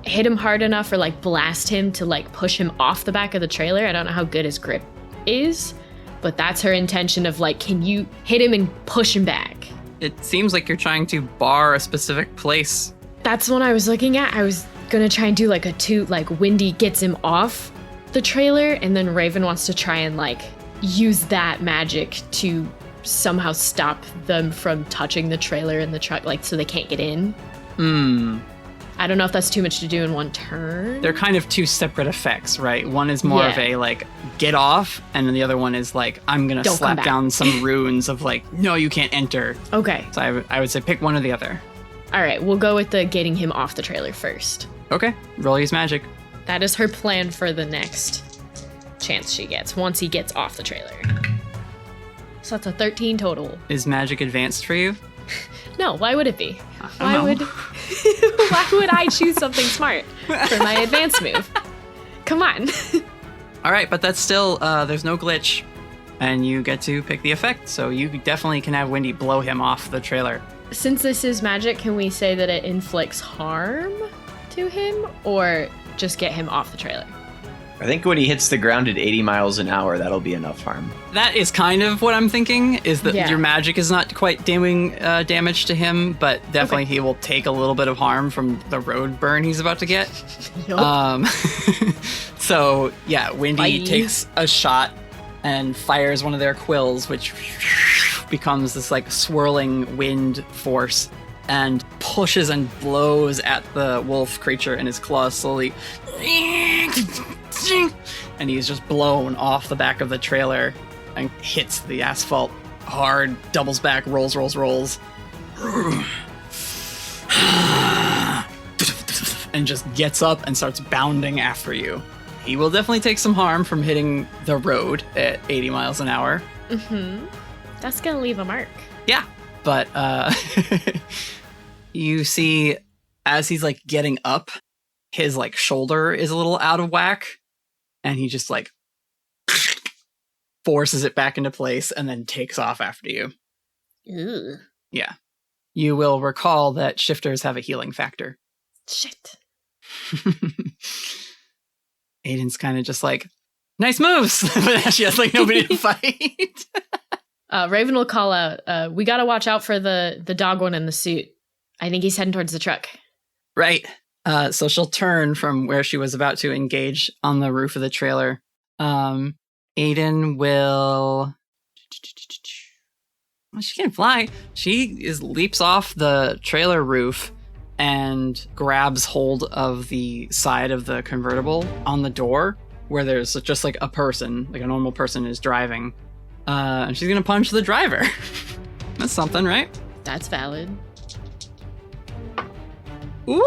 hit him hard enough or blast him to push him off the back of the trailer. I don't know how good his grip is, but that's her intention of can you hit him and push him back? It seems like you're trying to bar a specific place. That's the one I was looking at. I was gonna try and do a 2, Windy gets him off the trailer, and then Raven wants to try and use that magic to somehow stop them from touching the trailer and the truck, so they can't get in. I don't know if that's too much to do in one turn. They're kind of two separate effects, right? One is more of a, like, get off, and then the other one is, like, I'm going to slap down some runes of, like, no, you can't enter. Okay. So I would say pick one or the other. All right, we'll go with the getting him off the trailer first. Okay, roll use magic. That is her plan for the next chance she gets, once he gets off the trailer. So that's a 13 total. Is magic advanced for you? No, why would it be? Why would I choose something smart for my advanced move? Come on. All right, but that's still, there's no glitch, and you get to pick the effect, so you definitely can have Windy blow him off the trailer. Since this is magic, can we say that it inflicts harm to him, or just get him off the trailer? I think when he hits the ground at 80 miles an hour, that'll be enough harm. That is kind of what I'm thinking, is that your magic is not quite doing damage to him, but definitely he will take a little bit of harm from the road burn he's about to get. So, yeah, Windy takes a shot and fires one of their quills, which becomes this, like, swirling wind force and pushes and blows at the wolf creature, and his claws slowly... and he's just blown off the back of the trailer and hits the asphalt hard, doubles back, rolls. And just gets up and starts bounding after you. He will definitely take some harm from hitting the road at 80 miles an hour. Mm-hmm. That's gonna leave a mark. Yeah, but you see, as he's, like, getting up, his, like, shoulder is a little out of whack, and he just, like, forces it back into place and then takes off after you. Ugh. Yeah. You will recall that shifters have a healing factor. Shit. Aiden's kind of just like, nice moves! But she has, like, nobody to fight. Raven will call out, we gotta watch out for the dog one in the suit. I think he's heading towards the truck. Right. So she'll turn from where she was about to engage on the roof of the trailer. Aiden will... Well, she can't fly. She leaps off the trailer roof and grabs hold of the side of the convertible on the door where there's just, like, a person, like a normal person is driving. And she's going to punch the driver. That's something, right? That's valid. Ooh,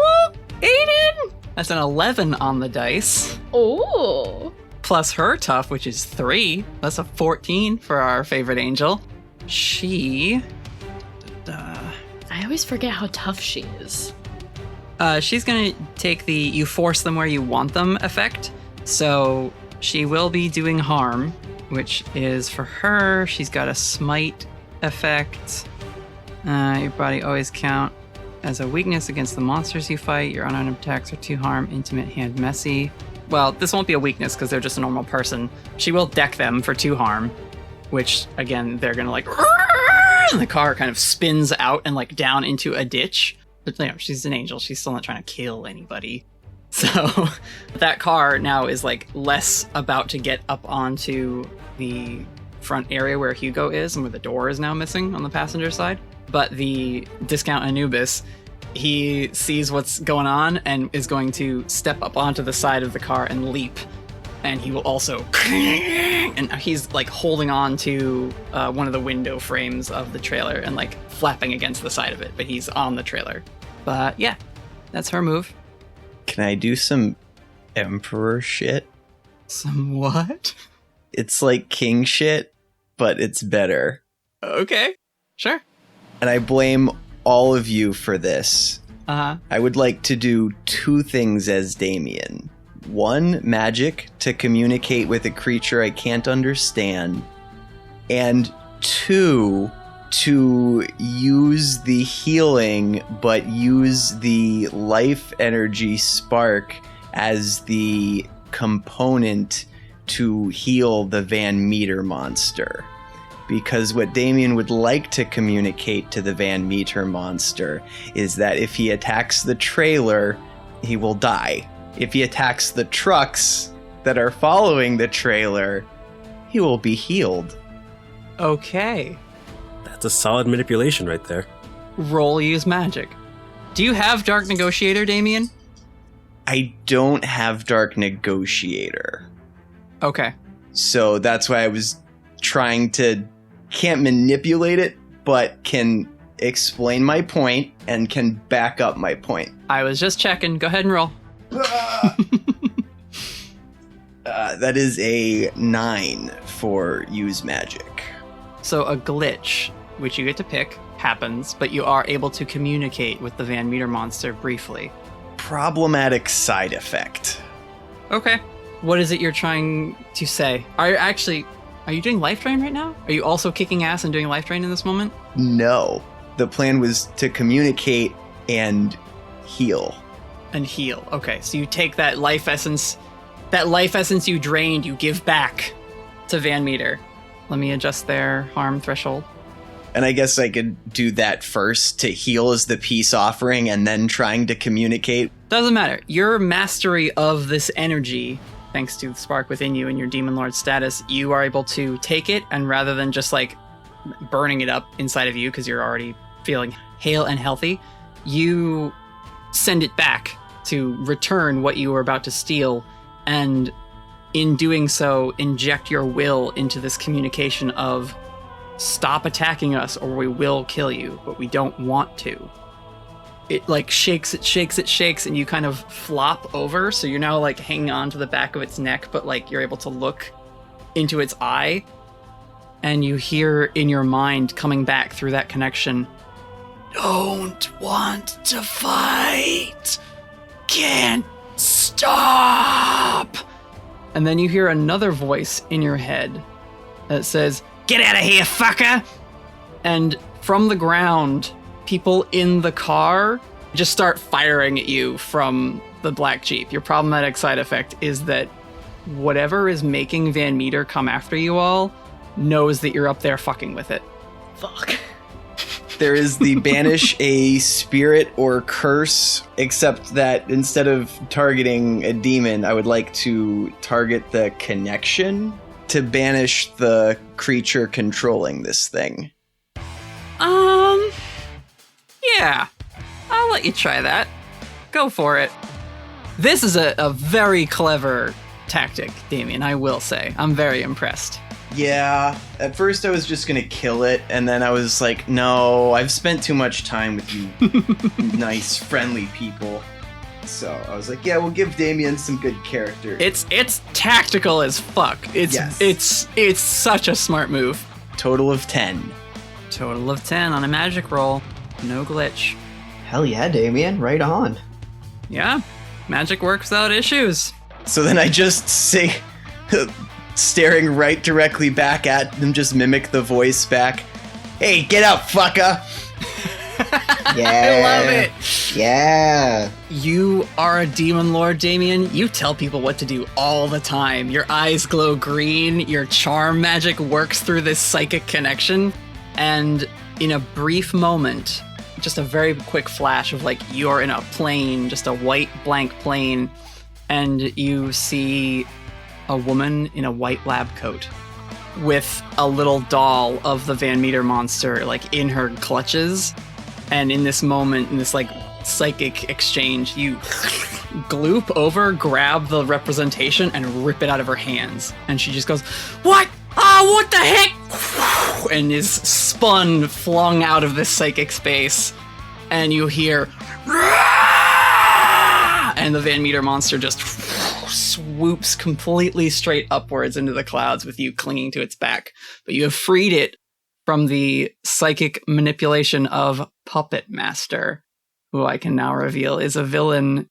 Aiden! That's an 11 on the dice. Oh. Plus her tough, which is 3. That's a 14 for our favorite angel. She... I always forget how tough she is. She's going to take the you force them where you want them effect. So she will be doing harm, which is for her, she's got a smite effect. Your body always count as a weakness against the monsters you fight. Your unarmed attacks are 2 harm, intimate, hand, messy. Well, this won't be a weakness because they're just a normal person. She will deck them for 2 harm, which, again, they're going to, like... And the car kind of spins out and, like, down into a ditch. But, you know, she's an angel. She's still not trying to kill anybody. So that car now is, like, less about to get up onto the front area where Hugo is and where the door is now missing on the passenger side. But the Discount Anubis, he sees what's going on and is going to step up onto the side of the car and leap. And he will also... And he's, like, holding on to one of the window frames of the trailer and, like, flapping against the side of it. But he's on the trailer. But, yeah, that's her move. Can I do some emperor shit? Some what? It's like king shit, but it's better. Okay, sure. And I blame all of you for this. Uh-huh. I would like to do 2 things as Damien. 1, magic to communicate with a creature I can't understand. And 2, to use the healing, but use the life energy spark as the component to heal the Van Meter monster. Because what Damien would like to communicate to the Van Meter monster is that if he attacks the trailer, he will die. If he attacks the trucks that are following the trailer, he will be healed. Okay. That's a solid manipulation right there. Roll use magic. Do you have Dark Negotiator, Damien? I don't have Dark Negotiator. Okay. So that's why I was can't manipulate it, but can explain my point and can back up my point. I was just checking. Go ahead and roll. That is a 9 for use magic. So a glitch, which you get to pick, happens, but you are able to communicate with the Van Meter monster briefly. Problematic side effect. Okay. What is it you're trying to say? Are you doing life drain right now? Are you also kicking ass and doing life drain in this moment? No. The plan was to communicate and heal. And heal. Okay, so you take that life essence you drained, you give back to Van Meter. Let me adjust their harm threshold. And I guess I could do that first to heal as the peace offering and then trying to communicate. Doesn't matter. Your mastery of this energy, thanks to the spark within you and your Demon Lord status, you are able to take it, and rather than just like burning it up inside of you because you're already feeling hale and healthy, you send it back to return what you were about to steal, and in doing so, inject your will into this communication of stop attacking us or we will kill you, but we don't want to. It like shakes, and you kind of flop over, so you're now like hanging on to the back of its neck, but like you're able to look into its eye, and you hear in your mind coming back through that connection, "Don't want to fight. Can't stop." And then you hear another voice in your head that says, "Get out of here, fucker!" And from the ground, people in the car just start firing at you from the black Jeep. Your problematic side effect is that whatever is making Van Meter come after you all knows that you're up there fucking with it. Fuck. There is the banish a spirit or curse, except that instead of targeting a demon, I would like to target the connection to banish the creature controlling this thing. Yeah. I'll let you try that. Go for it. This is a very clever tactic, Damien, I will say. I'm very impressed. Yeah, at first I was just gonna kill it, and then I was like, no, I've spent too much time with you nice, friendly people. So I was like, yeah, we'll give Damien some good character. It's tactical as fuck. It's such a smart move. Total of 10. Total of 10 on a magic roll. No glitch. Hell yeah, Damien, right on. Yeah, magic works without issues. So then I just say, staring right directly back at them, just mimic the voice back. Hey, get up, fucker! Yeah. I love it. Yeah. You are a demon lord, Damien. You tell people what to do all the time. Your eyes glow green. Your charm magic works through this psychic connection. And in a brief moment, just a very quick flash of like you're in a plane, just a white blank plane, and you see a woman in a white lab coat with a little doll of the Van Meter monster like in her clutches. And in this moment, in this like psychic exchange, you gloop over, grab the representation, and rip it out of her hands. And she just goes, "What? Oh, what the heck?" And is spun, flung out of this psychic space. And you hear, and the Van Meter monster just swoops completely straight upwards into the clouds with you clinging to its back. But you have freed it from the psychic manipulation of Puppet Master, who I can now reveal is a villain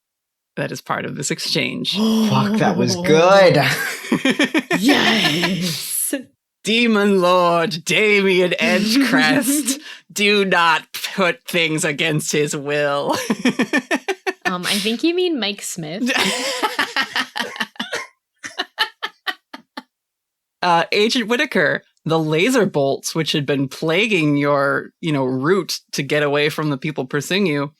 that is part of this exchange. Fuck, that was good. Yes! Demon Lord Damien Edgecrest, do not put things against his will. I think you mean Mike Smith. Agent Whitaker, the laser bolts which had been plaguing your, route to get away from the people pursuing you,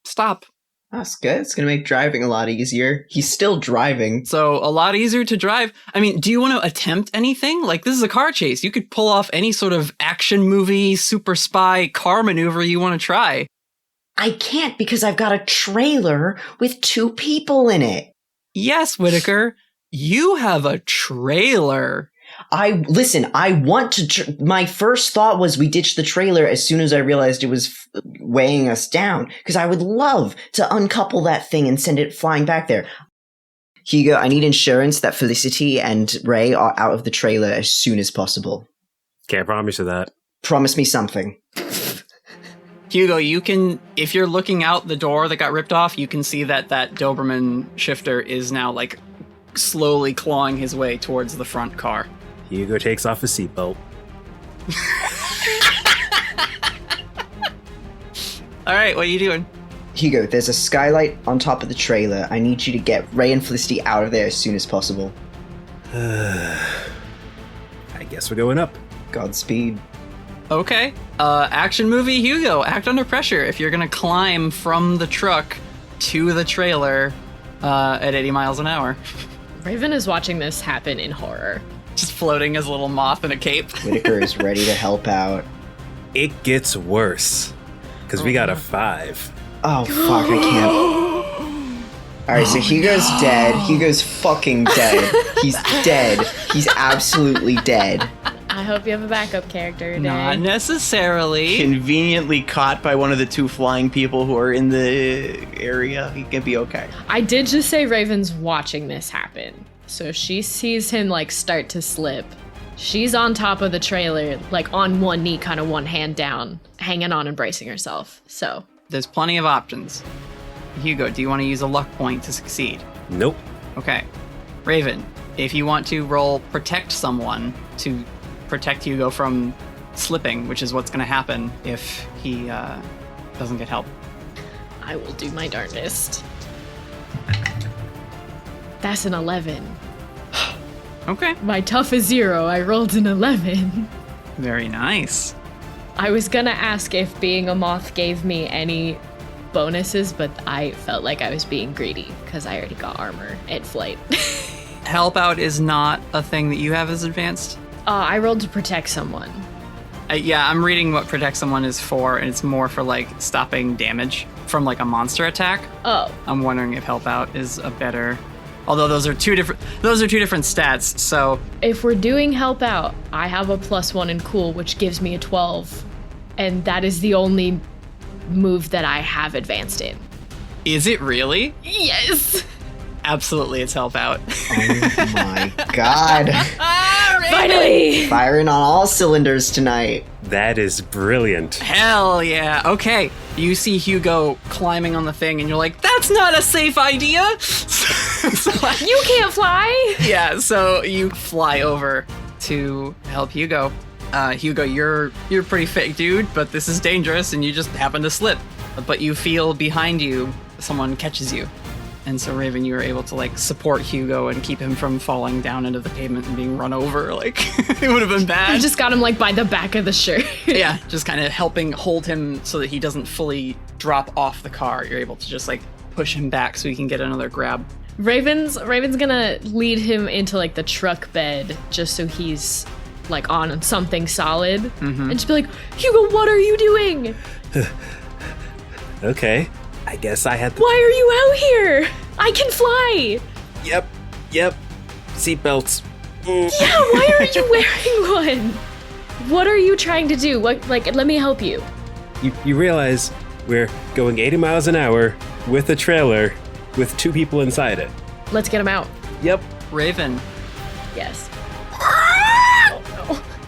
stop. That's good. It's going to make driving a lot easier. He's still driving. So a lot easier to drive. I mean, do you want to attempt anything? Like, this is a car chase. You could pull off any sort of action movie, super spy car maneuver you want to try. I can't because I've got a trailer with 2 people in it. Yes, Whitaker, you have a trailer. I want to, my first thought was we ditched the trailer as soon as I realized it was weighing us down, because I would love to uncouple that thing and send it flying back there. Hugo, I need insurance that Felicity and Ray are out of the trailer as soon as possible. Can't promise you that. Promise me something. Hugo, you can, if you're looking out the door that got ripped off, you can see that Doberman shifter is now, like, slowly clawing his way towards the front car. Hugo takes off his seatbelt. All right, what are you doing? Hugo, there's a skylight on top of the trailer. I need you to get Ray and Felicity out of there as soon as possible. I guess we're going up. Godspeed. Okay. Action movie Hugo, act under pressure. If you're going to climb from the truck to the trailer at 80 miles an hour. Raven is watching this happen in horror. Just floating as a little moth in a cape. Whitaker is ready to help out. It gets worse. Because we got a 5. Oh, fuck, I can't. Alright, so Hugo's dead. Hugo's fucking dead. He's dead. He's absolutely dead. I hope you have a backup character today. Not necessarily. Conveniently caught by one of the 2 flying people who are in the area. He can be okay. I did just say Raven's watching this happen. So she sees him, like, start to slip. She's on top of the trailer, like, on one knee, kind of one hand down, hanging on and bracing herself. So there's plenty of options. Hugo, do you want to use a luck point to succeed? Nope. Okay. Raven, if you want to roll protect someone to protect Hugo from slipping, which is what's going to happen if he doesn't get help. I will do my darndest. That's an 11. Okay. My tough is 0. I rolled an 11. Very nice. I was gonna ask if being a moth gave me any bonuses, but I felt like I was being greedy because I already got armor and flight. Help out is not a thing that you have as advanced? I rolled to protect someone. Yeah, I'm reading what protect someone is for, and it's more for, like, stopping damage from, like, a monster attack. Oh. I'm wondering if help out is a better... Although those are two different stats, so... If we're doing help out, I have a +1 in cool, which gives me a 12. And that is the only move that I have advanced in. Is it really? Yes! Absolutely, it's help out. Oh my god. Finally! Firing on all cylinders tonight. That is brilliant. Hell yeah. Okay. You see Hugo climbing on the thing and you're like, that's not a safe idea. You can't fly. Yeah, so you fly over to help Hugo. Hugo, you're a pretty fit dude, but this is dangerous and you just happen to slip. But you feel behind you, someone catches you. And so, Raven, you were able to, like, support Hugo and keep him from falling down into the pavement and being run over. Like, it would have been bad. I just got him, like, by the back of the shirt. Yeah, just kind of helping hold him so that he doesn't fully drop off the car. You're able to just, like, push him back so he can get another grab. Raven's gonna lead him into, like, the truck bed just so he's, like, on something solid. Mm-hmm. And just be like, Hugo, what are you doing? Okay. I guess I had to... Why are you out here? I can fly! Yep. Seatbelts. Yeah, why are you wearing one? What are you trying to do? What, like, let me help you. You realize we're going 80 miles an hour with a trailer with 2 people inside it. Let's get them out. Yep. Raven. Yes.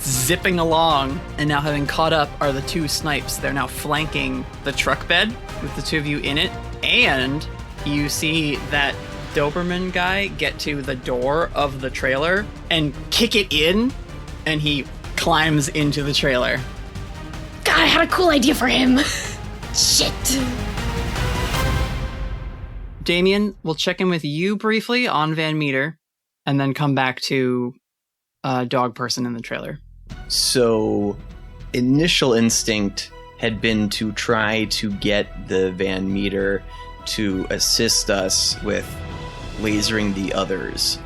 Zipping along, and now having caught up are the 2 snipes. They're now flanking the truck bed with the 2 of you in it, and you see that Doberman guy get to the door of the trailer and kick it in, and he climbs into the trailer. God, I had a cool idea for him. Shit. Damien, we'll check in with you briefly on Van Meter, and then come back to dog person in the trailer. So, initial instinct had been to try to get the Van Meter to assist us with lasering the others.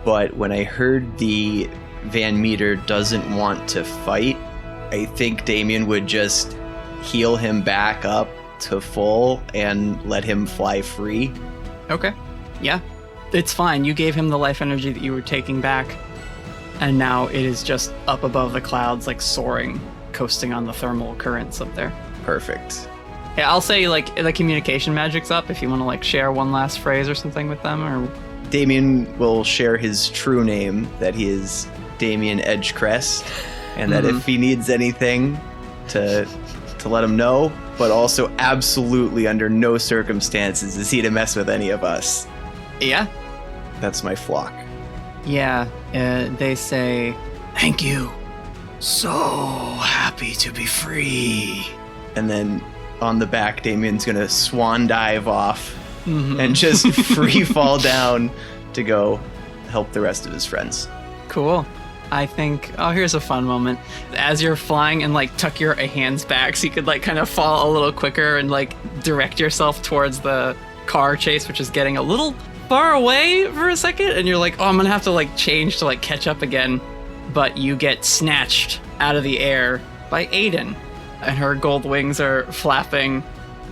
But when I heard the Van Meter doesn't want to fight, I think Damien would just heal him back up to full and let him fly free. Okay. Yeah. It's fine. You gave him the life energy that you were taking back. And now it is just up above the clouds, like soaring, coasting on the thermal currents up there. Perfect. Yeah, I'll say, like, the communication magic's up if you want to, like, share one last phrase or something with them, or... Damien will share his true name, that he is Damien Edgecrest, and that if he needs anything to let him know, but also absolutely under no circumstances is he to mess with any of us. Yeah? That's my flock. Yeah, they say, "Thank you. So happy to be free." And then on the back, Damien's gonna swan dive off and just free fall down to go help the rest of his friends. Cool. I think, here's a fun moment. As you're flying and, like, tuck your hands back so you could, like, kind of fall a little quicker and, like, direct yourself towards the car chase, which is getting a little far away for a second. And you're like, I'm gonna have to, like, change to, like, catch up again. But you get snatched out of the air by Aiden. And her gold wings are flapping.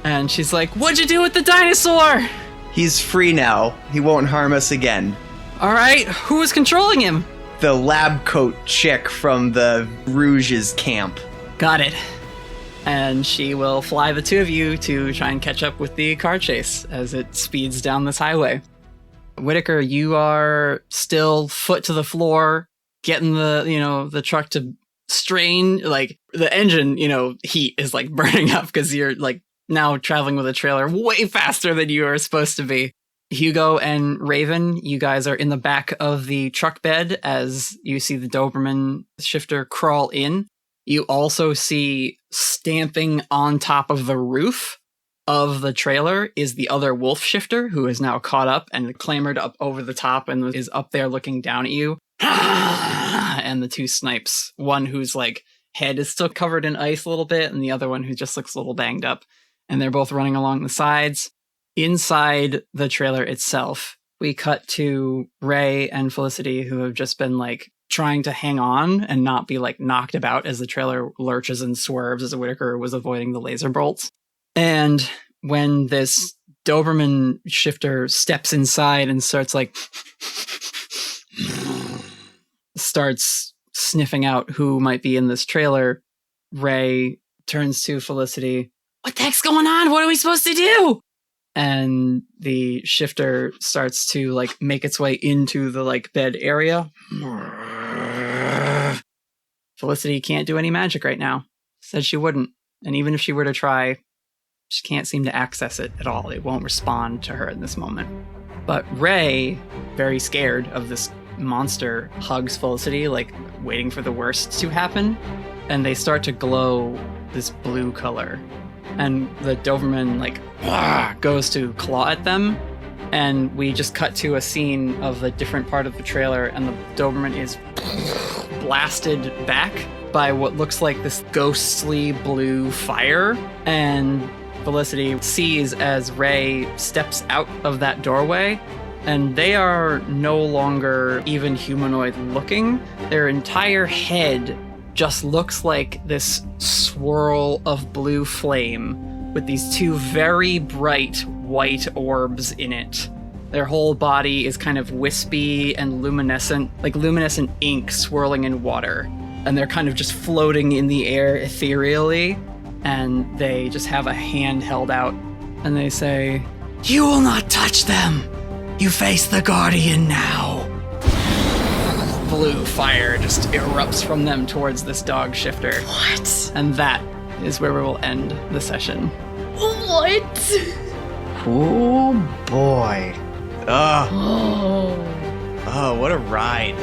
And she's like, "What'd you do with the dinosaur?" He's free now. He won't harm us again. All right, who was controlling him? The lab coat chick from the Rouge's camp. Got it. And she will fly the two of you to try and catch up with the car chase as it speeds down this highway. Whitaker, you are still foot to the floor, getting the truck to strain. Like, the engine, heat is, like, burning up because you're, like, now traveling with a trailer way faster than you are supposed to be. Hugo and Raven, you guys are in the back of the truck bed as you see the Doberman shifter crawl in. You also see stamping on top of the roof of the trailer is the other wolf shifter, who is now caught up and clambered up over the top and is up there looking down at you. And the two snipes, one whose, like, head is still covered in ice a little bit, and the other one who just looks a little banged up. And they're both running along the sides. Inside the trailer itself, we cut to Ray and Felicity, who have just been, like, trying to hang on and not be, like, knocked about as the trailer lurches and swerves as Whitaker was avoiding the laser bolts. And when this Doberman shifter steps inside and starts, like, starts sniffing out who might be in this trailer, Ray turns to Felicity. "What the heck's going on? What are we supposed to do?" And the shifter starts to, like, make its way into the, like, bed area. Felicity can't do any magic right now. Said she wouldn't. And even if she were to try, she can't seem to access it at all. It won't respond to her in this moment. But Ray, very scared of this monster, hugs Felicity, like, waiting for the worst to happen. And they start to glow this blue color. And the Doberman, like, goes to claw at them. And we just cut to a scene of a different part of the trailer, and the Doberman is blasted back by what looks like this ghostly blue fire. And Felicity sees as Ray steps out of that doorway, and they are no longer even humanoid looking. Their entire head just looks like this swirl of blue flame with these two very bright white orbs in it. Their whole body is kind of wispy and luminescent, like luminescent ink swirling in water. And they're kind of just floating in the air ethereally. And they just have a hand held out. And they say, "You will not touch them. You face the Guardian now." Blue fire just erupts from them towards this dog shifter. What? And that is where we will end the session. What? Oh boy. Oh, what a ride.